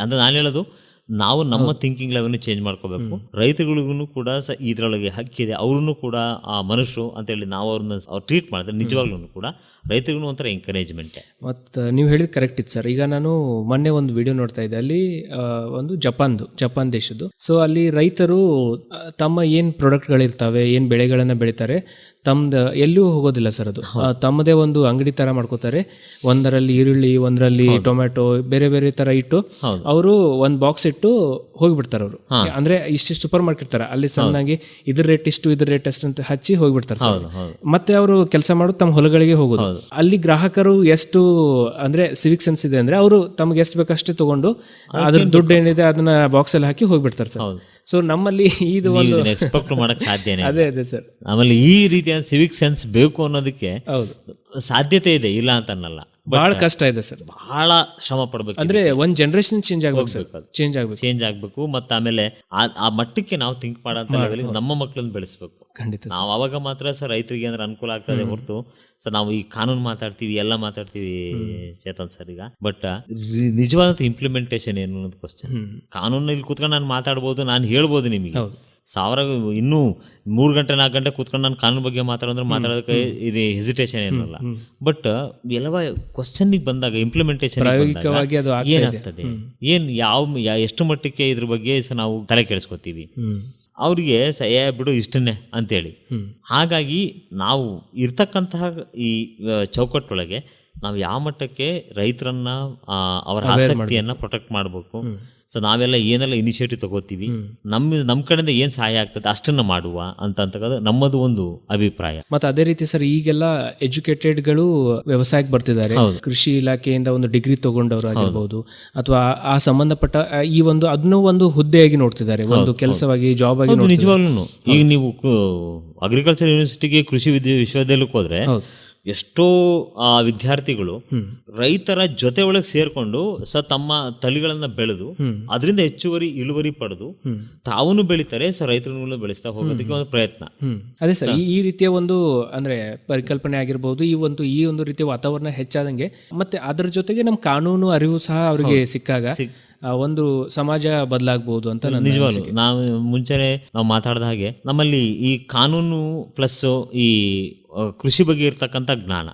ಅಂದ್ರೆ ನಾನು ಹೇಳೋದು, ನಾವು ನಮ್ಮ ಥಿಂಕಿಂಗ್ ಲೆವೆಲ್ ಚೇಂಜ್ ಮಾಡ್ಕೋಬೇಕು. ರೈತರಿಗೂ ಕೂಡ ಇದ್ರೊಳಗೆ ಹಕ್ಕಿದೆ, ಅವ್ರನ್ನು ಕೂಡ ಆ ಮನುಷ್ಯರು ಅಂತೇಳಿ ನಾವು ಅವ್ರನ್ನ ಟ್ರೀಟ್ ಮಾಡಿದ್ರೆ ನಿಜವಾಗ್ಲೂ ಕೂಡ ರೈತರಿಗೂ ಒಂಥರ ಎಂಕರೇಜ್ಮೆಂಟ್. ಮತ್ತು ನೀವು ಹೇಳಿದ್ ಕರೆಕ್ಟ್ ಇತ್ತು ಸರ್. ಈಗ ನಾನು ಮೊನ್ನೆ ಒಂದು ವಿಡಿಯೋ ನೋಡ್ತಾ ಇದ್ದೆ, ಅಲ್ಲಿ ಒಂದು ಜಪಾನ್ ದೇಶದ್ದು. ಸೊ ಅಲ್ಲಿ ರೈತರು ತಮ್ಮ ಏನು ಪ್ರಾಡಕ್ಟ್ಗಳಿರ್ತವೆ, ಏನು ಬೆಳೆಗಳನ್ನು ಬೆಳೀತಾರೆ, ತಮ್ದು ಎಲ್ಲೂ ಹೋಗೋದಿಲ್ಲ ಸರ್. ಅದು ತಮ್ಮದೇ ಒಂದು ಅಂಗಡಿ ತರ ಮಾಡ್ಕೋತಾರೆ. ಒಂದರಲ್ಲಿ ಈರುಳ್ಳಿ, ಒಂದರಲ್ಲಿ ಟೊಮ್ಯಾಟೊ, ಬೇರೆ ಬೇರೆ ತರ ಇಟ್ಟು ಅವರು ಒಂದು ಬಾಕ್ಸ್ ಇಟ್ಟು ಹೋಗ್ಬಿಡ್ತಾರೆ ಅವರು. ಅಂದ್ರೆ ಇಷ್ಟು ಸೂಪರ್ ಮಾರ್ಕೆಟ್ ತರ ಅಲ್ಲಿ ಸಣ್ಣಾಗಿ ಇದ್ರ ರೇಟ್ ಇಷ್ಟು, ಇದ್ರ ರೇಟ್ ಅಷ್ಟು ಅಂತ ಹಚ್ಚಿ ಹೋಗ್ಬಿಡ್ತಾರೆ. ಮತ್ತೆ ಅವರು ಕೆಲಸ ಮಾಡೋದು ತಮ್ಮ ಹೊಲಗಳಿಗೆ ಹೋಗೋದು. ಅಲ್ಲಿ ಗ್ರಾಹಕರು ಎಷ್ಟು ಅಂದ್ರೆ ಸಿವಿಕ್ ಸೆನ್ಸ್ ಇದೆ ಅಂದ್ರೆ ಅವರು ತಮ್ಗೆ ಎಷ್ಟು ಬೇಕಷ್ಟೇ ತಗೊಂಡು ಅದ್ರ ದುಡ್ಡು ಏನಿದೆ ಅದನ್ನ ಬಾಕ್ಸ್ ಅಲ್ಲಿ ಹಾಕಿ ಹೋಗ್ಬಿಡ್ತಾರೆ ಸರ್. ಸೊ ನಮ್ಮಲ್ಲಿ ಇದು ಒಂದು ಎಕ್ಸ್ಪೆಕ್ಟ್ ಮಾಡಕ್ ಸಾಧ್ಯನೇ. ಅದೇ ಸರ್. ಆಮೇಲೆ ಈ ರೀತಿಯ ಸಿವಿಕ್ ಸೆನ್ಸ್ ಬೇಕು ಅನ್ನೋದಕ್ಕೆ ಸಾಧ್ಯತೆ ಇದೆ, ಇಲ್ಲ ಅಂತ ಅನ್ನಲ್ಲ. ಬಹಳ ಕಷ್ಟ ಇದೆ ಸರ್, ಬಹಳ ಶ್ರಮ ಪಡ್ಬೇಕು. ಅಂದ್ರೆ ಒಂದ್ ಜನರೇಷನ್ ಚೇಂಜ್ ಆಗ್ಬೇಕು. ಮತ್ತೆ ಆಮೇಲೆ ಆ ಮಟ್ಟಕ್ಕೆ ನಾವು ಥಿಂಕ್ ಮಾಡೋ ಲೆವೆಲ್ ನಮ್ಮ ಮಕ್ಕಳನ್ನ ಬೆಳೆಸ್ಬೇಕು. ಖಂಡಿತ ನಾವು ಅವಾಗ ಮಾತ್ರ ಸರ್ ರೈತರಿಗೆ ಅಂದ್ರೆ ಅನುಕೂಲ ಆಗ್ತದೆ ಹೊರತು ಸರ್ ನಾವು ಈ ಕಾನೂನು ಮಾತಾಡ್ತೀವಿ, ಎಲ್ಲ ಮಾತಾಡ್ತೀವಿ ಚೇತನ್ ಸರ್ ಈಗ, ಬಟ್ ನಿಜವಾದ ಇಂಪ್ಲಿಮೆಂಟೇಷನ್ ಏನು ಅನ್ನೋದು ಕ್ವಶ್ಚನ್. ಕಾನೂನು ಇಲ್ಲಿ ಕೂತ್ಕೊಂಡು ನಾನು ಮಾತಾಡ್ಬೋದು, ನಾನು ಹೇಳ್ಬೋದು ನಿಮಗೆ ಇನ್ನೂ 3 ಗಂಟೆ 4 ಗಂಟೆ ಕೂತ್ಕೊಂಡು ನಾನು ಕಾನೂನು ಬಗ್ಗೆ ಮಾತಾಡೋದಕ್ಕೆ ಇದು ಹೆಸಿಟೇಷನ್ ಏನಲ್ಲ. ಬಟ್ ಎಲ್ಲ ಕ್ವಶನ್ ಬಂದಾಗ ಇಂಪ್ಲಿಮೆಂಟೇಷನ್ ಏನಾಗ್ತದೆ, ಎಷ್ಟು ಮಟ್ಟಕ್ಕೆ ಇದ್ರ ಬಗ್ಗೆ ನಾವು ತಲೆ ಕೆಡಿಸ್ಕೊತೀವಿ, ಅವ್ರಿಗೆ ಬಿಡು ಇಷ್ಟನ್ನೇ ಅಂತೇಳಿ. ಹಾಗಾಗಿ ನಾವು ಇರ್ತಕ್ಕಂತಹ ಈ ಚೌಕಟ್ಟೊಳಗೆ ನಾವು ಯಾವ ಮಟ್ಟಕ್ಕೆ ರೈತರನ್ನ ಅವರ ಆಸಕ್ತಿಯನ್ನ ಪ್ರೊಟೆಕ್ಟ್ ಮಾಡಬೇಕು. ಸೊ ನಾವೆಲ್ಲ ಏನೆಲ್ಲ ಇನಿಷಿಯೇಟಿವ್ ತಗೋತೀವಿ, ನಮ್ಮ ಕಡೆಯಿಂದ ಏನ್ ಸಹಾಯ ಆಗ್ತದೆ ಅಷ್ಟನ್ನ ಮಾಡುವ ಅಂತ ನಮ್ಮದು ಒಂದು ಅಭಿಪ್ರಾಯ. ಮತ್ತೆ ಅದೇ ರೀತಿ ಸರ್, ಈಗೆಲ್ಲ ಎಜುಕೇಟೆಡ್ಗಳು ವ್ಯವಸಾಯಕ್ಕೆ ಬರ್ತಿದ್ದಾರೆ. ಕೃಷಿ ಇಲಾಖೆಯಿಂದ ಒಂದು ಡಿಗ್ರಿ ತಗೊಂಡವರು ಆಗಿರ್ಬೋದು, ಅಥವಾ ಆ ಸಂಬಂಧಪಟ್ಟ ಈ ಒಂದು ಅದನ್ನು ಒಂದು ಹುದ್ದೆಯಾಗಿ ನೋಡ್ತಿದ್ದಾರೆ, ಒಂದು ಕೆಲಸವಾಗಿ ಜಾಬ್ ಆಗಿ. ನಿಜವಾಗ್ಲೂ ಈಗ ನೀವು ಅಗ್ರಿಕಲ್ಚರ್ ಯೂನಿವರ್ಸಿಟಿಗೆ ಕೃಷಿ ವಿಶ್ವವಿದ್ಯಾಲಯಕ್ಕೆ ಹೋದ್ರೆ ಎಷ್ಟೋ ವಿದ್ಯಾರ್ಥಿಗಳು ರೈತರ ಜೊತೆ ಒಳಗೆ ಸೇರ್ಕೊಂಡು ತಮ್ಮ ತಳಿಗಳನ್ನ ಬೆಳೆದು ಅದರಿಂದ ಹೆಚ್ಚುವರಿ ಇಳುವರಿ ಪಡೆದು ತಾವೂ ಬೆಳಿತಾರೆ, ರೈತರನ್ನು ಬೆಳೆಸ್ತಾ ಹೋಗೋದಕ್ಕೆ ಒಂದು ಪ್ರಯತ್ನ. ಅದೇ ಸರ್, ಈ ರೀತಿಯ ಒಂದು ಅಂದ್ರೆ ಪರಿಕಲ್ಪನೆ ಆಗಿರ್ಬೋದು, ಈ ಒಂದು ರೀತಿಯ ವಾತಾವರಣ ಹೆಚ್ಚಾದಂಗೆ ಮತ್ತೆ ಅದರ ಜೊತೆಗೆ ನಮ್ಮ ಕಾನೂನು ಅರಿವು ಸಹ ಅವರಿಗೆ ಸಿಕ್ಕಾಗ ಒಂದು ಸಮಾಜ ಬದಲಾಗಬಹುದು ಅಂತ. ನಿಜವಾಗ್ಲೂ ನಾವು ಮುಂಚೆನೆ ನಾವು ಮಾತಾಡಿದ ಹಾಗೆ ನಮ್ಮಲ್ಲಿ ಈ ಕಾನೂನು ಪ್ಲಸ್ ಈ ಕೃಷಿ ಬಗ್ಗೆ ಇರ್ತಕ್ಕಂಥ ಜ್ಞಾನ.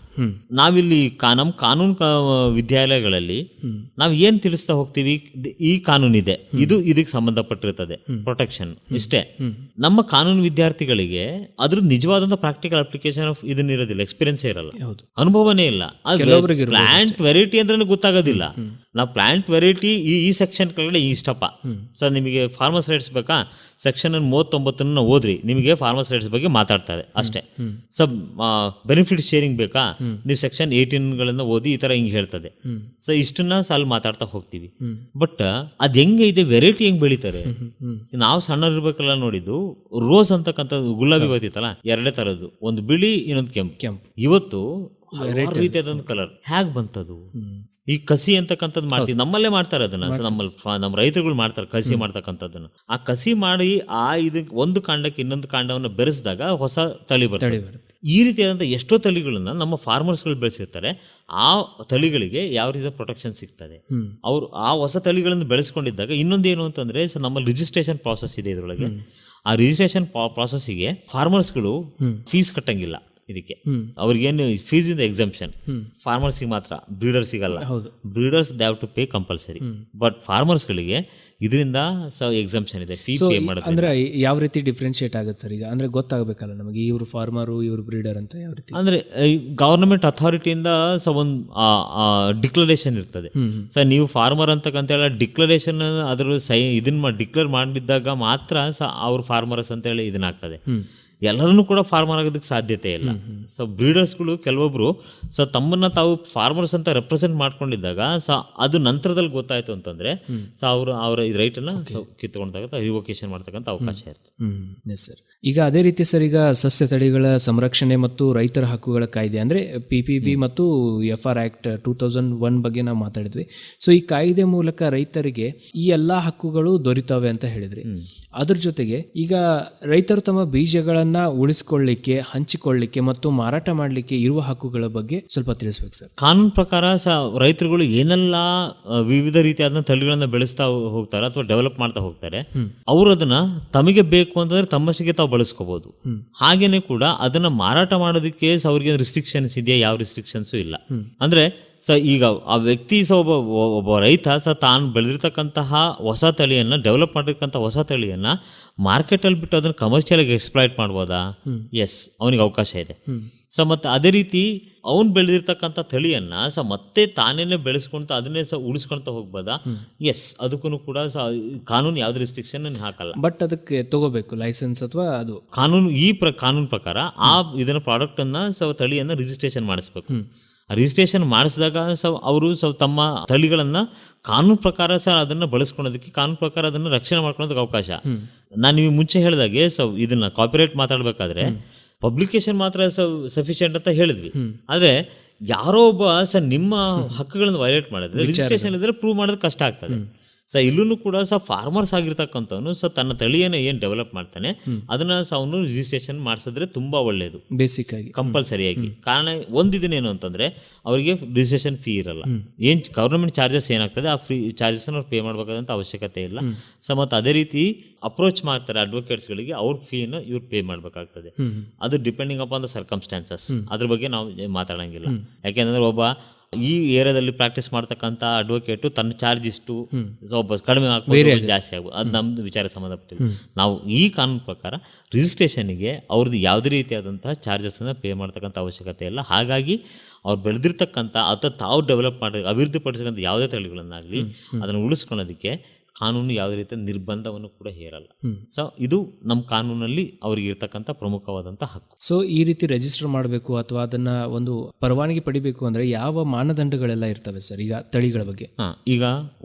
ನಾವಿಲ್ಲಿ ನಮ್ಮ ಕಾನೂನು ವಿದ್ಯಾಲಯಗಳಲ್ಲಿ ನಾವು ಏನ್ ತಿಳಿಸ್ತಾ ಹೋಗ್ತೀವಿ, ಈ ಕಾನೂನಿದೆ, ಇದು ಇದಕ್ಕೆ ಸಂಬಂಧಪಟ್ಟಿರ್ತದೆ, ಪ್ರೊಟೆಕ್ಷನ್ ಇಷ್ಟೇ. ನಮ್ಮ ಕಾನೂನು ವಿದ್ಯಾರ್ಥಿಗಳಿಗೆ ಅದ್ರ ನಿಜವಾದಂತ ಪ್ರಾಕ್ಟಿಕಲ್ ಅಪ್ಲಿಕೇಶನ್ ಆಫ್ ಇದನ್ನ ಇರೋದಿಲ್ಲ, ಎಕ್ಸ್ಪೀರಿಯನ್ಸ್ ಇರಲ್ಲ, ಅನುಭವನೇ ಇಲ್ಲ. ಪ್ಲಾಂಟ್ ವೆರೈಟಿ ಅಂದ್ರೆ ಗೊತ್ತಾಗೋದಿಲ್ಲ. ನಾವು ಪ್ಲಾಂಟ್ ವೆರೈಟಿ ಈ ಸೆಕ್ಷನ್ ಕೆಳಗಡೆ ಇಷ್ಟಪ್ಪ ಸರ್, ನಿಮಗೆ ಫಾರ್ಮರ್ಸ್ ರೈಟ್ಸ್ ಬೇಕಾ, ಸೆಕ್ಷನ್ 39 ಓದ್ರಿ, ನಿಮಗೆ ಫಾರ್ಮರ್ಸ್ ರೈಟ್ಸ್ ಬಗ್ಗೆ ಮಾತಾಡ್ತಾರೆ ಅಷ್ಟೇ. ಸಬ್ ಬೆನಿಫಿಟ್ ಶೇರಿಂಗ್ ಬೇಕಾ, ನೀವು ಸೆಕ್ಷನ್ 18 ಓದಿ, ಈ ತರ ಹಿಂಗ್ ಹೇಳ್ತದೆ. ಸೊ ಇಷ್ಟನ್ನ ಅಲ್ಲಿ ಮಾತಾಡ್ತಾ ಹೋಗ್ತೀವಿ. ಬಟ್ ಅದ್ ಹೆಂಗೆ ಇದೆ, ವೆರೈಟಿ ಹೆಂಗ್ ಬೆಳಿತಾರೆ. ನಾವು ಸಣ್ಣರಿರ್ಬೇಕಲ್ಲ ನೋಡಿದ್ದು, ರೋಸ್ ಅಂತಕ್ಕಂಥ ಗುಲಾಬಿ ಗೊತ್ತಿತ್ತಲ್ಲ, 2 ತರದ್ದು, ಒಂದು ಬಿಳಿ ಇನ್ನೊಂದು ಕೆಂಪು. ಇವತ್ತು ರೀತಿಯಾದ ಕಲರ್ ಹೇಗ್ ಬಂತದು? ಈ ಕಸಿ ಅಂತಕ್ಕಂಥದ್ದು ಮಾಡ್ತೀವಿ, ನಮ್ಮಲ್ಲೇ ಮಾಡ್ತಾರೆ ಅದನ್ನ, ನಮ್ಮ ರೈತರುಗಳು ಮಾಡ್ತಾರೆ ಕಸಿ ಮಾಡ್ತಕ್ಕಂಥದ್ದನ್ನ. ಆ ಕಸಿ ಮಾಡಿ ಇದಕ್ಕೆ ಒಂದು ಕಾಂಡಕ್ಕೆ ಇನ್ನೊಂದು ಕಾಂಡವನ್ನು ಬೆರೆಸಿದಾಗ ಹೊಸ ತಳಿ ಬರ್ತದೆ. ಈ ರೀತಿಯಾದಂಥ ಎಷ್ಟೋ ತಳಿಗಳನ್ನ ನಮ್ಮ ಫಾರ್ಮರ್ಸ್ಗಳು ಬೆಳೆಸಿರ್ತಾರೆ. ಆ ತಳಿಗಳಿಗೆ ಯಾವ ರೀತಿಯ ಪ್ರೊಟೆಕ್ಷನ್ ಸಿಗ್ತದೆ, ಅವರು ಆ ಹೊಸ ತಳಿಗಳನ್ನು ಬೆಳೆಸ್ಕೊಂಡಿದ್ದಾಗ ಇನ್ನೊಂದೇನು ಅಂತಂದ್ರೆ, ನಮ್ಮಲ್ಲಿ ರಿಜಿಸ್ಟ್ರೇಷನ್ ಪ್ರಾಸೆಸ್ ಇದೆ ಇದರೊಳಗೆ. ಆ ರಿಜಿಸ್ಟ್ರೇಷನ್ ಪ್ರಾಸೆಸ್ಗೆ ಫಾರ್ಮರ್ಸ್ಗಳು ಫೀಸ್ ಕಟ್ಟಂಗಿಲ್ಲ. ಇದಕ್ಕೆ ಅವ್ರಿಗೇನು ಫೀಸ್ ಇಂದ ಎಕ್ಸಂಪ್ಷನ್, ಫಾರ್ಮರ್ಸ್ಗೆ ಮಾತ್ರ, ಬ್ರೀಡರ್ಸ್ ಸಿಗಲ್ಲ. Breeders they have to pay compulsory. But ಫಾರ್ಮರ್ಸ್ಗಳಿಗೆ ಇದರಿಂದ ಎಕ್ಸಂಪ್ಷನ್ ಇದೆ, ಫೀಸ್ ಪೇ ಮಾಡೋದು. ಅಂದ್ರೆ ಯಾವ ರೀತಿ ಡಿಫ್ರೆನ್ಶಿಯೇಟ್ ಆಗುತ್ತೆ ಸರ್ ಈಗ? ಅಂದ್ರೆ ಗೊತ್ತಾಗಬೇಕಲ್ಲ ನಮಗೆ, ಇವರು ಫಾರ್ಮರು ಇವರು ಬ್ರೀಡರ್ ಅಂತ ಯಾವ ರೀತಿ? ಅಂದ್ರೆ ಗವರ್ನಮೆಂಟ್ ಅಥಾರಿಟಿಯಿಂದ ಒಂದು ಡಿಕ್ಲರೇಷನ್ ಇರ್ತದೆ. ಸರ್ ನೀವು ಫಾರ್ಮರ್ ಅಂತಕ್ಕಂತ ಹೇಳಿ ಡಿಕ್ಲರೇಷನ್ ಅದ್ರ ಇದನ್ನ ಡಿಕ್ಲೇರ್ ಮಾಡಿದ್ದಾಗ ಮಾತ್ರ ಅವ್ರು ಫಾರ್ಮರ್ಸ್ ಅಂತ ಹೇಳಿ ಇದನ್ನ ಆಗ್ತದೆ. ಎಲ್ಲರನ್ನೂ ಕೂಡ ಫಾರ್ಮರ್ ಆಗೋದಕ್ಕೆ ಸಾಧ್ಯತೆ ಇಲ್ಲ. ಸೊ ಬ್ರೀಡರ್ಸ್ಗಳು ಕೆಲವೊಬ್ರು ತಮ್ಮನ್ನ ತಾವು ಫಾರ್ಮರ್ಸ್ ಅಂತ ರೆಪ್ರೆಸೆಂಟ್ ಮಾಡ್ಕೊಂಡಿದ್ದಾಗ ಅದು ನಂತರದಲ್ಲಿ ಗೊತ್ತಾಯ್ತು ಅಂತಂದ್ರೆ ಅವರ ರೈಟ್ ಅನ್ನ ಕಿತ್ಕೊಂಡಾಗ ರಿವೋಕೇಶನ್ ಮಾಡ್ತಕ್ಕಂಥ ಅವಕಾಶ ಇರ್ತದೆ. ಸರ್ ಈಗ ಅದೇ ರೀತಿ ಸರ್, ಈಗ ಸಸ್ಯ ತಳಿಗಳ ಸಂರಕ್ಷಣೆ ಮತ್ತು ರೈತರ ಹಕ್ಕುಗಳ ಕಾಯ್ದೆ ಅಂದ್ರೆ PPB ಮತ್ತು FR ಆಕ್ಟ್ 2001 ಬಗ್ಗೆ ನಾವು ಮಾತಾಡಿದ್ವಿ. ಸೊ ಈ ಕಾಯ್ದೆ ಮೂಲಕ ರೈತರಿಗೆ ಈ ಎಲ್ಲಾ ಹಕ್ಕುಗಳು ದೊರೀತವೆ ಅಂತ ಹೇಳಿದ್ರಿ. ಅದ್ರ ಜೊತೆಗೆ ಈಗ ರೈತರು ತಮ್ಮ ಬೀಜಗಳನ್ನ ಉಳಿಸಿಕೊಳ್ಳಿಕ್ಕೆ, ಹಂಚಿಕೊಳ್ಳಿಕ್ಕೆ ಮತ್ತು ಮಾರಾಟ ಮಾಡಲಿಕ್ಕೆ ಇರುವ ಹಕ್ಕುಗಳ ಬಗ್ಗೆ ಸ್ವಲ್ಪ ತಿಳಿಸ್ಬೇಕು ಸರ್. ಕಾನೂನು ಪ್ರಕಾರ ರೈತರುಗಳು ಏನೆಲ್ಲ ವಿವಿಧ ರೀತಿಯಾದ ತಳಿಗಳನ್ನ ಬೆಳೆಸ್ತಾ ಹೋಗ್ತಾರೆ ಅಥವಾ ಡೆವಲಪ್ ಮಾಡ್ತಾ ಹೋಗ್ತಾರೆ, ಅವರು ಅದನ್ನ ತಮಗೆ ಬೇಕು ಅಂತಂದ್ರೆ ತಮ್ಮಷ್ಟಿಗೆ ತಾವು ಬಳಸ್ಕೋಬಹುದು. ಹಾಗೇನೆ ಕೂಡ ಅದನ್ನ ಮಾರಾಟ ಮಾಡೋದಕ್ಕೆ ಅವ್ರಿಗೆ ರಿಸ್ಟ್ರಿಕ್ಷನ್ಸ್ ಇದೆಯಾ? ಯಾವ ರಿಸ್ಟ್ರಿಕ್ಷನ್ಸು ಇಲ್ಲ. ಅಂದ್ರೆ ಈಗ ಆ ವ್ಯಕ್ತಿ ಒಬ್ಬ ರೈತ ತಾನು ಬೆಳೆದಿರ್ತಕ್ಕಂತಹ ಹೊಸ ತಳಿಯನ್ನ, ಡೆವಲಪ್ ಮಾಡಿರ್ತಕ್ಕಂಥ ಹೊಸ ತಳಿಯನ್ನ ಮಾರ್ಕೆಟಲ್ಲಿ ಬಿಟ್ಟು ಅದನ್ನ ಕಮರ್ಷಿಯಲ್ ಆಗಿ ಎಕ್ಸ್ಪ್ಲಾಯ್ಟ್ ಮಾಡ್ಬೋದಾ? ಎಸ್, ಅವನಿಗೆ ಅವಕಾಶ ಇದೆ. ಮತ್ತೆ ಅದೇ ರೀತಿ ಅವನು ಬೆಳೆದಿರ್ತಕ್ಕಂಥ ತಳಿಯನ್ನ ಮತ್ತೆ ತಾನೇನೆ ಬೆಳೆಸ್ಕೊಂತ ಅದನ್ನೇ ಉಳಿಸ್ಕೊಂತ ಹೋಗ್ಬೋದಾ? ಎಸ್, ಅದಕ್ಕೂ ಕೂಡ ಕಾನೂನು ಯಾವ್ದು ರಿಸ್ಟ್ರಿಕ್ಷನ್ ಹಾಕಲ್ಲ. ಬಟ್ ಅದಕ್ಕೆ ತಗೋಬೇಕು ಲೈಸೆನ್ಸ್ ಅಥವಾ ಅದು ಕಾನೂನು. ಕಾನೂನು ಪ್ರಕಾರ ಆ ಇದನ್ನ ಪ್ರಾಡಕ್ಟ್ ಅನ್ನ ತಳಿಯನ್ನ ರಿಜಿಸ್ಟ್ರೇಷನ್ ಮಾಡಿಸ್ಬೇಕು. ರಿಜಿಸ್ಟ್ರೇಷನ್ ಮಾಡಿಸಿದಾಗ ಅವರು ತಮ್ಮ ತಳಿಗಳನ್ನ ಕಾನೂನು ಪ್ರಕಾರ ಅದನ್ನ ಬಳಸ್ಕೊಳೋದಕ್ಕೆ, ಕಾನೂನು ಪ್ರಕಾರ ಅದನ್ನ ರಕ್ಷಣೆ ಮಾಡ್ಕೊಳ್ಳೋದಕ್ಕೆ ಅವಕಾಶ. ನಾನು ನಿಮಗೆ ಮುಂಚೆ ಹೇಳಿದಾಗೆ ಇದನ್ನ ಕಾಪಿರೈಟ್ ಮಾತಾಡ್ಬೇಕಾದ್ರೆ ಪಬ್ಲಿಕೇಶನ್ ಮಾತ್ರ ಸಫಿಶಿಯಂಟ್ ಅಂತ ಹೇಳಿದ್ವಿ. ಆದ್ರೆ ಯಾರೋ ಒಬ್ಬ ನಿಮ್ಮ ಹಕ್ಕುಗಳನ್ನು ವೈಲೇಟ್ ಮಾಡಿದ್ರೆ ರಿಜಿಸ್ಟ್ರೇಷನ್ ಇದ್ರೆ ಪ್ರೂವ್ ಮಾಡೋದು ಕಷ್ಟ ಆಗ್ತದೆ. ಇಲ್ಲೂ ಕೂಡ ಫಾರ್ಮರ್ಸ್ ಆಗಿರ್ತಕ್ಕಂಥವನು ತನ್ನ ತಳಿಯನ್ನ ಏನ್ ಡೆವಲಪ್ ಮಾಡ್ತಾನೆ ಅದನ್ನ ಅವನು ರಿಜಿಸ್ಟ್ರೇಷನ್ ಮಾಡಿಸಿದ್ರೆ ತುಂಬಾ ಒಳ್ಳೇದು, ಬೇಸಿಕ್ ಆಗಿ ಕಂಪಲ್ಸರಿಯಾಗಿ. ಕಾರಣ ಒಂದಿದೇನು ಅಂತಂದ್ರೆ ಅವರಿಗೆ ರಿಜಿಸ್ಟ್ರೇಷನ್ ಫೀ ಇರಲ್ಲ. ಏನ್ ಗವರ್ನಮೆಂಟ್ ಚಾರ್ಜಸ್ ಏನಾಗ್ತದೆ ಆ ಫೀ ಚಾರ್ಜಸ್ ಅವ್ರು ಪೇ ಮಾಡ್ಬೇಕಾದಂತ ಅವಶ್ಯಕತೆ ಇಲ್ಲ. ಮತ್ತೆ ಅದೇ ರೀತಿ ಅಪ್ರೋಚ್ ಮಾಡ್ತಾರೆ ಅಡ್ವೊಕೇಟ್ಸ್ಗಳಿಗೆ, ಅವ್ರ ಫೀನ ಇವ್ರು ಪೇ ಮಾಡ್ಬೇಕಾಗ್ತದೆ. ಅದು ಡಿಪೆಂಡಿಂಗ್ ಅಪಾನ್ ದ ಸರ್ಕಮ್ಸ್ಟಾನ್ಸಸ್. ಅದ್ರ ಬಗ್ಗೆ ನಾವು ಮಾತಾಡಂಗಿಲ್ಲ. ಯಾಕೆಂದ್ರೆ ಒಬ್ಬ ಈ ಏರಿಯಾದಲ್ಲಿ ಪ್ರಾಕ್ಟೀಸ್ ಮಾಡ್ತಕ್ಕಂಥ ಅಡ್ವೊಕೇಟ್ ತನ್ನ ಚಾರ್ಜ್ ಇಷ್ಟು ಕಡಿಮೆ ಆಗ್ಬೋದು, ಜಾಸ್ತಿ ಆಗ್ಬೋದು, ಅದು ನಮ್ದು ವಿಚಾರ ಸಂಬಂಧಪಟ್ಟಿಲ್ಲ. ನಾವು ಈ ಕಾನೂನು ಪ್ರಕಾರ ರಿಜಿಸ್ಟ್ರೇಷನ್ಗೆ ಅವ್ರದ್ದು ಯಾವುದೇ ರೀತಿಯಾದಂತಹ ಚಾರ್ಜಸ್ ಅನ್ನ ಪೇ ಮಾಡ್ತಕ್ಕಂಥ ಅವಶ್ಯಕತೆ ಇಲ್ಲ. ಹಾಗಾಗಿ ಅವ್ರು ಬೆಳೆದಿರ್ತಕ್ಕಂಥ ಅಥವಾ ತಾವು ಡೆವಲಪ್ ಮಾಡಿ ಅಭಿವೃದ್ಧಿ ಪಡಿಸತಕ್ಕಂಥ ಯಾವುದೇ ತಳಿಗಳನ್ನಾಗಲಿ ಅದನ್ನು ಉಳಿಸ್ಕೊಳ್ಳೋದಕ್ಕೆ ಕಾನೂನು ಯಾವುದೇ ರೀತಿಯ ನಿರ್ಬಂಧವನ್ನು ಕೂಡ ಹೇರಲ್ಲ. ಇದು ನಮ್ಮ ಕಾನೂನಲ್ಲಿ ಅವ್ರಿಗೆ ಇರ್ತಕ್ಕಂಥ ಪ್ರಮುಖವಾದಂತಹ ಹಕ್ಕು. ಸೊ ಈ ರೀತಿ ರಿಜಿಸ್ಟರ್ ಮಾಡಬೇಕು ಅಥವಾ ಅದನ್ನ ಒಂದು ಪರವಾನಗಿ ಪಡಿಬೇಕು ಅಂದ್ರೆ ಯಾವ ಮಾನದಂಡಗಳೆಲ್ಲ ಇರ್ತವೆ ಸರ್ ಈಗ ತಳಿಗಳ ಬಗ್ಗೆ? ಈಗ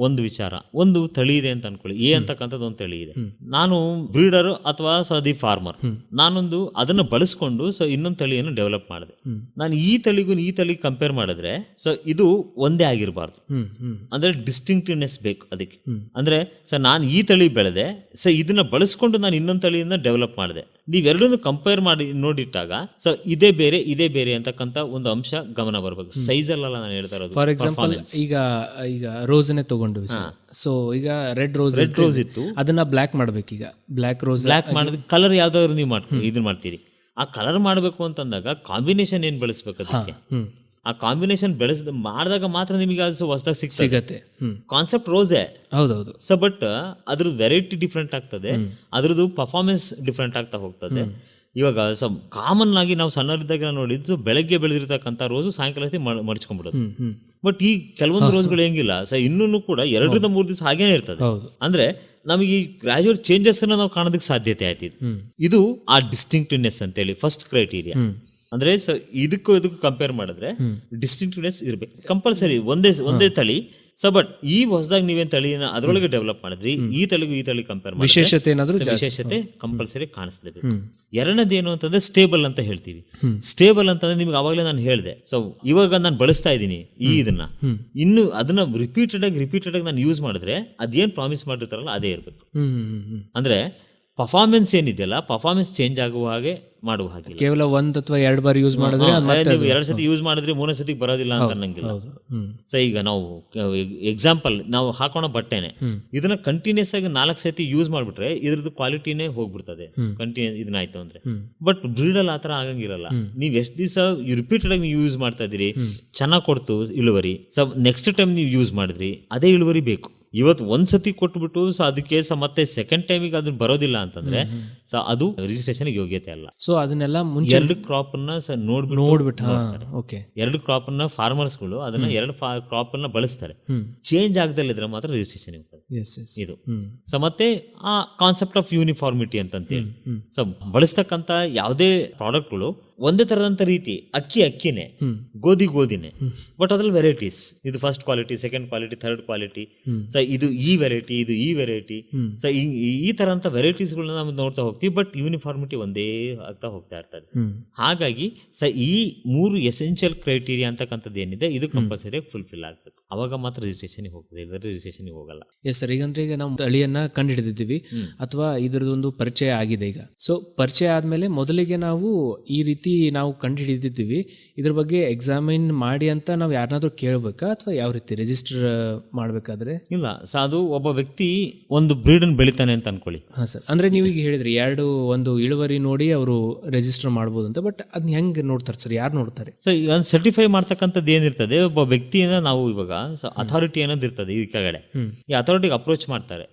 ಒಂದು ವಿಚಾರ, ಒಂದು ತಳಿ ಇದೆ ಅಂತ ಅನ್ಕೊಳ್ಳಿ, ಎ ಅಂತಕ್ಕಂಥದ್ದು ಒಂದು ತಳಿ ಇದೆ. ನಾನು ಬ್ರೀಡರ್ ಅಥವಾ ದಿ ಫಾರ್ಮರ್, ನಾನೊಂದು ಅದನ್ನ ಬಳಸ್ಕೊಂಡು ಇನ್ನೊಂದು ತಳಿಯನ್ನು ಡೆವಲಪ್ ಮಾಡಿದೆ. ನಾನು ಈ ತಳಿಗೂ ಈ ತಳಿ ಕಂಪೇರ್ ಮಾಡಿದ್ರೆ ಇದು ಒಂದೇ ಆಗಿರಬಾರ್ದು. ಅಂದ್ರೆ ಡಿಸ್ಟಿಂಕ್ಟಿವ್ನೆಸ್ ಬೇಕು ಅದಕ್ಕೆ. ಅಂದ್ರೆ ನಾನು ಈ ತಳಿ ಬೆಳೆದೆ, ಇದನ್ನ ಬಳಸ್ಕೊಂಡು ನಾನು ಇನ್ನೊಂದು ತಳಿಯನ್ನ ಡೆವಲಪ್ ಮಾಡಿದೆ. ನೀವೆರಡನ್ನು ಕಂಪೇರ್ ಮಾಡಿ ನೋಡಿಟ್ಟಾಗ ಇದೇ ಬೇರೆ ಅಂತಕ್ಕಂಥ ಒಂದು ಅಂಶ ಗಮನ ಬರಬೇಕು. ಸೈಜ್ ಅಲ್ಲ ನಾನು ಹೇಳ್ತಾ ಇರೋದು. ಫಾರ್ ಎಕ್ಸಾಂಪಲ್ ಈಗ ರೋಸ್ನೇ ತಗೊಂಡ್ವಿ. ಸೊ ಈಗ ರೆಡ್ ರೋಸ್ ಇತ್ತು, ಅದನ್ನ ಬ್ಲಾಕ್ ಮಾಡ್ಬೇಕು. ಈಗ ಬ್ಲಾಕ್ ರೋಸ್ ಮಾಡಿದ ಕಲರ್ ಯಾವ್ದಾದ್ರು ನೀವು ಇದನ್ನ ಮಾಡ್ತೀರಿ, ಆ ಕಲರ್ ಮಾಡಬೇಕು ಅಂತಂದಾಗ ಕಾಂಬಿನೇಷನ್ ಏನ್ ಬೆಳೆಸ್ಬೇಕು ಅದಕ್ಕೆ, ಆ ಕಾಂಬಿನೇಷನ್ ಮಾಡಿದಾಗ ಮಾತ್ರ ನಿಮಗೆ ಅದು ಹೊಸದಾಗಿ ಸಿಗತ್ತೆ. ಕಾನ್ಸೆಪ್ಟ್ ರೋಸೇ ಹೌದೌದು. ಸೊ ಬಟ್ ಅದ್ರ ವೆರೈಟಿ ಡಿಫ್ರೆಂಟ್ ಆಗ್ತದೆ, ಅದ್ರದ್ದು ಪರ್ಫಾರ್ಮೆನ್ಸ್ ಡಿಫ್ರೆಂಟ್ ಆಗ್ತಾ ಹೋಗ್ತದೆ. ಇವಾಗ ಕಾಮನ್ ಆಗಿ ನಾವು ಸಣ್ಣರಿದ್ದಾಗ ನೋಡಿದ್ದು ಬೆಳಗ್ಗೆ ಬೆಳೆದಿರ್ತಕ್ಕಂಥ ರೋಸು ಸಾಯಂಕಾಲ ಮಡ್ಚ್ಕೊಂಡ್ಬಿಡೋದು. ಬಟ್ ಈ ಕೆಲವೊಂದು ರೋಸ್ಗಳು ಹೆಂಗಿಲ್ಲ, ಸೊ ಇನ್ನೂ ಕೂಡ 2-3 ದಿವಸ ಹಾಗೇನೆ ಇರ್ತದೆ. ಅಂದ್ರೆ ನಮಗೆ ಈ ಗ್ರಾಜುಯೇಟ್ ಚೇಂಜಸ್ ಅನ್ನ ನಾವು ಕಾಣೋದಕ್ಕೆ ಸಾಧ್ಯತೆ ಆಯ್ತಿದೆ. ಇದು ಆ ಡಿಸ್ಟಿಂಕ್ಟಿವ್ನೆಸ್ ಅಂತೇಳಿ ಫಸ್ಟ್ ಕ್ರೈಟೀರಿಯಾ. ಅಂದ್ರೆ ಸೊ ಇದಕ್ಕೂ ಕಂಪೇರ್ ಮಾಡಿದ್ರೆ ಡಿಸ್ಟಿಂಕ್ಟಿವ್ನೆಸ್ ಇರ್ಬೇಕು ಕಂಪಲ್ಸರಿ. ಒಂದೇ ತಳಿ. ಸೊ ಬಟ್ ಈ ಹೊಸದಾಗಿ ನೀವೇನ್ ತಳಿನ ಅದರೊಳಗೆ ಡೆವಲಪ್ ಮಾಡಿದ್ರಿ, ಈ ತಳಿಗೂ ಈ ತಳಿ ಕಂಪೇರ್ ಮಾಡಿ ವಿಶೇಷತೆ ಕಂಪಲ್ಸರಿ ಕಾಣಿಸ್ಲೇಬೇಕು. ಎರಡನೇದೇನು ಅಂತಂದ್ರೆ ಸ್ಟೇಬಲ್ ಅಂತ ಹೇಳ್ತೀವಿ. ಸ್ಟೇಬಲ್ ಅಂತಂದ್ರೆ ನಿಮ್ಗೆ ಅವಾಗಲೇ ನಾನು ಹೇಳಿದೆ. ಸೊ ಇವಾಗ ನಾನು ಬಳಸ್ತಾ ಇದ್ದೀನಿ ಇದನ್ನ, ಇನ್ನು ಅದನ್ನ ರಿಪೀಟೆಡ್ ಆಗಿ ನಾನು ಯೂಸ್ ಮಾಡಿದ್ರೆ ಅದೇನ್ ಪ್ರಾಮಿಸ್ ಮಾಡಿರ್ತಾರಲ್ಲ ಅದೇ ಇರ್ಬೇಕು. ಅಂದ್ರೆ ಪರ್ಫಾರ್ಮೆನ್ಸ್ ಏನಿದೆಯಲ್ಲ, ಪರ್ಫಾರ್ಮೆನ್ಸ್ ಚೇಂಜ್ ಆಗುವ ಹಾಗೆ ಮಾಡುವ ಹಾಗೆ. ಕೇವಲ 1 ಅಥವಾ 2 ಬಾರಿ ಯೂಸ್ ಮಾಡಿದ್ರೆ ನೀವು 2 ಸತಿ ಯೂಸ್ ಮಾಡಿದ್ರೆ 3ನೇ ಸತಿ ಬರೋದಿಲ್ಲ ಅಂತ ಅನ್ನಂಗಿಲ್ಲ. ಸೊ ಈಗ ನಾವು ಎಕ್ಸಾಂಪಲ್ ನಾವು ಹಾಕೋಣ ಬಟ್ಟೆನೆ, ಇದನ್ನ ಕಂಟಿನ್ಯೂಸ್ ಆಗಿ 4 ಸತಿ ಯೂಸ್ ಮಾಡ್ಬಿಟ್ರೆ ಇದ್ರದ್ದು ಕ್ವಾಲಿಟಿನೇ ಹೋಗ್ಬಿಡ್ತದೆ ಕಂಟಿನ್ಯೂಸ್ ಇದನ್ನಾಯ್ತು ಅಂದ್ರೆ. ಬಟ್ ಬ್ರೀಡಲ್ಲಿ ಆತರ ಆಗಂಗಿರಲ್ಲ. ನೀವ್ ಎಷ್ಟು ದಿವಸ ರಿಪೀಟೆಡ್ ಆಗಿ ನೀವು ಯೂಸ್ ಮಾಡ್ತಾ ಇದೀರಿ, ಚೆನ್ನಾಗಿ ಕೊಡ್ತು ಇಳುವರಿ. ಸೊ ನೆಕ್ಸ್ಟ್ ಟೈಮ್ ನೀವು ಯೂಸ್ ಮಾಡಿದ್ರಿ ಅದೇ ಇಳುವರಿ ಬೇಕು. ಇವತ್ತು ಒಂದ್ಸತಿ ಕೊಟ್ಬಿಟ್ಟು ಸೊ ಅದಕ್ಕೆ ಮತ್ತೆ ಸೆಕೆಂಡ್ ಟೈಮಿಗೆ ಅದನ್ನ ಬರೋದಿಲ್ಲ ಅಂತಂದ್ರೆ ಸೊ ಅದು ರಿಜಿಸ್ಟ್ರೇಷನ್ ಯೋಗ್ಯತೆ ಅಲ್ಲ. ಸೊ ಅದನ್ನೆಲ್ಲ ಮುಂಚೆ 2 ಕ್ರಾಪ್ ಅನ್ನ ನೋಡ್ಬಿಟ್ಟು 2 ಕ್ರಾಪ್ ಅನ್ನ ಫಾರ್ಮರ್ಸ್ಗಳು ಅದನ್ನ 2 ಕ್ರಾಪ್ ಅನ್ನ ಬಳಸ್ತಾರೆ. ಚೇಂಜ್ ಆಗದಲ್ಲಿದ್ರೆ ಮಾತ್ರ ರಿಜಿಸ್ಟ್ರೇಷನ್ ಇರ್ತದೆ ಇದು. ಸೊ ಮತ್ತೆ ಆ ಕಾನ್ಸೆಪ್ಟ್ ಆಫ್ ಯೂನಿಫಾರ್ಮಿಟಿ ಅಂತೇಳಿ ಸೊ ಬಳಸ್ತಕ್ಕಂತ ಯಾವುದೇ ಪ್ರಾಡಕ್ಟ್ಗಳು ಒಂದೇ ತರದಂತ ರೀತಿ, ಅಕ್ಕಿನೇ, ಗೋಧಿನೇ, ಬಟ್ ಅದ್ರಲ್ಲಿ ವೆರೈಟೀಸ್, ಇದು first quality, second quality, third quality, so ಇದು ಈ ವೆರೈಟಿ, ಇದು ಈ ವೆರೈಟಿ, ಸೊ ಈ ತರ ಅಂತ ವೆರೈಟೀಸ್ಗಳನ್ನ ನಾವು ನೋಡ್ತಾ ಹೋಗ್ತೀವಿ. ಬಟ್ ಯೂನಿಫಾರ್ಮಿಟಿ ಒಂದೇ ಆಗ್ತಾ ಹೋಗ್ತಾ ಇರ್ತದೆ. ಹಾಗಾಗಿ ಸೊ ಈ 3 ಎಸೆನ್ಷಿಯಲ್ ಕ್ರೈಟೀರಿಯಾ ಅಂತಕ್ಕಂಥದ್ದು ಏನಿದೆ ಇದು ಕಂಪಲ್ಸರಿ ಫುಲ್ಫಿಲ್ ಆಗ್ಬೇಕು. ಅವಾಗ ಮಾತ್ರ ರಿಜಿಸ್ಟ್ರೇಷನ್ ಹೋಗ್ತದೆ, ಇಲ್ಲದ್ರೆ ರಿಜಿಸ್ಟ್ರೇಷನ್ ಹೋಗಲ್ಲ. Yes sir. ಈಗ ನಾವು ತಳಿಯನ್ನ ಕಂಡುಹಿಡಿದಿದ್ದೀವಿ ಅಥವಾ ಇದರದೊಂದು ಪರಿಚಯ ಆಗಿದೆ. ಈಗ ಸೊ ಪರಿಚಯ ಆದ್ಮೇಲೆ ಮೊದಲಿಗೆ ನಾವು ಈ ರೀತಿ ನಾವು ಕಂಡುಹಿಡಿದಿದ್ದೀವಿ, ಇದ್ರ ಬಗ್ಗೆ ಎಕ್ಸಾಮಿನ್ ಮಾಡಿ ಅಂತ ನಾವು ಯಾರನ್ನಾದ್ರೂ ಕೇಳಬೇಕಾ ಅಥವಾ ಯಾವ ರೀತಿ ರಿಜಿಸ್ಟರ್ ಮಾಡ್ಬೇಕಾದ್ರೆ? ಇಲ್ಲ, ಸೊ ಅದು ಒಬ್ಬ ವ್ಯಕ್ತಿ ಒಂದು ಬ್ರೀಡ್ ಅನ್ನು ಬೆಳಿತಾನೆ ಅಂತ ಅನ್ಕೊಳ್ಳಿ. ಹಾ ಸರ್. ಅಂದ್ರೆ ನೀವು ಈಗ ಹೇಳಿದ್ರಿ ಒಂದು ಇಳುವರಿ ನೋಡಿ ಅವರು ರಿಜಿಸ್ಟರ್ ಮಾಡ್ಬೋದು ಅಂತ, ಬಟ್ ಅದನ್ನ ಹೆಂಗ್ ನೋಡ್ತಾರೆ ಸರ್? ಯಾರು ನೋಡ್ತಾರೆ? ಸೊ ಈಗ ಸರ್ಟಿಫೈ ಮಾಡ್ತಕ್ಕಂಥದ್ದು ಏನಿರ್ತದೆ, ಒಬ್ಬ ವ್ಯಕ್ತಿಯಿಂದ ನಾವು ಇವಾಗ ಅಥಾರಿಟಿ ಅನ್ನೋದು ಇರ್ತದೆ ಈ ಕೆಳಗಡೆ, ಈ ಅಥಾರಿಟಿಗೆ ಅಪ್ರೋಚ್ ಮಾಡ್ತಾರೆ.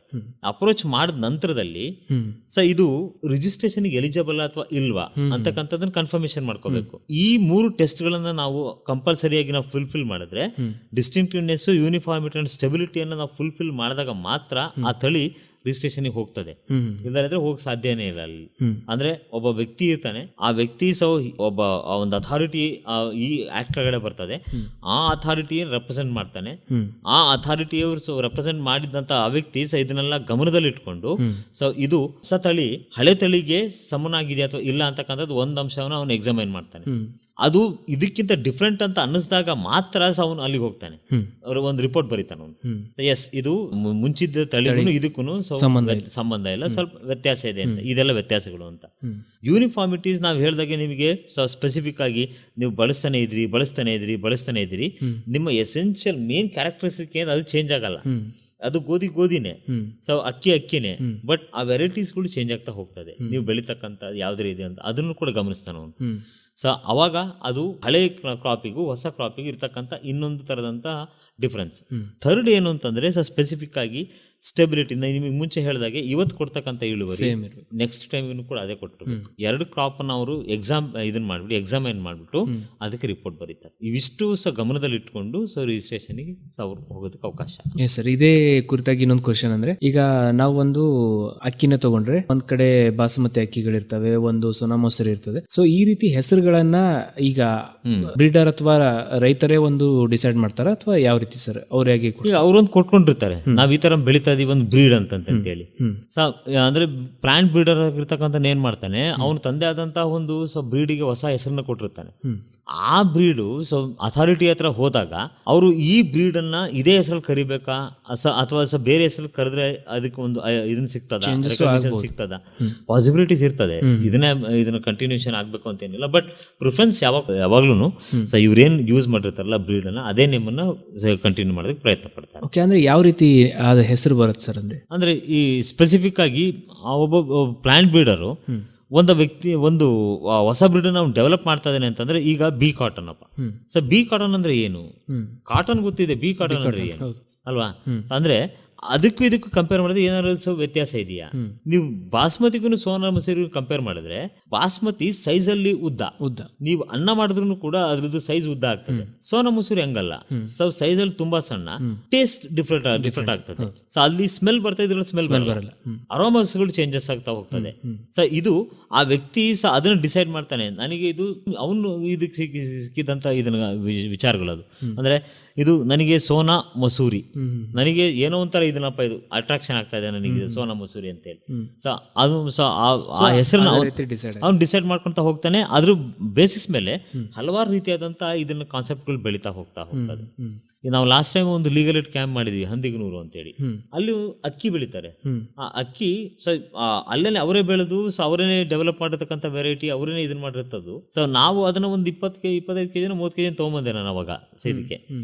ಅಪ್ರೋಚ್ ಮಾಡಿದ ನಂತರದಲ್ಲಿ ಸೊ ಇದು ರಿಜಿಸ್ಟ್ರೇಷನ್ ಎಲಿಜಿಬಲ್ ಅಥವಾ ಇಲ್ವಾ ಅಂತಕ್ಕಂಥದ್ದನ್ನ ಕನ್ಫರ್ಮೇಶನ್ ಮಾಡ್ಕೋಬೇಕು. ಈ 3 ಟೆಸ್ಟ್ ಗಳನ್ನ ನಾವು ಕಂಪಲ್ಸರಿಯಾಗಿ ನಾವು ಫುಲ್ಫಿಲ್ ಮಾಡಿದ್ರೆ ಡಿಸ್ಟಿಂಕ್ಟಿವ್ನೆಸ್, ಯೂನಿಫಾರ್ಮಿಟಿ ಅಂಡ್ ಸ್ಟೆಬಿಲಿಟಿಯನ್ನು ನಾವು ಫುಲ್ಫಿಲ್ ಮಾಡಿದಾಗ ಮಾತ್ರ ಆ ತಳಿ ರಿಜಿಸ್ಟ್ರೇಷನ್ ಹೋಗ್ತದೆ. ಇಲ್ಲದ್ರೆ ಹೋಗಕ್ ಸಾಧ್ಯನೇ ಇಲ್ಲ ಅಲ್ಲಿ. ಅಂದ್ರೆ ಒಬ್ಬ ವ್ಯಕ್ತಿ ಇರ್ತಾನೆ, ಆ ವ್ಯಕ್ತಿ ಒಬ್ಬ ಒಂದು ಅಥಾರಿಟಿ ಈ ಆಕ್ಟ್ ಕೆಳಗಡೆ ಬರ್ತದೆ, ಆ ಅಥಾರಿಟಿ ರೆಪ್ರೆಸೆಂಟ್ ಮಾಡ್ತಾನೆ. ಆ ಅಥಾರಿಟಿಯವರು ರೆಪ್ರೆಸೆಂಟ್ ಮಾಡಿದಂತ ಆ ವ್ಯಕ್ತಿ ಇದನ್ನೆಲ್ಲ ಗಮನದಲ್ಲಿ ಇಟ್ಕೊಂಡು ಸೊ ಇದು ಹೊಸ ತಳಿ ಹಳೆ ತಳಿಗೆ ಸಮನಾಗಿದೆ ಅಥವಾ ಇಲ್ಲ ಅಂತಕ್ಕಂಥದ್ದು ಒಂದು ಅಂಶವನ್ನು ಅವನು ಎಕ್ಸಾಮೈನ್ ಮಾಡ್ತಾನೆ. ಅದು ಇದಕ್ಕಿಂತ ಡಿಫ್ರೆಂಟ್ ಅಂತ ಅನ್ನಿಸಿದಾಗ ಮಾತ್ರ ಅವನು ಅಲ್ಲಿಗೆ ಹೋಗ್ತಾನೆ, ಅವ್ರು ಒಂದು ರಿಪೋರ್ಟ್ ಬರೀತಾನೆ ಅವನು. ಎಸ್, ಇದು ಮುಂಚಿದ್ದ ತಳಿಗೂ ಇದಕ್ಕೂ ಸಂಬಂಧ ಇಲ್ಲ, ಸ್ವಲ್ಪ ವ್ಯತ್ಯಾಸ ಇದೆ ಅಂತ. ಇದೆಲ್ಲ ವ್ಯತ್ಯಾಸಗಳು ಅಂತ. ಯೂನಿಫಾರ್ಮಿಟೀಸ್ ನಾವು ಹೇಳಿದಾಗೆ ನಿಮಗೆ ಸ್ಪೆಸಿಫಿಕ್ ಆಗಿ ನೀವು ಬಳಸ್ತಾನೆ ಇದ್ರಿ, ನಿಮ್ಮ ಎಸೆನ್ಷಿಯಲ್ ಮೇನ್ ಕ್ಯಾರೆಕ್ಟರಿಸ್ಟಿಕ್ ಏನು ಅದು ಚೇಂಜ್ ಆಗಲ್ಲ. ಅದು ಗೋಧಿನೇ, ಸೊ ಅಕ್ಕಿನೇ, ಬಟ್ ಆ ವೆರೈಟೀಸ್ಗಳು ಚೇಂಜ್ ಆಗ್ತಾ ಹೋಗ್ತದೆ. ನೀವು ಬೆಳಿತಕ್ಕಂಥ ಯಾವ್ದು ಇದೆ ಅಂತ ಅದನ್ನು ಕೂಡ ಗಮನಿಸ್ತಾನೆ ಅವನು. ಸೊ ಅವಾಗ ಅದು ಹಳೆ ಕ್ರಾಪಿಗೂ ಹೊಸ ಕ್ರಾಪಿಗೂ ಇರ್ತಕ್ಕಂಥ ಇನ್ನೊಂದು ತರದಂತ ಡಿಫ್ರೆನ್ಸ್. ಥರ್ಡ್ ಏನು ಅಂತಂದ್ರೆ ಸ್ಪೆಸಿಫಿಕ್ ಆಗಿ ಸ್ಟೆಬಿಲಿಟಿ, ನಿಮಗೆ ಮುಂಚೆ ಹೇಳಿದಾಗೆ ಇವತ್ತು ಕೊಡ್ತಕ್ಕಂಥ ಇಳುವರಿ ನೆಕ್ಸ್ಟ್ ಟೈಮ್ ಕೂಡ ಅದೇ ಕೊಟ್ಟಿರ್ಬೇಕು. 2 ಕ್ರಾಪ್ ಅನ್ನ ಅವರು ಎಕ್ಸಾಮೈನ್ ಮಾಡ್ಬಿಟ್ಟು ಅದಕ್ಕೆ ರಿಪೋರ್ಟ್ ಬರೀತಾರೆ. ಇವಿಷ್ಟು ಗಮನದಲ್ಲಿ ಇಟ್ಕೊಂಡು ರಿಜಿಸ್ಟ್ರೇಷನ್ ಅವ್ರು ಹೋಗೋದಕ್ಕೆ ಅವಕಾಶ. Yes sir. ಇದೇ ಕುರಿತಾಗಿ ಇನ್ನೊಂದು ಕ್ವಶನ್ ಅಂದ್ರೆ, ಈಗ ನಾವು ಒಂದು ಅಕ್ಕಿನ ತಗೊಂಡ್ರೆ ಒಂದ್ ಕಡೆ ಬಾಸುಮತಿ ಅಕ್ಕಿಗಳಿರ್ತವೆ, ಒಂದು ಸೋನಾ ಮಸೂರಿ ಇರ್ತದೆ. ಸೊ ಈ ರೀತಿ ಹೆಸರುಗಳನ್ನ ಈಗ ಬ್ರೀಡರ್ ಅಥವಾ ರೈತರೇ ಒಂದು ಡಿಸೈಡ್ ಮಾಡ್ತಾರ ಅಥವಾ ಯಾವ ರೀತಿ ಸರ್? ಅವ್ರು ಹೇಗೆ ಅವ್ರೊಂದು ಕೊಟ್ಕೊಂಡಿರ್ತಾರೆ, ನಾವ್ ಈ ತರ ಬೆಳಿತಾ ಇದೀವಿ ಒಂದು ಬ್ರೀಡ್ ಅಂತ ಹೇಳಿ. ಅಂದ್ರೆ ಪ್ಲಾಂಟ್ ಬ್ರೀಡರ್ ಆಗಿರ್ತಕ್ಕಂಥ ಏನ್ ಮಾಡ್ತಾನೆ, ಅವನು ತಂದೆ ಆದಂತಹ ಒಂದು ಬ್ರೀಡಿಗೆ ಹೊಸ ಹೆಸರನ್ನ ಕೊಟ್ಟಿರ್ತಾನೆ. ಆ ಬ್ರೀಡು ಅಥಾರಿಟಿ ಹತ್ರ ಹೋದಾಗ ಅವರು ಈ ಬ್ರೀಡ್ ಅನ್ನ ಇದೇ ಹೆಸರಲ್ಲಿ ಕರಿಬೇಕಾ ಅಥವಾ ಬೇರೆ ಹೆಸರು ಕರೆದ್ರೆ ಅದಕ್ಕೆ ಒಂದು ಇದನ್ನ ಸಿಗ್ತದ ಪಾಸಿಬಿಲಿಟೀಸ್ ಇರ್ತದೆ. ಇದನ್ನ ಕಂಟಿನ್ಯೂಷನ್ ಆಗ್ಬೇಕು ಅಂತ ಏನಿಲ್ಲ, ಬಟ್ ಪ್ರಿಫರೆನ್ಸ್ ಯಾವಾಗ್ಲೂ ಇವ್ರೇನ್ ಯೂಸ್ ಮಾಡಿರ್ತಾರಲ್ಲ ಬ್ರೀಡ್ ಅನ್ನ ಅದೇ ನೇಮನ್ನ ಕಂಟಿನ್ಯೂ ಮಾಡೋದಕ್ಕೆ ಪ್ರಯತ್ನ ಪಡ್ತಾರೆ. ಅಂದ್ರೆ ಯಾವ ರೀತಿ ಹೆಸರು ಬರುತ್ತೆ ಸರ್? ಅಂದ್ರೆ ಈ ಸ್ಪೆಸಿಫಿಕ್ ಆಗಿ ಒಬ್ಬ ಪ್ಲಾಂಟ್ ಬ್ರೀಡರು ಒಂದು ವ್ಯಕ್ತಿ ಒಂದು ಹೊಸ ಬ್ರೀಡ್ ನಾವು ಡೆವಲಪ್ ಮಾಡ್ತಾ ಇದ್ದೇನೆ ಅಂತಂದ್ರೆ ಈಗ ಬಿ ಕಾಟನ್ ಅಪ್ಪ. ಸೊ ಬಿ ಕಾಟನ್ ಅಂದ್ರೆ ಏನು? ಕಾಟನ್ ಗೊತ್ತಿದೆ, ಬಿ ಕಾಟನ್ ಅಂದ್ರೆ ಏನು ಅಲ್ವಾ? ಅಂದ್ರೆ ಅದಕ್ಕೂ ಇದಕ್ಕೂ ಕಂಪೇರ್ ಮಾಡಿದ್ರೆ ಏನಾದ್ರು ವ್ಯತ್ಯಾಸ ಇದೆಯಾ? ನೀವು ಬಾಸ್ಮತಿಗೂ ಸೋನಾ ಮಸೂರಿಗೂ ಕಂಪೇರ್ ಮಾಡಿದ್ರೆ ಬಾಸ್ಮತಿ ಸೈಜ್ ಅಲ್ಲಿ ಉದ್ದ ನೀವು ಅನ್ನ ಮಾಡಿದ್ರು ಕೂಡ ಅದ್ರದ್ದು ಸೈಜ್ ಉದ್ದ ಆಗ್ತದೆ. ಸೋನಾ ಮಸೂರಿ ಹಂಗಲ್ಲ, ಸೊ ಸೈಜ್ ಅಲ್ಲಿ ತುಂಬಾ ಸಣ್ಣ, ಟೇಸ್ಟ್ ಡಿಫ್ರೆಂಟ್ ಆಗ್ತದೆ. ಸೊ ಅಲ್ಲಿ ಸ್ಮೆಲ್ ಬರ್ತಾ ಇದ್ರಲ್ಲಿ ಸ್ಮೆಲ್ ಬರಲ್ಲ, ಅರೋಮಾಸ್ಗಳು ಚೇಂಜಸ್ ಆಗ್ತಾ ಹೋಗ್ತದೆ. ಸೊ ಇದು ಆ ವ್ಯಕ್ತಿ ಅದನ್ನ ಡಿಸೈಡ್ ಮಾಡ್ತಾನೆ, ನನಗೆ ಇದು ಅವನು ಇದಕ್ಕೆ ಸಿಕ್ಕಿದಂತ ಇದನ್ನ ವಿಚಾರಗಳದು. ಅಂದ್ರೆ ಇದು ನನಗೆ ಸೋನಾ ಮಸೂರಿ, ನನಗೆ ಏನೋ ಒಂಥರ ಇದನ್ನಪ್ಪ ಇದು ಅಟ್ರಾಕ್ಷನ್ ಆಗ್ತಾ ಇದೆ ನನಗೆ ಸೋನಾ ಮಸೂರಿ ಅಂತ ಹೇಳಿ. ಸೊ ಅದು ಆ ಹೆಸರನ್ನ ಅವ್ನು ಡಿಸೈಡ್ ಮಾಡ್ಕೊಂತ ಹೋಗ್ತಾನೆ. ಅದ್ರ ಬೇಸಿಸ್ ಮೇಲೆ ಹಲವಾರು ರೀತಿಯಾದಂತ ಇದನ್ನ ಕಾನ್ಸೆಪ್ಟ್ಗಳು ಬೆಳೀತಾ ಹೋಗ್ತದೆ. ನಾವು ಲಾಸ್ಟ್ ಟೈಮ್ ಒಂದು ಲೀಗಲ್ ಏಡ್ ಕ್ಯಾಂಪ್ ಮಾಡಿದ್ವಿ ಹಂದಿಗನೂರು ಅಂತೇಳಿ. ಅಲ್ಲಿ ಅಕ್ಕಿ ಬೆಳಿತಾರೆ. ಆ ಅಕ್ಕಿ ಸೊ ಅಲ್ಲೇನೆ ಅವರೇ ಬೆಳೆದು ಸೊ ಅವರೇನೆ ಡೆವಲಪ್ ಮಾಡಿರ್ತಕ್ಕಂಥ ವೆರೈಟಿ, ಅವರೇನೆ ಇದನ್ನ ಮಾಡಿರ್ತದ್ದು. ಸೊ ನಾವು ಅದನ್ನ ಒಂದು 25 ಕೆಜಿ 30 ಕೆಜಿ ತಗೊಂಬಂದೆ ನಾನು ಅವಾಗ ಸೇದಕ್ಕೆ.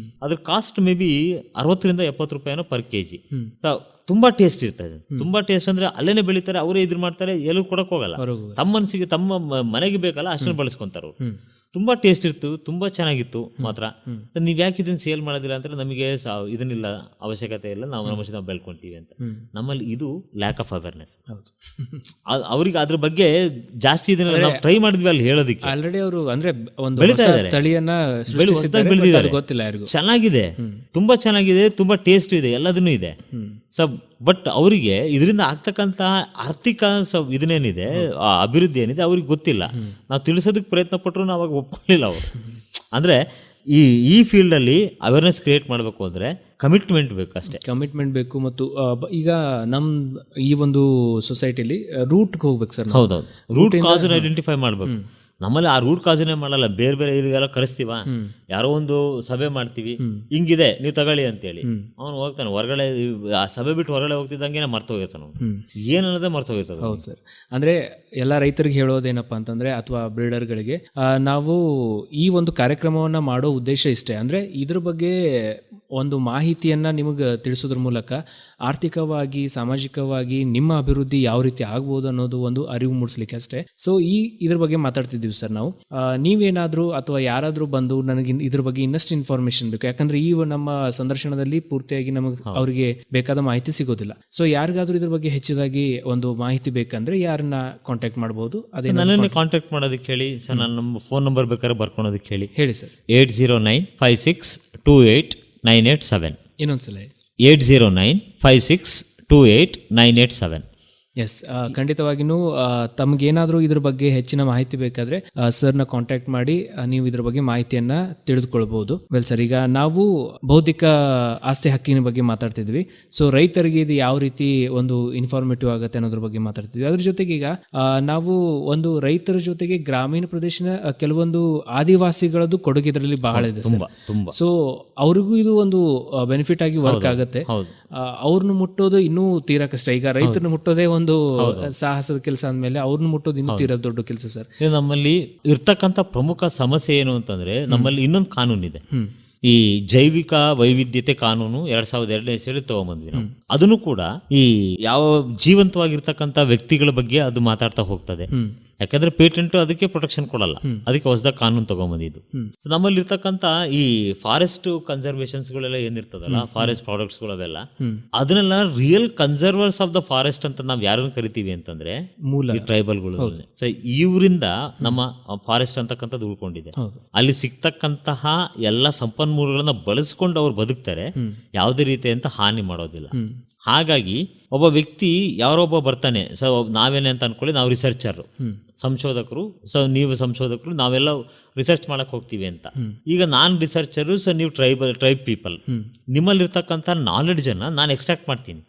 ಅದ್ರ ಕಾಸ್ಟ್ ಮೇ ಬಿ 60 ರಿಂದ 70 ರೂಪಾಯಿನೋ ಪರ್ ಕೆಜಿ. ಸೊ ತುಂಬಾ ಟೇಸ್ಟ್ ಇರ್ತದೆ. ತುಂಬಾ ಟೇಸ್ಟ್ ಅಂದ್ರೆ ಅಲ್ಲೇನೆ ಬೆಳಿತಾರೆ, ಅವರೇ ಇದ್ರ ಮಾಡ್ತಾರೆ, ಎಲ್ಲೂ ಕೊಡಕ್ ಹೋಗಲ್ಲ. ತಮ್ಮ ಮನಸ್ಸಿಗೆ ತಮ್ಮ ಮನೆಗೆ ಬೇಕಲ್ಲ ಅಷ್ಟನ್ನು ಬಳಸ್ಕೊಂತಾರ ಅವ್ರು. ತುಂಬಾ ಟೇಸ್ಟ್ ಇತ್ತು, ತುಂಬಾ ಚೆನ್ನಾಗಿತ್ತು. ಮಾತ್ರ ನೀವ್ ಯಾಕೆ ಇದನ್ನ ಸೇಲ್ ಮಾಡೋದಿಲ್ಲ ಅಂದ್ರೆ ನಮಗೆ ಇದನ್ನಿಲ್ಲ, ಅವಶ್ಯಕತೆ ಇಲ್ಲ, ನಾವು ನಾವು ಬೆಳ್ಕೊಂತೀವಿ ಅಂತ. ನಮ್ಮಲ್ಲಿ ಇದು ಲ್ಯಾಕ್ ಆಫ್ ಅವೇರ್ನೆಸ್. ಅವ್ರಿಗೆ ಅದ್ರ ಬಗ್ಗೆ ಜಾಸ್ತಿ ಇದನ್ನ ನಾವು ಟ್ರೈ ಮಾಡಿದ್ವಿ ಅಲ್ಲಿ ಹೇಳೋದಕ್ಕೆ. ಆಲ್ರೆಡಿ ಅವರು ಅಂದ್ರೆ ಒಂದು ಬೆಳಿತಾ ಇದ್ದಾರೆ, ತಳಿಯನ್ನ ಬೆಳೆದಿದ್ದಾರೆ, ಗೊತ್ತಿಲ್ಲ ಯಾರಿಗೂ. ಚೆನ್ನಾಗಿದೆ, ತುಂಬಾ ಚೆನ್ನಾಗಿದೆ, ತುಂಬಾ ಟೇಸ್ಟ್ ಇದೆ, ಎಲ್ಲದನ್ನೂ ಇದೆ. ಸೊ ಬಟ್ ಅವರಿಗೆ ಇದರಿಂದ ಆಗ್ತಕ್ಕಂತ ಆರ್ಥಿಕ ಇದನ್ನೇನಿದೆ, ಆ ಅಭಿವೃದ್ಧಿ ಏನಿದೆ ಅವ್ರಿಗೆ ಗೊತ್ತಿಲ್ಲ. ನಾವು ತಿಳಿಸೋದಕ್ಕೆ ಪ್ರಯತ್ನ ಪಟ್ಟರು ಅವಾಗ ಒಪ್ಕೊಳ್ಳಿಲ್ಲ ಅವರು. ಅಂದ್ರೆ ಈ ಫೀಲ್ಡ್ ಅಲ್ಲಿ ಅವೇರ್ನೆಸ್ ಕ್ರಿಯೇಟ್ ಮಾಡಬೇಕು ಅಂದ್ರೆ ಕಮಿಟ್ಮೆಂಟ್ ಬೇಕು, ಅಷ್ಟೇ ಕಮಿಟ್ಮೆಂಟ್ ಬೇಕು. ಮತ್ತು ಈಗ ನಮ್ ಈ ಒಂದು ಸೊಸೈಟಿಲಿ ರೂಟ್ಗೆ ಹೋಗ್ಬೇಕು ಸರ್. ಹೌದೌದು, ರೂಟ್ ಕಾಸ್ ಐಡೆಂಟಿಫೈ ಮಾಡ್ಬೇಕು. ನಮ್ಮಲ್ಲಿ ಆ ರೂಟ್ ಕಾಸನ್ನೇ ಮಾಡಲ್ಲ, ಬೇರೆ ಬೇರೆ ಇರಿಗೆಲ್ಲ ಕರೆಸ್ತೀವ, ಯಾರೋ ಒಂದು ಸಭೆ ಮಾಡ್ತೀವಿ, ಹಿಂಗಿದೆ ನೀವು ತಗೊಳ್ಳಿ ಅಂತೇಳಿ. ಅವನು ಹೋಗ್ತಾನೆ ಹೊರಗಡೆ, ಆ ಸಭೆ ಬಿಟ್ಟು ಹೊರಗಡೆ ಹೋಗ್ತಿದ್ದಂಗೆ ಮರ್ತೋಗಿರ್ತಾನೆ, ಏನನ್ನೋದೇ ಮರ್ತೋಗಿರ್ತದೆ. ಹೌದು ಸರ್. ಅಂದ್ರೆ ಎಲ್ಲ ರೈತರಿಗೆ ಹೇಳೋದೇನಪ್ಪ ಅಂತಂದ್ರೆ, ಅಥವಾ ಬ್ರೀಡರ್ಗಳಿಗೆ, ನಾವು ಈ ಒಂದು ಕಾರ್ಯಕ್ರಮವನ್ನ ಮಾಡೋ ಉದ್ದೇಶ ಇಷ್ಟೇ. ಅಂದ್ರೆ ಇದ್ರ ಬಗ್ಗೆ ಒಂದು ಮಾಹಿತಿಯನ್ನ ನಿಮಗೆ ತಿಳಿಸೋದ್ರ ಮೂಲಕ ಆರ್ಥಿಕವಾಗಿ, ಸಾಮಾಜಿಕವಾಗಿ ನಿಮ್ಮ ಅಭಿವೃದ್ಧಿ ಯಾವ ರೀತಿ ಆಗ್ಬೋದು ಅನ್ನೋದು ಒಂದು ಅರಿವು ಮೂಡಿಸ್ಲಿಕ್ಕೆ ಅಷ್ಟೇ. ಸೊ ಇದ್ರ ಬಗ್ಗೆ ಮಾತಾಡ್ತಿದ್ದೀವಿ ಸರ್ ನಾವು. ನೀವೇನಾದ್ರೂ ಅಥವಾ ಯಾರಾದ್ರೂ ಬಂದು ನನಗೆ ಇದ್ರ ಬಗ್ಗೆ ಇನ್ನಷ್ಟು ಇನ್ಫಾರ್ಮೇಶನ್ ಬೇಕು, ಯಾಕಂದ್ರೆ ಈ ನಮ್ಮ ಸಂದರ್ಶನದಲ್ಲಿ ಪೂರ್ತಿಯಾಗಿ ನಮಗೆ ಅವರಿಗೆ ಬೇಕಾದ ಮಾಹಿತಿ ಸಿಗೋದಿಲ್ಲ. ಸೊ ಯಾರಿಗಾದ್ರೂ ಇದ್ರ ಬಗ್ಗೆ ಹೆಚ್ಚಿದಾಗಿ ಒಂದು ಮಾಹಿತಿ ಬೇಕಂದ್ರೆ ಯಾರನ್ನ ಕಾಂಟ್ಯಾಕ್ಟ್ ಮಾಡಬಹುದು? ಅದೇ ನನ್ನನ್ನು ಕಾಂಟ್ಯಾಕ್ಟ್ ಮಾಡೋದಕ್ಕೆ ಹೇಳಿ ಸರ್. ನನ್ನ ನಮ್ಮ ಫೋನ್ ನಂಬರ್ ಬೇಕಾದ್ರೆ ಬರ್ಕೊಳೋದಕ್ಕೆ ಹೇಳಿ ಸರ್. 80956289887. ಇನ್ನೊಂದ್ಸಲ 80956289887. ಎಸ್, ಖಂಡಿತವಾಗಿಯೂ ತಮಗೇನಾದರೂ ಇದ್ರ ಬಗ್ಗೆ ಹೆಚ್ಚಿನ ಮಾಹಿತಿ ಬೇಕಾದರೆ ಸರ್ನ ಕಾಂಟ್ಯಾಕ್ಟ್ ಮಾಡಿ ನೀವು ಇದ್ರ ಬಗ್ಗೆ ಮಾಹಿತಿಯನ್ನ ತಿಳಿದುಕೊಳ್ಬಹುದು. ವೆಲ್ ಸರ್, ಈಗ ನಾವು ಬೌದ್ಧಿಕ ಆಸ್ತಿ ಹಕ್ಕಿನ ಬಗ್ಗೆ ಮಾತಾಡ್ತಿದ್ವಿ. ಸೊ ರೈತರಿಗೆ ಇದು ಯಾವ ರೀತಿ ಒಂದು ಇನ್ಫಾರ್ಮೇಟಿವ್ ಆಗುತ್ತೆ ಅನ್ನೋದ್ರ ಬಗ್ಗೆ ಮಾತಾಡ್ತಿದ್ವಿ. ಅದ್ರ ಜೊತೆಗೆ ಈಗ ನಾವು ಒಂದು ರೈತರ ಜೊತೆಗೆ ಗ್ರಾಮೀಣ ಪ್ರದೇಶದ ಕೆಲವೊಂದು ಆದಿವಾಸಿಗಳದ್ದು ಕೊಡುಗೆ ಇದರಲ್ಲಿ ಬಹಳ ಇದೆ. ಸೊ ಅವ್ರಿಗೂ ಇದು ಒಂದು ಬೆನಿಫಿಟ್ ಆಗಿ ವರ್ಕ್ ಆಗುತ್ತೆ. ಅವ್ರನ್ನ ಮುಟ್ಟೋದು ಇನ್ನೂ ತೀರಾ ಕಷ್ಟ. ಈಗ ರೈತರನ್ನ ಮುಟ್ಟೋದೇ ಒಂದು ಸಾಹಸದ ಕೆಲಸ ಅಂದ್ಮೇಲೆ ಅವ್ರನ್ನ ಮುಟ್ಟೋದು ಇನ್ನೂ ತೀರಾ ದೊಡ್ಡ ಕೆಲಸ ಸರ್. ನಮ್ಮಲ್ಲಿ ಇರ್ತಕ್ಕಂಥ ಪ್ರಮುಖ ಸಮಸ್ಯೆ ಏನು ಅಂತಂದ್ರೆ, ನಮ್ಮಲ್ಲಿ ಇನ್ನೊಂದು ಕಾನೂನಿದೆ, ಈ ಜೈವಿಕ ವೈವಿಧ್ಯತೆ ಕಾನೂನು 2002ನೇ ಇಸ್ವಿಯಲ್ಲಿ ತಗೊಂಡ್ಬಂದ್ವಿ ನಾವು. ಅದನ್ನು ಕೂಡ ಈ ಯಾವ ಜೀವಂತವಾಗಿರ್ತಕ್ಕಂಥ ವ್ಯಕ್ತಿಗಳ ಬಗ್ಗೆ ಅದು ಮಾತಾಡ್ತಾ ಹೋಗ್ತದೆ. ಯಾಕಂದ್ರೆ ಪೇಟೆಂಟ್ ಅದಕ್ಕೆ ಪ್ರೊಟೆಕ್ಷನ್ ಕೊಡಲ್ಲ, ಅದಕ್ಕೆ ಹೊಸದಾಗ ಕಾನೂನು ತಗೊಂಬಂದಿದ್ದು. ನಮ್ಮಲ್ಲಿ ಇರ್ತಕ್ಕಂಥ ಈ ಫಾರೆಸ್ಟ್ ಕನ್ಸರ್ವೇಷನ್ಸ್ ಗಳೆಲ್ಲ ಏನಿರ್ತದಲ್ಲ, ಫಾರೆಸ್ಟ್ ಪ್ರಾಡಕ್ಟ್ಸ್ ಅವೆಲ್ಲ, ಅದನ್ನೆಲ್ಲ ರಿಯಲ್ ಕನ್ಸರ್ವರ್ಸ್ ಆಫ್ ದ ಫಾರೆಸ್ಟ್ ಅಂತ ನಾವ್ ಯಾರನ್ನು ಕರಿತೀವಿ ಅಂತಂದ್ರೆ ಮೂಲ ಟ್ರೈಬಲ್ಗಳು. ಸೊ ಇವರಿಂದ ನಮ್ಮ ಫಾರೆಸ್ಟ್ ಅಂತಕ್ಕಂಥದ್ದು ಉಳ್ಕೊಂಡಿದೆ. ಅಲ್ಲಿ ಸಿಗ್ತಕ್ಕಂತಹ ಎಲ್ಲ ಸಂಪನ್ಮೂಲಗಳನ್ನ ಬಳಸ್ಕೊಂಡು ಅವ್ರು ಬದುಕ್ತಾರೆ, ಯಾವುದೇ ರೀತಿಯಂತ ಹಾನಿ ಮಾಡೋದಿಲ್ಲ. ಹಾಗಾಗಿ ಒಬ್ಬ ವ್ಯಕ್ತಿ ಯಾರೊಬ್ಬ ಬರ್ತಾನೆ, ಸೊ ನಾವೇನೆ ಅಂತ ಅನ್ಕೊಳ್ಳಿ, ನಾವು ರಿಸರ್ಚರ್, ಸಂಶೋಧಕರು, ಸೊ ನೀವು ಸಂಶೋಧಕರು, ನಾವೆಲ್ಲ ರಿಸರ್ಚ್ ಮಾಡಕ್ ಹೋಗ್ತೀವಿ ಅಂತ. ಈಗ ನಾನ್ ರಿಸರ್ಚರು, ಸೊ ನೀವು ಟ್ರೈಬ್ ಪೀಪಲ್, ನಿಮ್ಮಲ್ಲಿರ್ತಕ್ಕಂಥ ನಾಲೆಡ್ಜ್ ಅನ್ನ ನಾನು ಎಕ್ಸ್ಟ್ರಾಕ್ಟ್ ಮಾಡ್ತೀನಿ.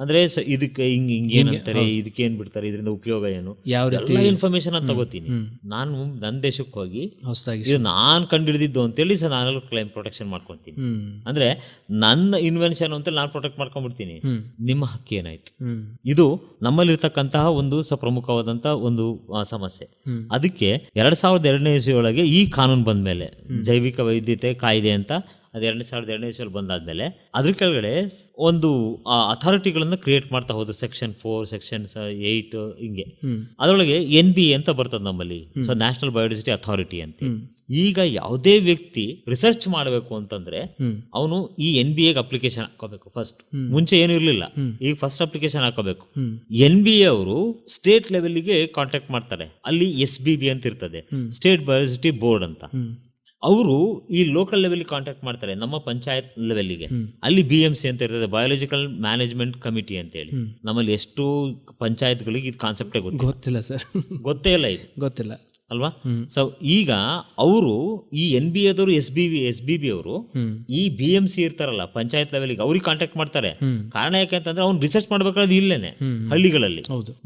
ಅಂದ್ರೆ ಇದಕ್ಕೆ ಹಿಂಗ್ ಏನಂತಾರೆ, ಇದಕ್ಕೆ ಏನ್ ಬಿಡ್ತಾರೆ, ಇದರಿಂದ ಉಪಯೋಗ ಏನು, ಎಲ್ಲ ಇನ್ಫಾರ್ಮೇಶನ್ ಅಂತ ತಗೋತೀನಿ. ನಾನು ನನ್ನ ದೇಶಕ್ಕೆ ಹೋಗಿ ಇದು ನಾನ್ ಕಂಡಿಡಿದಿದ್ದು ಅಂತೇಳಿ ಸೊ ನಾನೆಲ್ಲ ಕ್ಲೈಮ್ ಪ್ರೊಟೆಕ್ಷನ್ ಮಾಡ್ಕೊಂತೀನಿ. ಅಂದ್ರೆ ನನ್ನ ಇನ್ವೆನ್ಷನ್ ಅಂತ ನಾನು ಪ್ರೊಟೆಕ್ಟ್ ಮಾಡ್ಕೊಂಡ್ಬಿಡ್ತೀನಿ. ನಿಮ್ಮ ಹಕ್ಕಿ ಏನಾಯ್ತು? ಇದು ನಮ್ಮಲ್ಲಿರ್ತಕ್ಕಂತಹ ಒಂದು ಪ್ರಮುಖವಾದಂತ ಒಂದು ಸಮಸ್ಯೆ. ಅದಕ್ಕೆ 2002ನೇ ಇಸ್ವಿ ಒಳಗೆ ಈ ಕಾನೂನು ಬಂದ ಮೇಲೆ ಜೈವಿಕ ವೈವಿಧ್ಯತೆ ಕಾಯ್ದೆ ಅಂತ ಅದು 2002ನೇ ಇಸ್ವಿಯಲ್ಲಿ ಬಂದಾದ್ಮೇಲೆ ಅದ್ರ ಕೆಳಗಡೆ ಒಂದು ಅಥಾರಿಟಿಗಳನ್ನ ಕ್ರಿಯೇಟ್ ಮಾಡ್ತಾ ಹೋದ್ರು, ಸೆಕ್ಷನ್ 4, ಸೆಕ್ಷನ್ 8 ಹಿಂಗೆ. ಅದರೊಳಗೆ NBA ಅಂತ ಬರ್ತದೆ ನಮ್ಮಲ್ಲಿ, ಸೊ ನ್ಯಾಷನಲ್ ಬಯೋಡೈವರ್ಸಿಟಿ ಅಥಾರಿಟಿ ಅಂತ. ಈಗ ಯಾವುದೇ ವ್ಯಕ್ತಿ ರಿಸರ್ಚ್ ಮಾಡಬೇಕು ಅಂತಂದ್ರೆ ಅವನು ಈ NBAಗೆ ಅಪ್ಲಿಕೇಶನ್ ಹಾಕೋಬೇಕು ಫಸ್ಟ್. ಮುಂಚೆ ಏನು ಇರ್ಲಿಲ್ಲ, ಈಗ ಫಸ್ಟ್ ಅಪ್ಲಿಕೇಶನ್ ಹಾಕೋಬೇಕು. NBA ಅವರು ಸ್ಟೇಟ್ ಲೆವೆಲ್ಗೆ ಕಾಂಟ್ಯಾಕ್ಟ್ ಮಾಡ್ತಾರೆ. ಅಲ್ಲಿ SBB ಅಂತ ಇರ್ತದೆ, ಸ್ಟೇಟ್ ಬಯೋಡೈವರ್ಸಿಟಿ ಬೋರ್ಡ್ ಅಂತ. ಅವರು ಈ ಲೋಕಲ್ ಲೆವೆಲ್ ಕಾಂಟ್ಯಾಕ್ಟ್ ಮಾಡ್ತಾರೆ ನಮ್ಮ ಪಂಚಾಯತ್ ಲೆವೆಲ್ಗೆ. ಅಲ್ಲಿ BMC ಅಂತ ಇರ್ತದೆ, ಬಯೋಲಾಜಿಕಲ್ ಮ್ಯಾನೇಜ್ಮೆಂಟ್ ಕಮಿಟಿ ಅಂತ ಹೇಳಿ. ನಮ್ಮಲ್ಲಿ ಎಷ್ಟು ಪಂಚಾಯತ್ಗಳಿಗೆ ಇದು ಕಾನ್ಸೆಪ್ಟೇ ಗೊತ್ತಿಲ್ಲ ಸರ್, ಗೊತ್ತೇ ಇಲ್ಲ, ಇದು ಗೊತ್ತಿಲ್ಲ ಅಲ್ವಾ. ಸೊ ಈಗ ಅವರು ಈ NBA ದವರು SBB ಅವರು ಈ BMC ಇರ್ತಾರಲ್ಲ ಪಂಚಾಯತ್ ಲೆವೆಲ್ಗೆ, ಅವ್ರಿಗೆ ಕಾಂಟ್ಯಾಕ್ಟ್ ಮಾಡ್ತಾರೆ. ಕಾರಣ ಯಾಕೆಂತಂದ್ರೆ ಅವ್ನು ರಿಸರ್ಚ್ ಮಾಡ್ಬೇಕಾದ್ರೆ ಇಲ್ಲೇನೆ ಹಳ್ಳಿಗಳಲ್ಲಿ.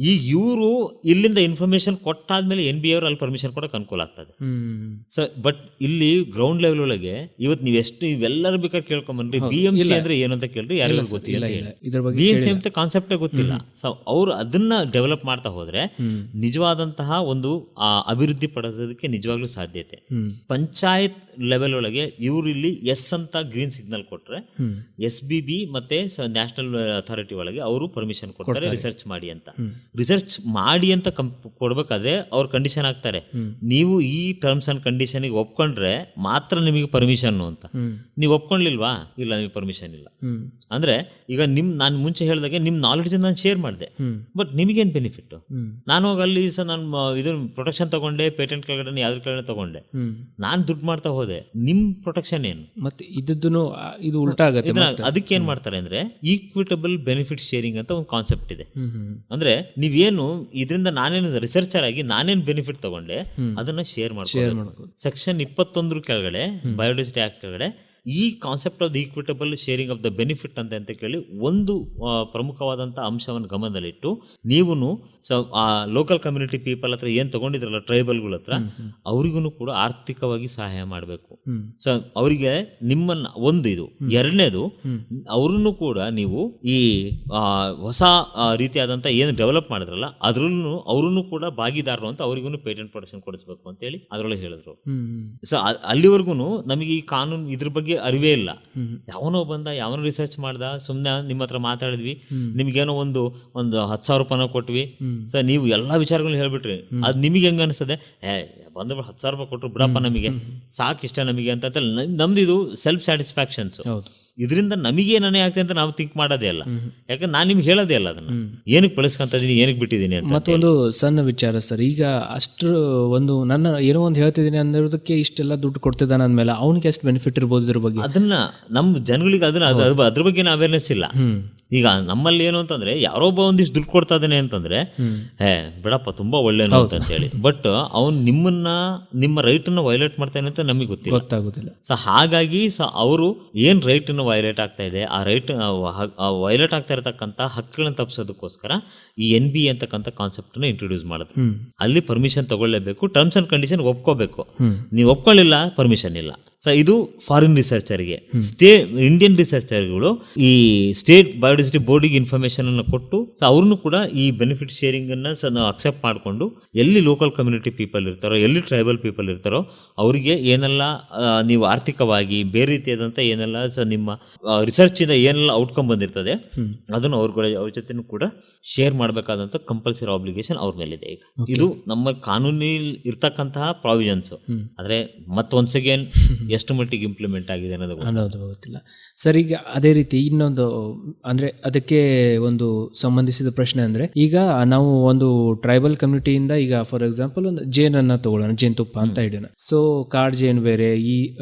ಈಗ ಇವರು ಇಲ್ಲಿಂದ ಇನ್ಫಾರ್ಮೇಶನ್ ಕೊಟ್ಟಾದ್ಮೇಲೆ NBA ಅವರು ಅಲ್ಲಿ ಪರ್ಮಿಷನ್ ಕೊಡಕ್ ಅನುಕೂಲ ಆಗ್ತದೆ. ಸೊ ಬಟ್ ಇಲ್ಲಿ ಗ್ರೌಂಡ್ ಲೆವೆಲ್ ಒಳಗೆ ಇವತ್ತು ನೀವು ಎಷ್ಟು ಇವೆಲ್ಲರೂ ಬೇಕಾದ್ರೆ ಕೇಳ್ಕೊಂಬನ್ರಿ, BMC ಅಂದ್ರೆ ಏನು ಅಂತ ಕೇಳ್ರಿ, ಯಾರಿಗೂ ಗೊತ್ತಿಲ್ಲ. BMC ಅಂತ ಕಾನ್ಸೆಪ್ಟೇ ಗೊತ್ತಿಲ್ಲ. ಸೊ ಅವ್ರು ಅದನ್ನ ಡೆವಲಪ್ ಮಾಡ್ತಾ ಹೋದ್ರೆ ನಿಜವಾದಂತಹ ಒಂದು ಅಭಿವೃದ್ಧಿ ಪಡಿಸೋದಕ್ಕೆ ನಿಜವಾಗ್ಲೂ ಸಾಧ್ಯತೆ. ಪಂಚಾಯತ್ ಲೆವೆಲ್ ಒಳಗೆ ಇವರು ಇಲ್ಲಿ ಅಂತ ಗ್ರೀನ್ ಸಿಗ್ನಲ್ ಕೊಟ್ರೆ, SBB ಮತ್ತೆ ನ್ಯಾಷನಲ್ ಅಥಾರಿಟಿ ಒಳಗೆ ಅವರು ಪರ್ಮಿಷನ್ ಕೊಡ್ತಾರೆ ರಿಸರ್ಚ್ ಮಾಡಿ ಅಂತ. ರಿಸರ್ಚ್ ಮಾಡಿ ಅಂತ ಕೊಡ್ಬೇಕಾದ್ರೆ ಅವ್ರು ಕಂಡೀಷನ್ ಹಾಕ್ತಾರೆ, ನೀವು ಈ ಟರ್ಮ್ಸ್ ಅಂಡ್ ಕಂಡೀಷನ್ ಒಪ್ಕೊಂಡ್ರೆ ಮಾತ್ರ ನಿಮಗೆ ಪರ್ಮಿಷನ್ ಅಂತ. ನೀವು ಒಪ್ಕೊಂಡ್ಲಿಲ್ವಾ, ಇಲ್ಲ ನಿಮಗೆ ಪರ್ಮಿಷನ್ ಇಲ್ಲ. ಅಂದ್ರೆ ಈಗ ನಾನು ಮುಂಚೆ ಹೇಳಿದಾಗೆ ನಿಮ್ ನಾಲೆಡ್ಜ್ ನಾನು ಶೇರ್ ಮಾಡಿದೆ, ಬಟ್ ನಿಮಗೇನ್ ಬೆನಿಫಿಟ್? ನಾನು ಹೋಗಿ ಅಲ್ಲಿ ನಾನು ಇದು ಪ್ರೊಟೆಕ್ಷನ್ ತಗೊಂಡೆ, ಪೇಟೆಂಟ್ ಕೆಳಗಡೆ ಯಾವ್ದ್ರ ಕೆಳಗಡೆ ತಗೊಂಡೆ, ನಾನ್ ದುಡ್ಡು ಮಾಡ್ತಾ ಹೋದೆ, ನಿಮ್ ಪ್ರೊಟೆಕ್ಷನ್ ಏನು? ಮತ್ತೆ ಇದು ಉಲ್ಟಾ ಆಗುತ್ತೆ. ಅದಕ್ಕೆ ಏನ್ ಮಾಡ್ತಾರೆ ಅಂದ್ರೆ ಈಕ್ವಿಟಬಲ್ ಬೆನಿಫಿಟ್ ಶೇರಿಂಗ್ ಅಂತ ಒಂದು ಕಾನ್ಸೆಪ್ಟ್ ಇದೆ. ಅಂದ್ರೆ ನೀವೇನು ಇದರಿಂದ ನಾನೇನು ರಿಸರ್ಚರ್ ಆಗಿ ನಾನೇನು ಬೆನಿಫಿಟ್ ತಗೊಂಡೆ ಅದನ್ನ ಶೇರ್ ಮಾಡ್ಬೋದು. ಸೆಕ್ಷನ್ 21 ಕೆಳಗಡೆ ಬಯೋಡೈವರ್ಸಿಟಿ ಆಕ್ಟ್ ಕೆಳಗಡೆ ಈ concept of the equitable sharing of the benefit ಅಂತ ಕೇಳಿ ಒಂದು ಪ್ರಮುಖವಾದಂತಹ ಅಂಶವನ್ನು ಗಮನದಲ್ಲಿಟ್ಟು ನೀವು ಆ ಲೋಕಲ್ ಕಮ್ಯುನಿಟಿ ಪೀಪಲ್ ಹತ್ರ ಏನ್ ತಗೊಂಡಿದ್ರಲ್ಲ ಟ್ರೈಬಲ್ಗಳ ಹತ್ರ, ಅವರಿಗೂ ಕೂಡ ಆರ್ಥಿಕವಾಗಿ ಸಹಾಯ ಮಾಡಬೇಕು. ಸೊ ಅವರಿಗೆ ನಿಮ್ಮನ್ನ ಒಂದು ಇದು, ಎರಡನೇದು ಅವ್ರನ್ನು ಕೂಡ ನೀವು ಈ ಹೊಸ ರೀತಿಯಾದಂತ ಏನು ಡೆವಲಪ್ ಮಾಡಿದ್ರಲ್ಲ ಅದ್ರಲ್ಲೂ ಅವ್ರನ್ನು ಕೂಡ ಭಾಗಿದಾರರು ಅಂತ ಅವ್ರಿಗೂ ಪೇಟೆಂಟ್ ಪ್ರೊಟೆಕ್ಷನ್ ಕೊಡಿಸ್ಬೇಕು ಅಂತ ಹೇಳಿ ಅದ್ರೊಳಗೆ ಹೇಳಿದ್ರು. ಸೊ ಅಲ್ಲಿವರೆಗೂ ನಮಗೆ ಈ ಕಾನೂನು ಇದ್ರ ಬಗ್ಗೆ ಅರಿವೇ ಇಲ್ಲ. ಯಾವನೋ ಬಂದ, ಯಾವನೋ ರಿಸರ್ಚ್ ಮಾಡ್ದ, ಸುಮ್ನೆ ನಿಮ್ಮ ಹತ್ರ ಮಾತಾಡಿದ್ವಿ, ನಿಮ್ಗೇನೋ ಒಂದು 10,000 ರೂಪಾಯಿನ ಕೊಟ್ವಿ, ಸೊ ನೀವು ಎಲ್ಲಾ ವಿಚಾರಗಳನ್ನ ಹೇಳ್ಬಿಟ್ರಿ. ಅದ್ ನಿಮಗೆ ಹೆಂಗ ಅನಿಸ್ತದೆ, ಬಂದು 10,000 ರೂಪಾಯಿ ಕೊಟ್ರು ಬಿಡಪ್ಪ ನಮಗೆ ಸಾಕಿಷ್ಟ ನಮಗೆ ಅಂತ ನಮ್ದು ಇದು ಸೆಲ್ಫ್ ಸ್ಯಾಟಿಸ್ಫ್ಯಾಕ್ಷನ್ಸ್. ಇದರಿಂದ ನಮಗೆ ಏನೇ ಆಗ್ತದೆ ಅಂತ ನಾವು ಥಿಂಕ್ ಮಾಡೋದೇ ಅಲ್ಲ. ಯಾಕಂದ್ರೆ ನಾನು ನಿಮ್ಗೆ ಹೇಳೋದೇ ಅಲ್ಲ ಅದನ್ನ ಏನಕ್ಕೆ ಬಳಸ್ಕೊಂತ ಇದೀನಿ, ಏನಕ್ಕೆ ಬಿಟ್ಟಿದ್ದೀನಿ ಅಂತ. ಮತ್ತೊಂದು ಸಣ್ಣ ವಿಚಾರ ಸರ್, ಈಗ ಅಷ್ಟು ಒಂದು ನನ್ನ ಏನೋ ಒಂದು ಹೇಳ್ತಿದ್ದೀನಿ ಅನ್ನೋದಕ್ಕೆ ಇಷ್ಟೆಲ್ಲ ದುಡ್ಡು ಕೊಡ್ತಿದ್ದಾನೆ ಅಂದ್ಮೇಲೆ ಅವ್ನಿಗೆ ಎಷ್ಟು ಬೆನಿಫಿಟ್ ಇರ್ಬೋದು ಇದ್ರ ಬಗ್ಗೆ? ಅದನ್ನ ನಮ್ಮ ಜನಗಳಿಗೆ ಅದ್ರ ಬಗ್ಗೆ ಅವೇರ್ನೆಸ್ ಇಲ್ಲ. ಈಗ ನಮ್ಮಲ್ಲಿ ಏನು ಅಂತಂದ್ರೆ ಯಾರೊಬ್ಬ ಒಂದಿಷ್ಟು ದುಡ್ಡು ಕೊಡ್ತಾ ಇದ್ದಾನೆ ಅಂತಂದ್ರೆ ಬಿಡಪ್ಪ ತುಂಬಾ ಒಳ್ಳೆಯದು ಅಂತ ಹೇಳಿ, ಬಟ್ ಅವ್ನು ನಿಮ್ಮ ರೈಟ್ ಅನ್ನು ವೈಲೇಟ್ ಮಾಡ್ತಾನೆ ಅಂತ ನಮಗೆ ಗೊತ್ತಾಗೋದಿಲ್ಲ. ಸೊ ಹಾಗಾಗಿ ಅವರು ಏನ್ ರೈಟ್ ಅನ್ನು ವೈಲೇಟ್ ಆಗ್ತಾ ಇದೆ, ಆ ರೈಟ್ ವೈಲೇಟ್ ಆಗ್ತಾ ಇರತಕ್ಕಂತ ಹಕ್ಕುಗಳನ್ನ ತಪ್ಪಿಸೋದಕ್ಕೋಸ್ಕರ ಈ NBA ಅಂತಕ್ಕಂಥ ಕಾನ್ಸೆಪ್ಟ್ ನ ಇಂಟ್ರೊಡ್ಯೂಸ್ ಮಾಡಿದ್ರು. ಅಲ್ಲಿ ಪರ್ಮಿಷನ್ ತಗೊಳ್ಳೇಬೇಕು, ಟರ್ಮ್ಸ್ ಅಂಡ್ ಕಂಡೀಷನ್ ಒಪ್ಕೋಬೇಕು. ನೀವು ಒಪ್ಕೊಳ್ಳಿಲ್ಲ, ಪರ್ಮಿಷನ್ ಇಲ್ಲ. ಸೊ ಇದು ಫಾರಿನ್ ರಿಸರ್ಚರ್ಗೆ. ಇಂಡಿಯನ್ ರಿಸರ್ಚರ್ಗಳು ಈ ಸ್ಟೇಟ್ ಬಯೋಡೈವರ್ಸಿಟಿ ಬೋರ್ಡಿಗೆ ಇನ್ಫಾರ್ಮೇಶನ್ ಅನ್ನು ಕೊಟ್ಟು ಅವ್ರನ್ನು ಕೂಡ ಈ ಬೆನಿಫಿಟ್ ಶೇರಿಂಗ್ ಅನ್ನ ಅಕ್ಸೆಪ್ಟ್ ಮಾಡಿಕೊಂಡು ಎಲ್ಲಿ ಲೋಕಲ್ ಕಮ್ಯುನಿಟಿ ಪೀಪಲ್ ಇರ್ತಾರೋ, ಎಲ್ಲಿ ಟ್ರೈಬಲ್ ಪೀಪಲ್ ಇರ್ತಾರೋ ಅವರಿಗೆ ಏನೆಲ್ಲ ನೀವು ಆರ್ಥಿಕವಾಗಿ ಬೇರೆ ರೀತಿಯಾದಂಥ ಏನೆಲ್ಲ ನಿಮ್ಮ ರಿಸರ್ಚ್ ಇಂದ ಏನೆಲ್ಲ ಔಟ್ಕಮ್ ಬಂದಿರ್ತದೆ ಅದನ್ನು ಅವ್ರ ಜೊತೆ ಕೂಡ ಶೇರ್ ಮಾಡಬೇಕಾದಂತ ಕಂಪಲ್ಸರಿ ಆಬ್ಲಿಗೇಷನ್ ಅವ್ರ ಮೇಲಿದೆ. ಈಗ ಇದು ನಮ್ಮ ಕಾನೂನಿನಲ್ಲಿ ಇರ್ತಕ್ಕಂತಹ ಪ್ರಾವಿಷನ್ಸ್. ಆದ್ರೆ ಮತ್ತೊನ್ಸ್ ಅಗೇನ್ ಎಷ್ಟು ಮಟ್ಟಿಗೆ ಇಂಪ್ಲಿಮೆಂಟ್ ಆಗಿದೆ ಅನ್ನೋದು ಗೊತ್ತಿಲ್ಲ ಸರ್. ಈಗ ಅದೇ ರೀತಿ ಇನ್ನೊಂದು ಅಂದ್ರೆ ಅದಕ್ಕೆ ಒಂದು ಸಂಬಂಧಿಸಿದ ಪ್ರಶ್ನೆ ಅಂದ್ರೆ, ಈಗ ನಾವು ಒಂದು ಟ್ರೈಬಲ್ ಕಮ್ಯುನಿಟಿಯಿಂದ ಈಗ ಫಾರ್ ಎಕ್ಸಾಂಪಲ್ ಒಂದು ಜೇನನ್ನ ತಗೊಳ್ಳೋಣ, ಜೇನುತುಪ್ಪ ಅಂತ ಹಿಡಿಯೋಣ. ಸೊ ಕಾಡ್ ಜೇನ್ ಬೇರೆ, ಈ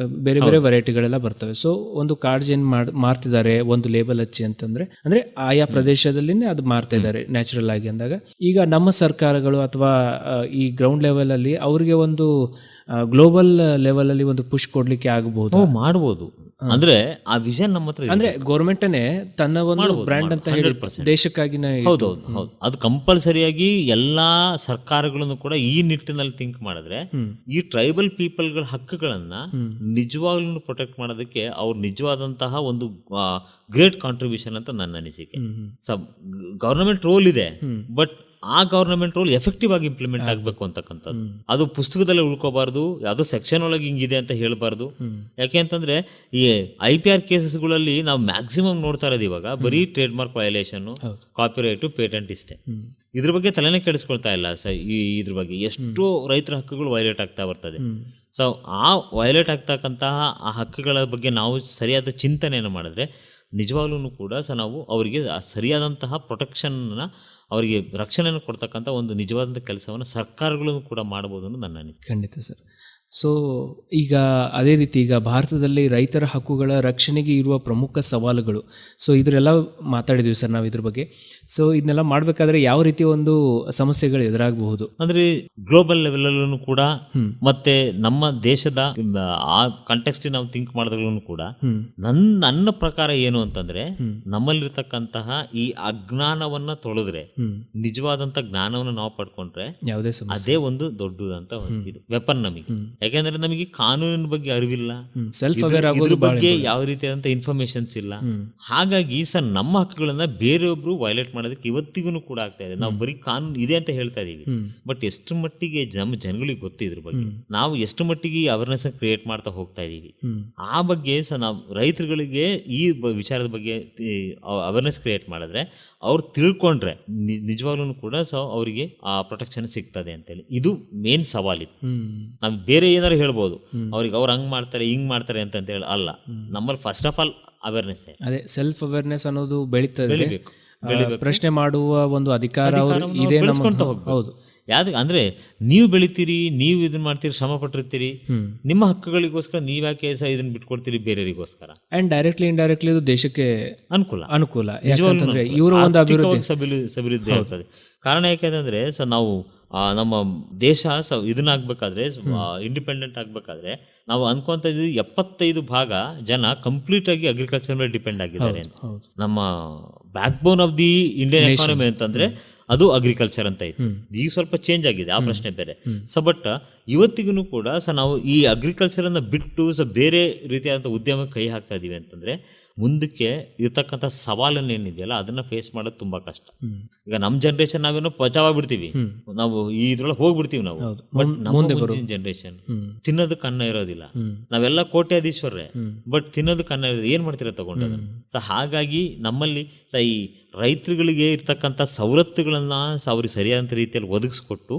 ಬೇರೆ ಬೇರೆ ವೆರೈಟಿಗಳೆಲ್ಲ ಬರ್ತವೆ. ಸೊ ಒಂದು ಕಾಡ್ ಜೇನ್ ಮಾರ್ತಿದ್ದಾರೆ ಒಂದು ಲೇಬಲ್ ಹಚ್ಚಿ ಅಂತಂದ್ರೆ, ಅಂದ್ರೆ ಆಯಾ ಪ್ರದೇಶದಲ್ಲಿನೇ ಅದು ಮಾರ್ತಾ ಇದ್ದಾರೆ ನ್ಯಾಚುರಲ್ ಆಗಿ ಅಂದಾಗ, ಈಗ ನಮ್ಮ ಸರ್ಕಾರಗಳು ಅಥವಾ ಈ ಗ್ರೌಂಡ್ ಲೆವೆಲ್ ಅಲ್ಲಿ ಅವರಿಗೆ ಒಂದು ಗ್ಲೋಬಲ್ ಲೆವೆಲ್ ಅಲ್ಲಿ ಒಂದು ಪುಷ್ ಕೊಡ್ಲಿಕ್ಕೆ ಆಗಬಹುದು, ಮಾಡಬಹುದು. ಅಂದ್ರೆ ಆ ವಿಷನ್ ನಮ್ಮ ಹತ್ರ ಅಂದ್ರೆ ಗೌರ್ಮೆಂಟ್ ತನ್ನ ಒಂದು ಬ್ರ್ಯಾಂಡ್ ಅಂತ ಹೇಳಿ ದೇಶಕ್ಕಾಗಿ. ಹೌದು, ಅದು ಕಂಪಲ್ಸರಿಯಾಗಿ ಎಲ್ಲಾ ಸರ್ಕಾರಗಳನ್ನು ಕೂಡ ಈ ನಿಟ್ಟಿನಲ್ಲಿ ಥಿಂಕ್ ಮಾಡಿದ್ರೆ ಈ ಟ್ರೈಬಲ್ ಪೀಪಲ್ ಗಳ ಹಕ್ಕುಗಳನ್ನ ನಿಜವಾಗ್ಲೂ ಪ್ರೊಟೆಕ್ಟ್ ಮಾಡೋದಕ್ಕೆ ಅವ್ರು ನಿಜವಾದಂತಹ ಒಂದು ಗ್ರೇಟ್ ಕಾಂಟ್ರಿಬ್ಯೂಷನ್ ಅಂತ ನನ್ನ ಅನಿಸಿಕೆ. ಗವರ್ನಮೆಂಟ್ ರೋಲ್ ಇದೆ, ಬಟ್ ಆ ಗವರ್ನಮೆಂಟ್ ರೂಲ್ ಎಫೆಕ್ಟಿವ್ ಆಗಿ ಇಂಪ್ಲಿಮೆಂಟ್ ಆಗಬೇಕು ಅಂತಕ್ಕಂಥದ್ದು. ಅದು ಪುಸ್ತಕದಲ್ಲೇ ಉಳ್ಕೋಬಾರ್ದು, ಯಾವುದೋ ಸೆಕ್ಷನ್ ಒಳಗೆ ಹಿಂಗಿದೆ ಅಂತ ಹೇಳಬಾರ್ದು. ಯಾಕೆ ಅಂತಂದ್ರೆ ಈ IPR ಕೇಸಸ್ಗಳಲ್ಲಿ ನಾವು ಮ್ಯಾಕ್ಸಿಮಮ್ ನೋಡ್ತಾ ಇರೋದು ಇವಾಗ ಬರೀ trade mark violation, copyright, patent ಇಷ್ಟೇ. ಇದ್ರ ಬಗ್ಗೆ ತಲೆನೇ ಕೆಡಿಸ್ಕೊಳ್ತಾ ಇಲ್ಲ ಇದ್ರ ಬಗ್ಗೆ ಎಷ್ಟೋ ರೈತರ ಹಕ್ಕುಗಳು ವೈಲೇಟ್ ಆಗ್ತಾ ಬರ್ತದೆ. ಸೊ ಆ ವೈಲೇಟ್ ಆಗ್ತಕ್ಕಂತಹ ಆ ಹಕ್ಕುಗಳ ಬಗ್ಗೆ ನಾವು ಸರಿಯಾದ ಚಿಂತನೆಯನ್ನು ಮಾಡಿದ್ರೆ ನಿಜವಾಗ್ಲೂ ಕೂಡ ನಾವು ಅವರಿಗೆ ಸರಿಯಾದಂತಹ ಪ್ರೊಟೆಕ್ಷನ್ನ, ಅವರಿಗೆ ರಕ್ಷಣೆಯನ್ನು ಕೊಡ್ತಕ್ಕಂಥ ಒಂದು ನಿಜವಾದಂಥ ಕೆಲಸವನ್ನು ಸರ್ಕಾರಗಳನ್ನು ಕೂಡ ಮಾಡ್ಬೋದು ಅನ್ನೋದು ನನ್ನ ಅನಿಸಿಕೆ. ಖಂಡಿತ ಸರ್. ಸೊ ಈಗ ಅದೇ ರೀತಿ ಈಗ ಭಾರತದಲ್ಲಿ ರೈತರ ಹಕ್ಕುಗಳ ರಕ್ಷಣೆಗೆ ಇರುವ ಪ್ರಮುಖ ಸವಾಲುಗಳು, ಸೊ ಇದರೆಲ್ಲ ಮಾತಾಡಿದ್ವಿ ಸರ್ ನಾವು ಇದ್ರ ಬಗ್ಗೆ. ಸೊ ಇದನ್ನೆಲ್ಲ ಮಾಡಬೇಕಾದ್ರೆ ಯಾವ ರೀತಿ ಒಂದು ಸಮಸ್ಯೆಗಳು ಎದುರಾಗಬಹುದು ಅಂದ್ರೆ ಗ್ಲೋಬಲ್ ಲೆವೆಲಲ್ಲೂ ಕೂಡ ಮತ್ತೆ ನಮ್ಮ ದೇಶದ ಆ ಕಾಂಟೆಕ್ಸ್ಟ್ ನಾವು ಥಿಂಕ್ ಮಾಡಿದಾಗ್ಲೂ ಕೂಡ ನನ್ನ ಪ್ರಕಾರ ಏನು ಅಂತಂದ್ರೆ ನಮ್ಮಲ್ಲಿರ್ತಕ್ಕಂತಹ ಈ ಅಜ್ಞಾನವನ್ನ ತೊಳೆದ್ರೆ, ನಿಜವಾದಂತ ಜ್ಞಾನವನ್ನು ನಾವು ಪಡ್ಕೊಂಡ್ರೆ ಯಾವುದೇ ಅದೇ ಒಂದು ದೊಡ್ಡದಂತ ಇದು ವೆಪನ್ ನಮಗೆ. ಯಾಕೆಂದ್ರೆ ನಮಗೆ ಕಾನೂನಿನ ಬಗ್ಗೆ ಅರಿವಿಲ್ಲ, ಇದ್ರ ಬಗ್ಗೆ ಯಾವ ರೀತಿಯಾದಂತ ಇನ್ಫಾರ್ಮೇಶನ್ಸ್ ಇಲ್ಲ. ಹಾಗಾಗಿ ಸರ್ ನಮ್ಮ ಹಕ್ಕುಗಳನ್ನ ಬೇರೆಯೊಬ್ರು ವೈಲೇಟ್ ಮಾಡೋದಕ್ಕೆ ಇವತ್ತಿಗೂ ಕೂಡ ಆಗ್ತಾ ಇದೆ. ನಾವು ಬರೀ ಕಾನೂನು ಇದೆ ಅಂತ ಹೇಳ್ತಾ ಇದೀವಿ, ಬಟ್ ಎಷ್ಟು ಮಟ್ಟಿಗೆ ನಮ್ಮ ಜನಗಳಿಗೆ ಗೊತ್ತು ಇದ್ರ ಬಗ್ಗೆ, ನಾವು ಎಷ್ಟು ಮಟ್ಟಿಗೆ ಅವೇರ್ನೆಸ್ ಕ್ರಿಯೇಟ್ ಮಾಡ್ತಾ ಹೋಗ್ತಾ ಇದೀವಿ ಆ ಬಗ್ಗೆ ಸಹ ನಾವು ರೈತರುಗಳಿಗೆ ಈ ವಿಚಾರದ ಬಗ್ಗೆ ಅವೇರ್ನೆಸ್ ಕ್ರಿಯೇಟ್ ಮಾಡಿದ್ರೆ, ಅವ್ರು ತಿಳ್ಕೊಂಡ್ರೆ ನಿಜವಾಗ್ಲೂ ಕೂಡ ಸೊ ಅವರಿಗೆ ಆ ಪ್ರೊಟೆಕ್ಷನ್ ಸಿಗ್ತದೆ ಅಂತೇಳಿ. ಇದು ಮೇನ್ ಸವಾಲಿದು. ನಾವು ಬೇರೆ ಏನಾರು ಹೇಳ್ಬೋದು ಅವ್ರಿಗೆ, ಅವ್ರು ಹಂಗ್ ಮಾಡ್ತಾರೆ ಹಿಂಗ್ ಮಾಡ್ತಾರೆ ಅಂತ ಹೇಳಿ ಅಲ್ಲ. ನಮ್ಮಲ್ಲಿ ಫಸ್ಟ್ ಆಫ್ ಆಲ್ ಅವೇರ್ನೆಸ್, ಅದೇ ಸೆಲ್ಫ್ ಅವೇರ್ನೆಸ್ ಅನ್ನೋದು ಬೆಳೀಬೇಕು. ಪ್ರಶ್ನೆ ಮಾಡುವ ಒಂದು ಅಧಿಕಾರ ಇದೆ. ಹೌದು. ಯಾವ್ದು ಅಂದ್ರೆ ನೀವು ಬೆಳಿತೀರಿ, ನೀವು ಇದನ್ನ ಮಾಡ್ತೀರಿ, ಶ್ರಮ ಪಟ್ಟಿರ್ತೀರಿ, ನಿಮ್ಮ ಹಕ್ಕುಗಳಿಗೋಸ್ಕರ ನೀವ್ಯಾಕೆ ಇದನ್ನ ಬಿಟ್ಕೊಡ್ತೀರಿ ಬೇರೆಯವರಿಗೋಸ್ಕರ. ಅಂಡ್ ಡೈರೆಕ್ಟ್ಲಿ ಇಂಡೈರೆಕ್ಟ್ಲಿ ಇದು ದೇಶಕ್ಕೆ ಅನುಕೂಲ. ಇವರು ಒಂದು ಅಭಿವೃದ್ಧಿ ಆಗ್ತದೆ. ಕಾರಣ ಯಾಕೆಂದ್ರೆ ನಾವು ನಮ್ಮ ದೇಶ ಇದನ್ನಾಗಬೇಕಾದ್ರೆ, ಇಂಡಿಪೆಂಡೆಂಟ್ ಆಗಬೇಕಾದ್ರೆ ನಾವು ಅನ್ಕೊಂತ ಇದ್ದೀವಿ 75% ಜನ ಕಂಪ್ಲೀಟ್ ಆಗಿ ಅಗ್ರಿಕಲ್ಚರ್ ಮೇಲೆ ಡಿಪೆಂಡ್ ಆಗಿದ್ದಾರೆ. ನಮ್ಮ back bone of the Indian economy ಅಂತಂದ್ರೆ ಅದು ಅಗ್ರಿಕಲ್ಚರ್ ಅಂತ ಇತ್ತು. ಈಗ ಸ್ವಲ್ಪ ಚೇಂಜ್ ಆಗಿದೆ, ಆ ಪ್ರಶ್ನೆ ಬೇರೆ. ಸೊ ಬಟ್ ಇವತ್ತಿಗೂ ಕೂಡ ನಾವು ಈ ಅಗ್ರಿಕಲ್ಚರ್ ಅನ್ನ ಬಿಟ್ಟು ಬೇರೆ ರೀತಿಯಾದಂಥ ಉದ್ಯಮಕ್ಕೆ ಕೈ ಹಾಕ್ತಾ ಇದೀವಿ ಅಂತಂದ್ರೆ ಮುಂದಕ್ಕೆ ಇರ್ತಕ್ಕಂಥ ಸವಾಲನ್ನು ಏನಿದೆಯಲ್ಲ ಅದನ್ನ ಫೇಸ್ ಮಾಡೋದು ತುಂಬಾ ಕಷ್ಟ. ಈಗ ನಮ್ಮ ಜನರೇಷನ್ ನಾವೇನೋ ಬಚಾವಾಗ್ಬಿಡ್ತೀವಿ, ನಾವು ಇದ್ರೊಳಗೆ ಹೋಗ್ಬಿಡ್ತೀವಿ ನಾವು. ಬಟ್ ನಮ್ಮ ಜನರೇಷನ್ ತಿನ್ನೋದಕ್ಕೆ ಅನ್ನ ಇರೋದಿಲ್ಲ. ನಾವೆಲ್ಲ ಕೋಟ್ಯಾಧೀಶ್ವರೇ, ಬಟ್ ತಿನ್ನೋದಕ್ಕೆ ಅನ್ನ ಇರೋದು ಏನ್ ಮಾಡ್ತೀರ ತಗೊಂಡು. ಸೊ ಹಾಗಾಗಿ ನಮ್ಮಲ್ಲಿ ಈ ರೈತರುಗಳಿಗೆ ಇರ್ತಕ್ಕಂಥ ಸವಲತ್ತುಗಳನ್ನ ಅವ್ರಿಗೆ ಸರಿಯಾದಂಥ ರೀತಿಯಲ್ಲಿ ಒದಗಿಸ್ಕೊಟ್ಟು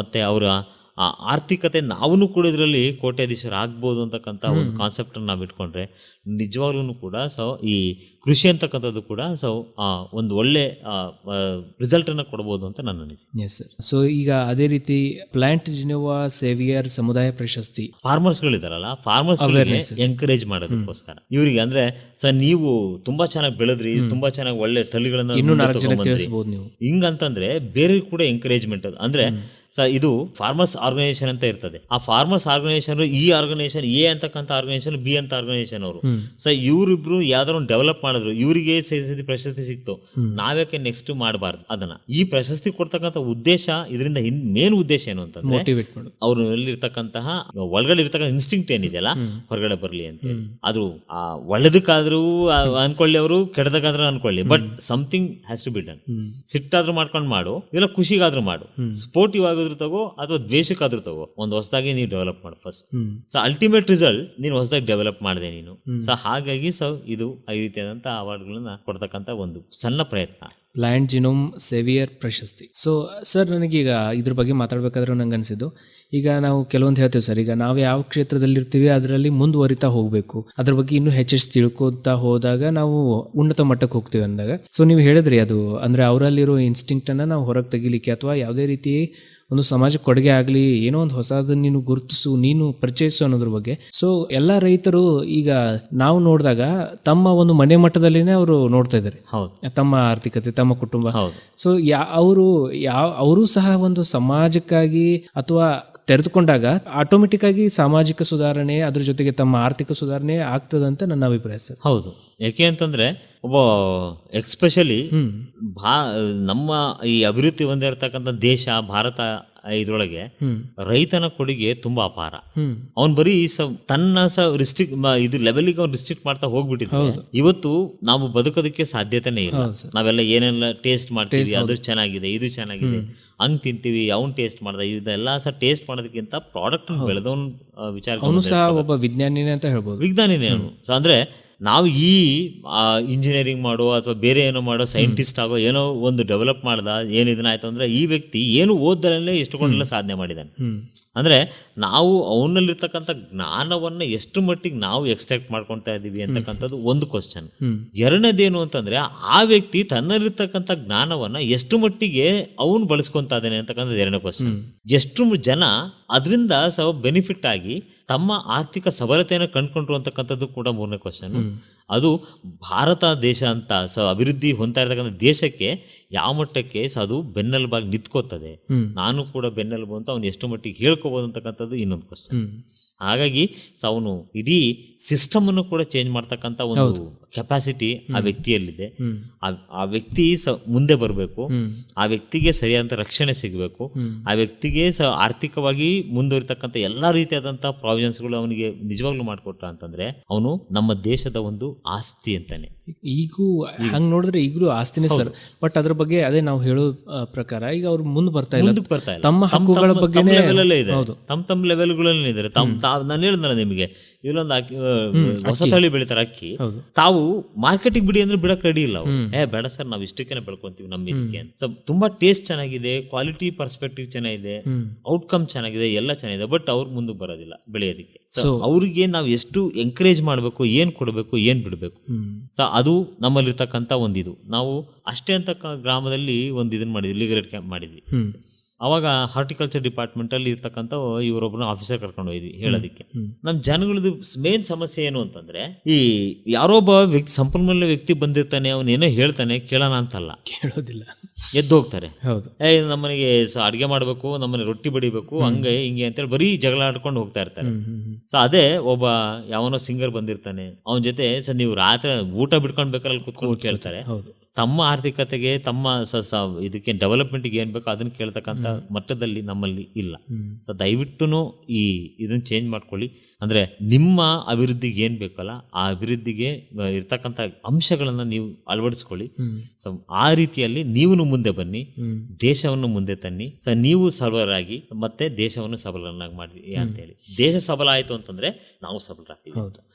ಮತ್ತೆ ಅವರ ಆರ್ಥಿಕತೆ ನಾವು ಕೂಡ ಇದರಲ್ಲಿ ಕೋಟ್ಯಾಧೀಶರು ಆಗ್ಬೋದು ಅಂತಕ್ಕಂಥ ಒಂದು ಕಾನ್ಸೆಪ್ಟ್ ನಾವು ಇಟ್ಕೊಂಡ್ರೆ ನಿಜವಾಗ್ಲೂ ಕೂಡ ಈ ಕೃಷಿ ಅಂತಕ್ಕಂಥದ್ದು ಕೂಡ ಒಂದು ಒಳ್ಳೆ ರಿಸಲ್ಟ್ ಅನ್ನ ಕೊಡ್ಬೋದು ಅಂತ ನನ್ನ ಅನಿಸಿಕೆ. Yes sir. ಸೊ ಈಗ ಅದೇ ರೀತಿ ಪ್ಲಾಂಟ್ ಜಿನೋವಾ ಸೇವಿಯರ್ ಸಮುದಾಯ ಪ್ರಶಸ್ತಿ ಫಾರ್ಮರ್ಸ್ಗಳಿದಾರಲ್ಲ, ಫಾರ್ಮರ್ಸ್ ಎಂಕರೇಜ್ ಮಾಡೋದಕ್ಕೋಸ್ಕರ ಇವರಿಗೆ ಅಂದ್ರೆ ನೀವು ತುಂಬಾ ಚೆನ್ನಾಗಿ ಬೆಳೆದ್ರಿ, ತುಂಬಾ ಚೆನ್ನಾಗಿ ಒಳ್ಳೆ ತಳಿಗಳನ್ನ ಹಿಂಗಂತಂದ್ರೆ ಬೇರೆ ಕೂಡ ಎಂಕರೇಜ್ಮೆಂಟ್ ಅಂದ್ರೆ ಇದು ಫಾರ್ಮರ್ಸ್ ಆರ್ಗನೈಸೇಷನ್ ಅಂತ ಇರ್ತದೆ. ಆ ಫಾರ್ಮರ್ಸ್ ಆರ್ಗನೈಸೇಷನ್, ಈ ಆರ್ಗನೈಸೇಷನ್ ಎ ಅಂತಕ್ಕಂಥ ಆರ್ಗನೈಸೇಷನ್, ಬಿ ಅಂತ ಆರ್ಗನೈಸೇಷನ್ ಅವರು ಇವರಿಬ್ರು ಯಾವ್ದಾರು ಡೆವಲಪ್ ಮಾಡಿದ್ರು, ಇವರಿಗೆ ಪ್ರಶಸ್ತಿ ಸಿಕ್ತು, ನಾವ್ಯಾಕೆ ನೆಕ್ಸ್ಟ್ ಮಾಡಬಾರ್ದು ಅದನ್ನ. ಈ ಪ್ರಶಸ್ತಿ ಕೊಡ್ತಕ್ಕಂಥ ಉದ್ದೇಶ, ಇದರಿಂದ ಮೇನ್ ಉದ್ದೇಶ ಏನು ಅಂತಂದ್ರೆ ಅವ್ರು ಎಲ್ಲಿರ್ತಕ್ಕಂತಹ ಒಳಗಡೆ ಇರ್ತಕ್ಕಂಥ ಇನ್ಸ್ಟಿಂಕ್ಟ್ ಏನಿದೆಯಲ್ಲ ಹೊರಗಡೆ ಬರ್ಲಿ ಅಂತ. ಅದು ಒಳ್ಳೇದಕ್ಕಾದ್ರೂ ಅನ್ಕೊಳ್ಳಿ, ಅವರು ಕೆಟ್ಟದಕ್ಕಾದ್ರೂ ಅನ್ಕೊಳ್ಳಿ, but something has to be done. ಸಿಟ್ಟಾದ್ರೂ ಮಾಡ್ಕೊಂಡು ಮಾಡು, ಇಲ್ಲ ಖುಷಿಗಾದ್ರೂ ಮಾಡು, ಸ್ಪೋರ್ಟಿವ್ ಆಗಿ ತಗೋ ಅಥವಾ ದ್ವೇಷಕ್ಕಾದ್ರೂ ತಗೋ, ಒಂದು ಹೊಸದಾಗಿ ನೀವು ಡೆವಲಪ್ ಮಾಡು ಫಸ್ಟ್. ಸೊ ಅಲ್ಟಿಮೇಟ್ ರಿಸಲ್ಟ್ ನೀನು ಹೊಸದಾಗಿ ಡೆವಲಪ್ ಮಾಡಿದೆ ನೀನು. ಸೊ ಹಾಗಾಗಿ ಇದು ಈ ರೀತಿಯಾದಂತ ಅವಾರ್ಡ್ಗಳನ್ನ ಕೊಡ್ತಕ್ಕಂತ ಒಂದು ಸಣ್ಣ ಪ್ರಯತ್ನ. ಪ್ಲಾಂಟ್ ಜಿನೋಮ್ ಸೇವಿಯರ್ ಪ್ರಶಸ್ತಿ. ಸೊ ಸರ್, ನನಗೀಗ ಇದ್ರ ಬಗ್ಗೆ ಮಾತಾಡ್ಬೇಕಾದ್ರೆ ನಂಗೆ ಅನ್ಸಿದ್ದು, ಈಗ ನಾವು ಕೆಲವೊಂದು ಹೇಳ್ತೇವೆ ಸರ್, ಈಗ ನಾವು ಯಾವ ಕ್ಷೇತ್ರದಲ್ಲಿರ್ತೀವಿ ಅದರಲ್ಲಿ ಮುಂದುವರಿತಾ ಹೋಗಬೇಕು, ಅದ್ರ ಬಗ್ಗೆ ಇನ್ನೂ ಹೆಚ್ಚೆಚ್ಚು ತಿಳ್ಕೊತಾ ಹೋದಾಗ ನಾವು ಉನ್ನತ ಮಟ್ಟಕ್ಕೆ ಹೋಗ್ತೀವಿ ಅಂದಾಗ. ಸೊ ನೀವು ಹೇಳಿದ್ರಿ ಅದು ಅಂದ್ರೆ ಅವರಲ್ಲಿರೋ ಇನ್ಸ್ಟಿಂಕ್ಟ್ ಅನ್ನ ನಾವು ಹೊರಗೆ ತೆಗಿಲಿಕ್ಕೆ ಅಥವಾ ಯಾವುದೇ ರೀತಿ ಒಂದು ಸಮಾಜಕ್ಕೆ ಕೊಡುಗೆ ಆಗಲಿ, ಏನೋ ಒಂದು ಹೊಸದನ್ನು ನೀನು ಗುರುತಿಸು, ನೀನು ಪರಿಚಯಿಸು ಅನ್ನೋದ್ರ ಬಗ್ಗೆ. ಸೊ ಎಲ್ಲ ರೈತರು ಈಗ ನಾವು ನೋಡಿದಾಗ ತಮ್ಮ ಒಂದು ಮನೆ ಮಟ್ಟದಲ್ಲಿನೇ ಅವರು ನೋಡ್ತಾ ಇದ್ದಾರೆ, ತಮ್ಮ ಆರ್ಥಿಕತೆ, ತಮ್ಮ ಕುಟುಂಬ. ಸೊ ಅವರು ಸಹ ಒಂದು ಸಮಾಜಕ್ಕಾಗಿ ಅಥವಾ ತೆರೆದುಕೊಂಡಾಗ ಆಟೋಮೆಟಿಕ್ ಆಗಿ ಸಾಮಾಜಿಕ ಸುಧಾರಣೆ, ಅದ್ರ ಜೊತೆಗೆ ತಮ್ಮ ಆರ್ಥಿಕ ಸುಧಾರಣೆ ಆಗ್ತದಂತ ನನ್ನ ಅಭಿಪ್ರಾಯ ಸರ್. ಹೌದು. ಯಾಕೆ ಅಂತಂದ್ರೆ ಒಬ್ಬ ಎಕ್ಸ್ಪೆಷಲಿ ನಮ್ಮ ಈ ಅಭಿವೃದ್ಧಿ ಹೊಂದಿರತಕ್ಕಂಥ ದೇಶ ಭಾರತ ಇದ್ರೊಳಗೆ ರೈತನ ಕೊಡುಗೆ ತುಂಬಾ ಅಪಾರ. ಅವ್ನು ಬರೀ ತನ್ನ ಇದು ಲೆವೆಲ್ಗೆ ಅವ್ನು ರಿಸ್ಟ್ರಿಕ್ಟ್ ಮಾಡ್ತಾ ಹೋಗ್ಬಿಟ್ಟಿದ್ರೆ ಇವತ್ತು ನಾವು ಬದುಕೋದಕ್ಕೆ ಸಾಧ್ಯತೆನೇ ಇಲ್ಲ. ನಾವೆಲ್ಲ ಏನೆಲ್ಲ ಟೇಸ್ಟ್ ಮಾಡ್ತೀವಿ, ಅದು ಚೆನ್ನಾಗಿದೆ, ಇದು ಚೆನ್ನಾಗಿದೆ, ಹಂಗ್ ತಿಂತೀವಿ, ಅವ್ನ್ ಟೇಸ್ಟ್ ಮಾಡ್ದ, ಇದೆಲ್ಲ ಟೇಸ್ಟ್ ಮಾಡೋದಕ್ಕಿಂತ ಪ್ರಾಡಕ್ಟ್ ಬೆಳೆದವನ್ ವಿಚಾರ ಒಬ್ಬ ವಿಜ್ಞಾನಿನೇ ಅಂತ ಹೇಳ್ಬೋದು. ವಿಜ್ಞಾನಿನೇ ಅವನು. ಅಂದ್ರೆ ನಾವು ಈ ಇಂಜಿನಿಯರಿಂಗ್ ಮಾಡೋ ಅಥವಾ ಬೇರೆ ಏನೋ ಮಾಡೋ ಸೈಂಟಿಸ್ಟ್ ಆಗೋ ಏನೋ ಒಂದು ಡೆವಲಪ್ ಮಾಡ್ದ ಏನಿದನ್ನಾಯ್ತು ಅಂದ್ರೆ ಈ ವ್ಯಕ್ತಿ ಏನು ಓದ್ದಲ್ಲೇ ಎಷ್ಟುಕೊಂಡೆಲ್ಲ ಸಾಧನೆ ಮಾಡಿದ್ದಾನೆ. ಅಂದ್ರೆ ನಾವು ಅವನಲ್ಲಿರ್ತಕ್ಕಂಥ ಜ್ಞಾನವನ್ನ ಎಷ್ಟು ಮಟ್ಟಿಗೆ ನಾವು ಎಕ್ಸ್ಟ್ರಾಕ್ಟ್ ಮಾಡ್ಕೊಳ್ತಾ ಇದೀವಿ ಅಂತಕ್ಕಂಥದ್ದು ಒಂದು ಕ್ವಶನ್. ಎರಡನೇದೇನು ಅಂತಂದ್ರೆ ಆ ವ್ಯಕ್ತಿ ತನ್ನಲ್ಲಿರ್ತಕ್ಕಂಥ ಜ್ಞಾನವನ್ನ ಎಷ್ಟು ಮಟ್ಟಿಗೆ ಅವನು ಬಳಸ್ಕೊಂತ ಇದ್ದಾನೆ ಅಂತಕ್ಕಂಥದ್ದು ಎರಡನೇ ಕ್ವಶನ್. ಎಷ್ಟು ಜನ ಅದರಿಂದ ಬೆನಿಫಿಟ್ ಆಗಿ ತಮ್ಮ ಆರ್ಥಿಕ ಸಬಲತೆಯನ್ನು ಕಂಡುಕೊಂಡ್ರು ಅಂತಕ್ಕಂಥದ್ದು ಕೂಡ ಮೂರನೇ ಕ್ವಶನ್. ಅದು ಭಾರತ ದೇಶ ಅಂತ ಅಭಿವೃದ್ಧಿ ಹೊಂದ್ತಾ ಇರ್ತಕ್ಕಂಥ ದೇಶಕ್ಕೆ ಯಾವ ಮಟ್ಟಕ್ಕೆ ಅದು ಬೆನ್ನೆಲುಬಾಗಿ ನಿಂತ್ಕೋತದೆ, ನಾನು ಕೂಡ ಬೆನ್ನೆಲುಬು ಅಂತ ಅವ್ನು ಎಷ್ಟು ಮಟ್ಟಿಗೆ ಹೇಳ್ಕೋಬಹುದು ಅಂತಕ್ಕಂಥದ್ದು ಇನ್ನೊಂದು ಕ್ವಶನ್. ಹಾಗಾಗಿ ಅವನು ಇಡೀ ಸಿಸ್ಟಮ್ ಅನ್ನು ಕೂಡ ಚೇಂಜ್ ಮಾಡ್ತಕ್ಕಂಥ ಒಂದು ಕೆಪಾಸಿಟಿ ಆ ವ್ಯಕ್ತಿಯಲ್ಲಿದೆ. ಆ ವ್ಯಕ್ತಿ ಮುಂದೆ ಬರಬೇಕು, ಆ ವ್ಯಕ್ತಿಗೆ ಸರಿಯಾದಂತ ರಕ್ಷಣೆ ಸಿಗಬೇಕು, ಆ ವ್ಯಕ್ತಿಗೆ ಆರ್ಥಿಕವಾಗಿ ಮುಂದುವರಿತಕ್ಕಂಥ ಎಲ್ಲಾ ರೀತಿಯಾದಂತಹ ಪ್ರಾವಿಷನ್ಸ್ಗಳು ಅವನಿಗೆ ನಿಜವಾಗ್ಲೂ ಮಾಡಿಕೊಟ್ಟ ಅಂತಂದ್ರೆ ಅವನು ನಮ್ಮ ದೇಶದ ಒಂದು ಆಸ್ತಿ ಅಂತಾನೆ. ಈಗೂ ಹಂಗ್ ನೋಡಿದ್ರೆ ಈಗಲೂ ಆಸ್ತಿನೇ ಸರ್. ಬಟ್ ಅದ್ರ ಬಗ್ಗೆ ಅದೇ ನಾವು ಹೇಳೋ ಪ್ರಕಾರ ಈಗ ಅವ್ರು ಮುಂದೆ ಬರ್ತಾ ಇಲ್ಲ, ತಮ್ಮ ಹಕ್ಕುಗಳ ಬಗ್ಗೆ ತಮ್ಮ ಲೆವೆಲ್ಗಳಲ್ಲಿ ಇದ್ದಾರೆ. ನಾನು ಹೇಳಿದ್ನಲ್ಲ ನಿಮಗೆ, ಇಲ್ಲೊಂದು ಹೊಸ ತಳಿ ಬೆಳಿತಾರೆ ಅಕ್ಕಿ, ತಾವು ಮಾರ್ಕೆಟಿಗೆ ಬಿಡಿ ಅಂದ್ರೆ ಬಿಡಕ್ ರೆಡಿ ಇಲ್ಲ. ಬೇಡ ಸರ್, ನಾವು ಇಷ್ಟಕ್ಕೆ ಬೆಳ್ಕೊಂತೀವಿ ನಮ್ಮ ಇದಕ್ಕೆ ಅಂತ. ತುಂಬಾ ಟೇಸ್ಟ್ ಚೆನ್ನಾಗಿದೆ, ಕ್ವಾಲಿಟಿ ಪರ್ಸ್ಪೆಕ್ಟಿವ್ ಚೆನ್ನಾಗಿದೆ, ಔಟ್ಕಮ್ ಚೆನ್ನಾಗಿದೆ, ಎಲ್ಲ ಚೆನ್ನಾಗಿದೆ, ಬಟ್ ಅವ್ರು ಮುಂದೆ ಬರೋದಿಲ್ಲ ಬೆಳೆಯೋದಕ್ಕೆ. ಅವ್ರಿಗೆ ನಾವು ಎಷ್ಟು ಎಂಕರೇಜ್ ಮಾಡ್ಬೇಕು, ಏನ್ ಕೊಡ್ಬೇಕು, ಏನ್ ಬಿಡ್ಬೇಕು, ಅದು ನಮ್ಮಲ್ಲಿರ್ತಕ್ಕಂಥ ಒಂದಿದು. ನಾವು ಅಷ್ಟೇ ಅಂತ ಗ್ರಾಮದಲ್ಲಿ ಒಂದು ಇದನ್ನ ಮಾಡಿದ್ವಿ, ಲೀಗಲ್ ಕ್ಯಾಂಪ್ ಮಾಡಿದ್ವಿ. ಅವಾಗ ಹಾರ್ಟಿಕಲ್ಚರ್ ಡಿಪಾರ್ಟ್ಮೆಂಟ್ ಅಲ್ಲಿ ಇರ್ತಕ್ಕಂಥ ಇವರೊಬ್ಬನ ಆಫೀಸರ್ ಕರ್ಕೊಂಡು ಹೋಯ್ದ್ವಿ ಹೇಳೋದಕ್ಕೆ. ನಮ್ ಜನಗಳದ್ದು ಮೇನ್ ಸಮಸ್ಯೆ ಏನು ಅಂತಂದ್ರೆ, ಈ ಯಾರೊಬ್ಬ ವ್ಯಕ್ತಿ ಸಂಪನ್ಮೂಲ ವ್ಯಕ್ತಿ ಬಂದಿರ್ತಾನೆ, ಅವನೇನೋ ಹೇಳ್ತಾನೆ, ಕೇಳೋಣ ಅಂತಲ್ಲ, ಕೇಳೋದಿಲ್ಲ, ಎದ್ದು ಹೋಗ್ತಾರೆ. ಹೌದು, ನಮ್ಮನೆಗೆ ಅಡ್ಗೆ ಮಾಡ್ಬೇಕು, ನಮ್ಮನೆ ರೊಟ್ಟಿ ಬಡಿಬೇಕು, ಹಂಗೆ ಹಿಂಗೆ ಅಂತೇಳಿ ಬರೀ ಜಗಳ ಆಡ್ಕೊಂಡು ಹೋಗ್ತಾ ಇರ್ತಾರೆ. ಅದೇ ಒಬ್ಬ ಯಾವನೋ ಸಿಂಗರ್ ಬಂದಿರ್ತಾನೆ, ಅವನ ಜೊತೆ ನೀವು ರಾತ್ರಿ ಊಟ ಬಿಡ್ಕೊಂಡ್ ಬೇಕಾದ್ರೆ ಕುತ್ಕೊಂಡು ಕೇಳ್ತಾರೆ. ತಮ್ಮ ಆರ್ಥಿಕತೆಗೆ, ತಮ್ಮ ಇದಕ್ಕೆ ಡೆವಲಪ್ಮೆಂಟ್ಗೆ ಏನ್ ಬೇಕೋ ಅದನ್ನ ಕೇಳ್ತಕ್ಕಂಥ ಮಟ್ಟದಲ್ಲಿ ನಮ್ಮಲ್ಲಿ ಇಲ್ಲ. ದಯವಿಟ್ಟು ಈ ಇದನ್ನ ಚೇಂಜ್ ಮಾಡ್ಕೊಳ್ಳಿ. ಅಂದ್ರೆ ನಿಮ್ಮ ಅಭಿವೃದ್ಧಿಗೆ ಏನ್ ಬೇಕಲ್ಲ ಆ ಅಭಿವೃದ್ಧಿಗೆ ಇರ್ತಕ್ಕಂಥ ಅಂಶಗಳನ್ನ ನೀವು ಅಳವಡಿಸ್ಕೊಳ್ಳಿ. ಆ ರೀತಿಯಲ್ಲಿ ನೀವು ಮುಂದೆ ಬನ್ನಿ, ದೇಶವನ್ನು ಮುಂದೆ ತನ್ನಿ. ನೀವು ಸಬಲರಾಗಿ ಮತ್ತೆ ದೇಶವನ್ನು ಸಬಲರನ್ನಾಗಿ ಮಾಡಿ ಅಂತೇಳಿ. ದೇಶ ಸಬಲ ಆಯ್ತು ಅಂತಂದ್ರೆ ನಾವು ಸಬಲರಾಗ್ತೀವಿ.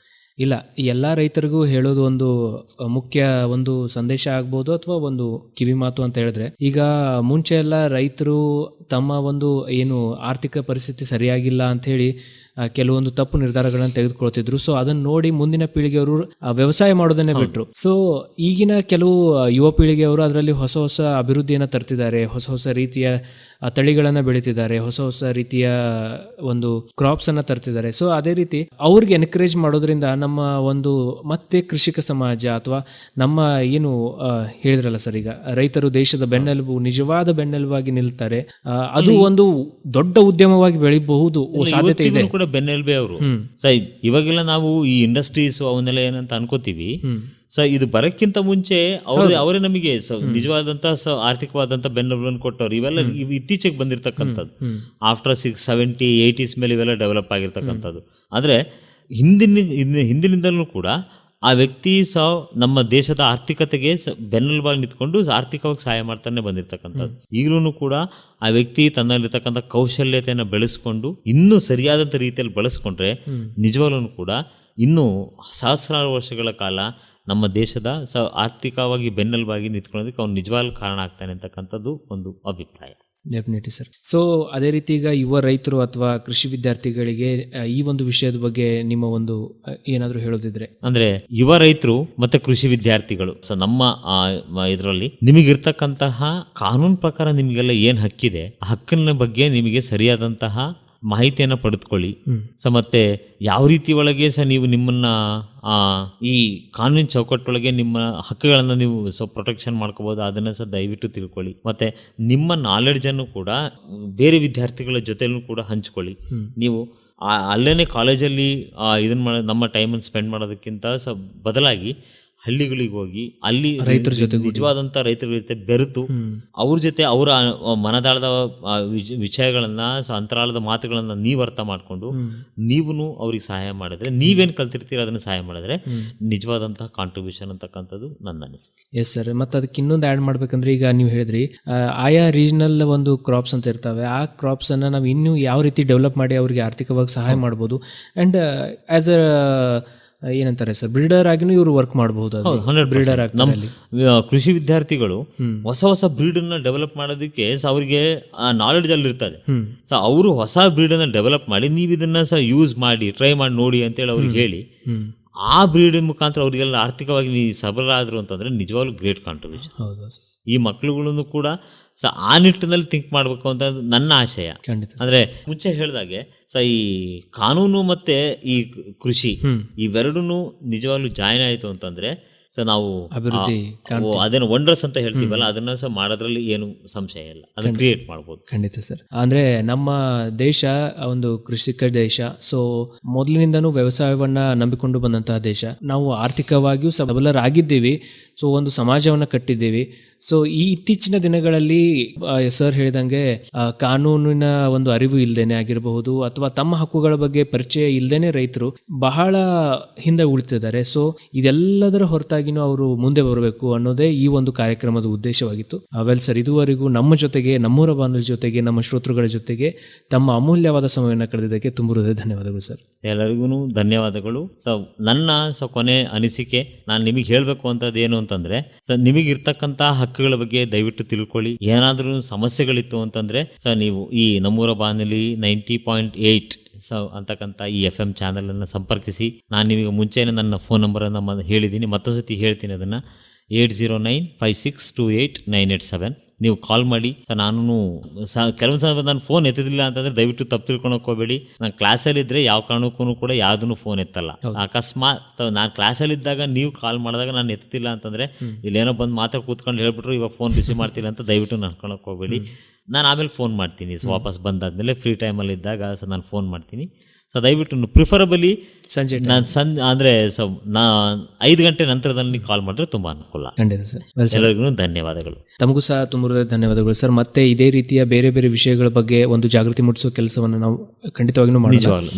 ಇಲ್ಲ, ಎಲ್ಲ ರೈತರಿಗೂ ಹೇಳೋದು ಒಂದು ಮುಖ್ಯ ಒಂದು ಸಂದೇಶ ಆಗ್ಬೋದು ಅಥವಾ ಒಂದು ಕಿವಿ ಮಾತು ಅಂತ ಹೇಳಿದ್ರೆ, ಈಗ ಮುಂಚೆ ಎಲ್ಲ ರೈತರು ತಮ್ಮ ಒಂದು ಏನು ಆರ್ಥಿಕ ಪರಿಸ್ಥಿತಿ ಸರಿಯಾಗಿಲ್ಲ ಅಂತ ಹೇಳಿ ಕೆಲವೊಂದು ತಪ್ಪು ನಿರ್ಧಾರಗಳನ್ನು ತೆಗೆದುಕೊಳ್ತಿದ್ರು. ಸೊ ಅದನ್ನ ನೋಡಿ ಮುಂದಿನ ಪೀಳಿಗೆಯವರು ವ್ಯವಸಾಯ ಮಾಡೋದನ್ನೇ ಬಿಟ್ರು. ಸೊ ಈಗಿನ ಕೆಲವು ಯುವ ಪೀಳಿಗೆಯವರು ಅದರಲ್ಲಿ ಹೊಸ ಹೊಸ ಅಭಿವೃದ್ಧಿಯನ್ನು ತರ್ತಿದ್ದಾರೆ, ಹೊಸ ಹೊಸ ರೀತಿಯ ತಳಿಗಳನ್ನು ಬೆಳೀತಿದ್ದಾರೆ, ಹೊಸ ಹೊಸ ರೀತಿಯ ಒಂದು ಕ್ರಾಪ್ಸ್ ಅನ್ನ ತರ್ತಿದ್ದಾರೆ. ಸೊ ಅದೇ ರೀತಿ ಅವ್ರಿಗೆ ಎನ್ಕರೇಜ್ ಮಾಡೋದ್ರಿಂದ ನಮ್ಮ ಒಂದು ಮತ್ತೆ ಕೃಷಿಕ ಸಮಾಜ ಅಥವಾ ನಮ್ಮ ಏನು ಹೇಳಿದ್ರಲ್ಲ ಸರ್, ಈಗ ರೈತರು ದೇಶದ ಬೆನ್ನೆಲುಬು, ನಿಜವಾದ ಬೆನ್ನೆಲುಬಾಗಿ ನಿಲ್ತಾರೆ. ಅದು ಒಂದು ದೊಡ್ಡ ಉದ್ಯಮವಾಗಿ ಬೆಳಿಬಹುದು ಸಾಧ್ಯತೆ ಇದೆ. ಬೆನ್ನೆಲುಬೆ ಅವರು ಇವಾಗೆಲ್ಲ ನಾವು ಈ ಇಂಡಸ್ಟ್ರೀಸ್ ಅವನ್ನೆಲ್ಲ ಏನಂತ ಅನ್ಕೋತೀವಿ. ಇದು ಬರಕ್ಕಿಂತ ಮುಂಚೆ ಅವರೇ ನಮಗೆ ನಿಜವಾದಂತ ಆರ್ಥಿಕವಾದಂತ ಬೆನ್ನೆಲುಬನ್ನು ಕೊಟ್ಟವ್ರು. ಇವೆಲ್ಲ ಇತ್ತೀಚೆಗೆ ಬಂದಿರತಕ್ಕಂಥದ್ದು, ಆಫ್ಟರ್ 70s 80s ಮೇಲೆ ಇವೆಲ್ಲ ಡೆವಲಪ್ ಆಗಿರ್ತಕ್ಕಂಥದ್ದು. ಆದ್ರೆ ಹಿಂದಿನಿಂದಲೂ ಕೂಡ ಆ ವ್ಯಕ್ತಿ ನಮ್ಮ ದೇಶದ ಆರ್ಥಿಕತೆಗೆ ಬೆನ್ನೆಲುಬಾಗಿ ನಿಂತ್ಕೊಂಡು ಆರ್ಥಿಕವಾಗಿ ಸಹಾಯ ಮಾಡ್ತಾನೆ ಬಂದಿರತಕ್ಕಂಥದ್ದು. ಈಗಲೂ ಕೂಡ ಆ ವ್ಯಕ್ತಿ ತನ್ನಲ್ಲಿರ್ತಕ್ಕಂಥ ಕೌಶಲ್ಯತೆಯನ್ನು ಬೆಳೆಸ್ಕೊಂಡು ಇನ್ನೂ ಸರಿಯಾದಂಥ ರೀತಿಯಲ್ಲಿ ಬಳಸ್ಕೊಂಡ್ರೆ ನಿಜವಾಗ್ಲೂ ಕೂಡ ಇನ್ನೂ ಸಹಸ್ರಾರು ವರ್ಷಗಳ ಕಾಲ ನಮ್ಮ ದೇಶದ ಆರ್ಥಿಕವಾಗಿ ಬೆನ್ನೆಲುಬಾಗಿ ನಿಂತ್ಕೊಳ್ಳೋದಕ್ಕೆ ಅವ್ನು ನಿಜವಾಗ್ಲೂ ಕಾರಣ ಆಗ್ತಾನೆ ಅಂತಕ್ಕಂಥದ್ದು ಒಂದು ಅಭಿಪ್ರಾಯ. Definitely sir. ಸೊ ಅದೇ ರೀತಿ ಈಗ ಯುವ ರೈತರು ಅಥವಾ ಕೃಷಿ ವಿದ್ಯಾರ್ಥಿಗಳಿಗೆ ಈ ಒಂದು ವಿಷಯದ ಬಗ್ಗೆ ನಿಮ್ಮ ಒಂದು ಏನಾದರೂ ಹೇಳೋದಿದ್ರೆ? ಅಂದ್ರೆ ಯುವ ರೈತರು ಮತ್ತೆ ಕೃಷಿ ವಿದ್ಯಾರ್ಥಿಗಳು ನಮ್ಮ ಇದರಲ್ಲಿ ನಿಮಗಿರ್ತಕ್ಕಂತಹ ಕಾನೂನು ಪ್ರಕಾರ ನಿಮಗೆಲ್ಲ ಏನ್ ಹಕ್ಕಿದೆ, ಆ ಹಕ್ಕಿನ ಬಗ್ಗೆ ನಿಮಗೆ ಸರಿಯಾದಂತಹ ಮಾಹಿತಿಯನ್ನ ಪಡೆದುಕೊಳ್ಳಿ. ಮತ್ತೆ ಯಾವ ರೀತಿ ಒಳಗೆ ನೀವು ನಿಮ್ಮನ್ನ ಈ ಕಾನೂನಿನ ಚೌಕಟ್ಟೊಳಗೆ ನಿಮ್ಮ ಹಕ್ಕುಗಳನ್ನ ನೀವು ಪ್ರೊಟೆಕ್ಷನ್ ಮಾಡ್ಕೋಬಹುದು, ಅದನ್ನ ದಯವಿಟ್ಟು ತಿಳ್ಕೊಳ್ಳಿ. ಮತ್ತೆ ನಿಮ್ಮ ನಾಲೆಡ್ಜ್ ಅನ್ನು ಕೂಡ ಬೇರೆ ವಿದ್ಯಾರ್ಥಿಗಳ ಜೊತೆಲೂ ಕೂಡ ಹಂಚ್ಕೊಳ್ಳಿ. ನೀವು ಅಲ್ಲೇನೆ ಕಾಲೇಜಲ್ಲಿ ಇದನ್ನ ನಮ್ಮ ಟೈಮನ್ನು ಸ್ಪೆಂಡ್ ಮಾಡೋದಕ್ಕಿಂತ ಬದಲಾಗಿ ಹಳ್ಳಿಗಳಿಗೆ ಹೋಗಿ ಅಲ್ಲಿ ರೈತರ ಜೊತೆ ನಿಜವಾದಂತ ರೈತರ ಜೊತೆ ಬೆರೆತು ಅವ್ರ ಜೊತೆ ಅವರ ಮನದಾಳದ ವಿಷಯಗಳನ್ನ ಅಂತರಾಳದ ಮಾತುಗಳನ್ನ ನೀವು ಅರ್ಥ ಮಾಡ್ಕೊಂಡು ನೀವು ಅವ್ರಿಗೆ ಸಹಾಯ ಮಾಡಿದ್ರೆ, ನೀವೇನ್ ಕಲ್ತಿರ್ತೀರ ಅದನ್ನ ಸಹಾಯ ಮಾಡಿದ್ರೆ ನಿಜವಾದಂತಹ ಕಾಂಟ್ರಿಬ್ಯೂಷನ್ ಅಂತಕ್ಕಂಥದ್ದು ನನ್ನ ಅನಿಸಿಕೆ. Yes sir. ಮತ್ತೆ ಅದಕ್ಕೆ ಇನ್ನೊಂದು ಆ್ಯಡ್ ಮಾಡ್ಬೇಕಂದ್ರೆ, ಈಗ ನೀವು ಹೇಳಿದ್ರಿ ಆಯಾ ರೀಜನಲ್ ಒಂದು ಕ್ರಾಪ್ಸ್ ಅಂತ ಇರ್ತವೆ, ಆ ಕ್ರಾಪ್ಸ್ ಅನ್ನ ನಾವು ಇನ್ನೂ ಯಾವ ರೀತಿ ಡೆವಲಪ್ ಮಾಡಿ ಅವರಿಗೆ ಆರ್ಥಿಕವಾಗಿ ಸಹಾಯ ಮಾಡ್ಬೋದು. ಅಂಡ್ ಆಸ್ ಅ ಏನಂತಾರೆ ಸರ್, ಬ್ರೀಡರ್ ಆಗಿನೂ ಇವರು ವರ್ಕ್ ಮಾಡಬಹುದು. ಬ್ರೀಡರ್ ನಮ್ಮ ಕೃಷಿ ವಿದ್ಯಾರ್ಥಿಗಳು ಹೊಸ ಹೊಸ ಬ್ರೀಡ್ ಅನ್ನ ಡೆವಲಪ್ ಮಾಡೋದಕ್ಕೆ ಅವರಿಗೆ ನಾಲೆಡ್ಜ್ ಅಲ್ಲಿ ಇರ್ತದೆ. ಸೊ ಅವರು ಹೊಸ ಬ್ರೀಡ್ ಅನ್ನ ಡೆವಲಪ್ ಮಾಡಿ ನೀವು ಇದನ್ನ ಯೂಸ್ ಮಾಡಿ ಟ್ರೈ ಮಾಡಿ ನೋಡಿ ಅಂತೇಳಿ ಅವ್ರಿಗೆ ಹೇಳಿ ಆ ಬ್ರೀಡ್ ಮುಖಾಂತರ ಅವರಿಗೆಲ್ಲ ಆರ್ಥಿಕವಾಗಿ ನೀವು ಸಬಲರಾದ್ರು ಅಂತಂದ್ರೆ ನಿಜವಾಗ್ಲೂ ಗ್ರೇಟ್ ಕಾಂಟ್ರಿಬ್ಯೂಷನ್. ಈ ಮಕ್ಳುಗಳನ್ನು ಕೂಡ ಆ ನಿಟ್ಟಿನಲ್ಲಿ ಥಿಂಕ್ ಮಾಡಬೇಕು ಅಂತ ನನ್ನ ಆಶಯ. ಅಂದ್ರೆ ಮುಂಚೆ ಹೇಳ್ದಾಗೆ ಈ ಕಾನೂನು ಮತ್ತೆ ಈ ಕೃಷಿ ಇವೆರಡೂ ನಿಜವಾಗ್ಲೂ ಜಾಯಿನ್ ಆಯ್ತು ಅಂತಂದ್ರೆ ನಾವು ಅದೇನು ವಂಡರ್ಸ್ ಅಂತ ಹೇಳ್ತೀವಲ್ಲ, ಅದನ್ನ ಮಾಡೋದ್ರಲ್ಲಿ ಏನು ಸಂಶಯ ಇಲ್ಲ, ಅದನ್ನ ಕ್ರಿಯೇಟ್ ಮಾಡ್ಬೋದು. ಖಂಡಿತ ಸರ್. ಅಂದ್ರೆ ನಮ್ಮ ದೇಶ ಒಂದು ಕೃಷಿಕ ದೇಶ. ಸೊ ಮೊದಲಿನಿಂದನೂ ವ್ಯವಸಾಯವನ್ನ ನಂಬಿಕೊಂಡು ಬಂದಂತಹ ದೇಶ. ನಾವು ಆರ್ಥಿಕವಾಗಿಯೂ ಸಬಲರಾಗಿದ್ದೀವಿ. ಸೊ ಒಂದು ಸಮಾಜವನ್ನ ಕಟ್ಟಿದ್ದೀವಿ. ಸೊ ಈ ಇತ್ತೀಚಿನ ದಿನಗಳಲ್ಲಿ ಸರ್ ಹೇಳಿದಂಗೆ ಕಾನೂನಿನ ಒಂದು ಅರಿವು ಇಲ್ದೇನೆ ಆಗಿರಬಹುದು, ಅಥವಾ ತಮ್ಮ ಹಕ್ಕುಗಳ ಬಗ್ಗೆ ಪರಿಚಯ ಇಲ್ದೇನೆ ರೈತರು ಬಹಳ ಹಿಂದೆ ಉಳಿತಿದ್ದಾರೆ. ಸೊ ಇದೆಲ್ಲದರ ಹೊರತಾಗಿನೂ ಅವರು ಮುಂದೆ ಬರಬೇಕು ಅನ್ನೋದೇ ಈ ಒಂದು ಕಾರ್ಯಕ್ರಮದ ಉದ್ದೇಶವಾಗಿತ್ತು. ವೆಲ್ ಸರ್, ಇದುವರೆಗೂ ನಮ್ಮ ಜೊತೆಗೆ, ನಮ್ಮೂರ ಬಾನುಲಿ ಜೊತೆಗೆ, ನಮ್ಮ ಶ್ರೋತೃಗಳ ಜೊತೆಗೆ ತಮ್ಮ ಅಮೂಲ್ಯವಾದ ಸಮಯವನ್ನು ಕಳೆದಿದ್ದಕ್ಕೆ ತುಂಬ ಹೃದಯ ಧನ್ಯವಾದಗಳು ಸರ್. ಎಲ್ಲರಿಗೂ ಧನ್ಯವಾದಗಳು. ನನ್ನ ಕೊನೆ ಅನಿಸಿಕೆ ನಾನು ನಿಮಗೆ ಹೇಳಬೇಕು ಅಂತದ್ದು ಏನು ಅಂತಂದ್ರೆ, ನಿಮಗಿರ್ತಕ್ಕಂಥ ಹಕ್ಕುಗಳ ಬಗ್ಗೆ ದಯವಿಟ್ಟು ತಿಳ್ಕೊಳ್ಳಿ. ಏನಾದ್ರೂ ಸಮಸ್ಯೆಗಳಿತ್ತು ಅಂತಂದ್ರೆ ನೀವು ಈ ನಮ್ಮೂರ ಬಾನುಲಿ 90.8 ಅಂತಕ್ಕಂಥ ಈ FM ಚಾನೆಲ್ ಅನ್ನು ಸಂಪರ್ಕಿಸಿ. ನಾನು ನಿಮಗೆ ಮುಂಚೆನೆ ನನ್ನ ಫೋನ್ ನಂಬರ್ ಅನ್ನು ಹೇಳಿದ್ದೀನಿ, ಮತ್ತೊಂದು ಸತಿ ಹೇಳ್ತೀನಿ ಅದನ್ನ 8095628987. ನೀವು ಕಾಲ್ ಮಾಡಿ. ನಾನು ಕೆಲವೊಂದು ಸಲ ನಾನು ಫೋನ್ ಎತ್ತಿದಿಲ್ಲ ಅಂತಂದ್ರೆ ದಯವಿಟ್ಟು ತಪ್ಪು ತಿಳ್ಕೊಳಕ್ ಹೋಗಬೇಡಿ. ನಾನು ಕ್ಲಾಸಲ್ಲಿ ಇದ್ರೆ ಯಾವ ಕಾರಣಕ್ಕೂ ಕೂಡ ಯಾವುದನ್ನು ಫೋನ್ ಎತ್ತಲ್ಲ. ಅಕಸ್ಮಾತ್ ನಾನು ಕ್ಲಾಸಲ್ಲಿ ಇದ್ದಾಗ ನೀವು ಕಾಲ್ ಮಾಡಿದಾಗ ನಾನು ಎತ್ತಿಲ್ಲ ಅಂತಂದ್ರೆ ಇಲ್ಲೇನೋ ಬಂದು ಮಾತ್ರ ಕೂತ್ಕೊಂಡು ಹೇಳ್ಬಿಟ್ರು ಇವಾಗ ಫೋನ್ ರಿಸೀವ್ ಮಾಡ್ತಿಲ್ಲ ಅಂತ ದಯವಿಟ್ಟು ಅನ್ಕೊಳಕ್ ಹೋಗಬೇಡಿ. ನಾನು ಆಮೇಲೆ ಫೋನ್ ಮಾಡ್ತೀನಿ, ವಾಪಸ್ ಬಂದಾದ್ಮೇಲೆ ಫ್ರೀ ಟೈಮಲ್ಲಿ ಇದ್ದಾಗ ನಾನು ಫೋನ್ ಮಾಡ್ತೀನಿ. ಸೊ ದಯವಿಟ್ಟು ಪ್ರಿಫರಬಲಿ ಸಂಜೆ ಅಂದ್ರೆ 5 ಗಂಟೆ ನಂತರದಲ್ಲಿ ಕಾಲ್ ಮಾಡಿದ್ರೆ ತುಂಬಾ ಅನುಕೂಲ. ಖಂಡಿತ ಸರ್. ಎಲ್ಲರಿಗೂ ಧನ್ಯವಾದಗಳು. ತಮಗೂ ಸಹ ತುಂಬ ಧನ್ಯವಾದಗಳು ಸರ್. ಮತ್ತೆ ಇದೇ ರೀತಿಯ ಬೇರೆ ಬೇರೆ ವಿಷಯಗಳ ಬಗ್ಗೆ ಒಂದು ಜಾಗೃತಿ ಮೂಡಿಸುವ ಕೆಲಸವನ್ನು ನಾವು ಖಂಡಿತವಾಗಿಯೂ ನಿಜವಾಗ್ಲು.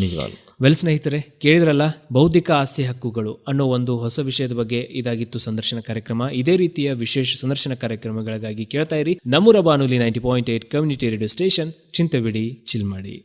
ವೆಲ್ ಸ್ನೇಹಿತರೆ, ಕೇಳಿದ್ರಲ್ಲ, ಬೌದ್ಧಿಕ ಆಸ್ತಿ ಹಕ್ಕುಗಳು ಅನ್ನೋ ಒಂದು ಹೊಸ ವಿಷಯದ ಬಗ್ಗೆ ಇದಾಗಿತ್ತು ಸಂದರ್ಶನ ಕಾರ್ಯಕ್ರಮ. ಇದೇ ರೀತಿಯ ವಿಶೇಷ ಸಂದರ್ಶನ ಕಾರ್ಯಕ್ರಮಗಳಿಗಾಗಿ ಕೇಳ್ತಾ ಇರಿ ನಮ್ಮೂರ ಬಾನುಲಿ 90.8 ಕಮ್ಯುನಿಟಿ ರೇಡಿಯೋ ಸ್ಟೇಷನ್. ಚಿಂತೆ ಬಿಡಿ, ಚಿಲ್ ಮಾಡಿ.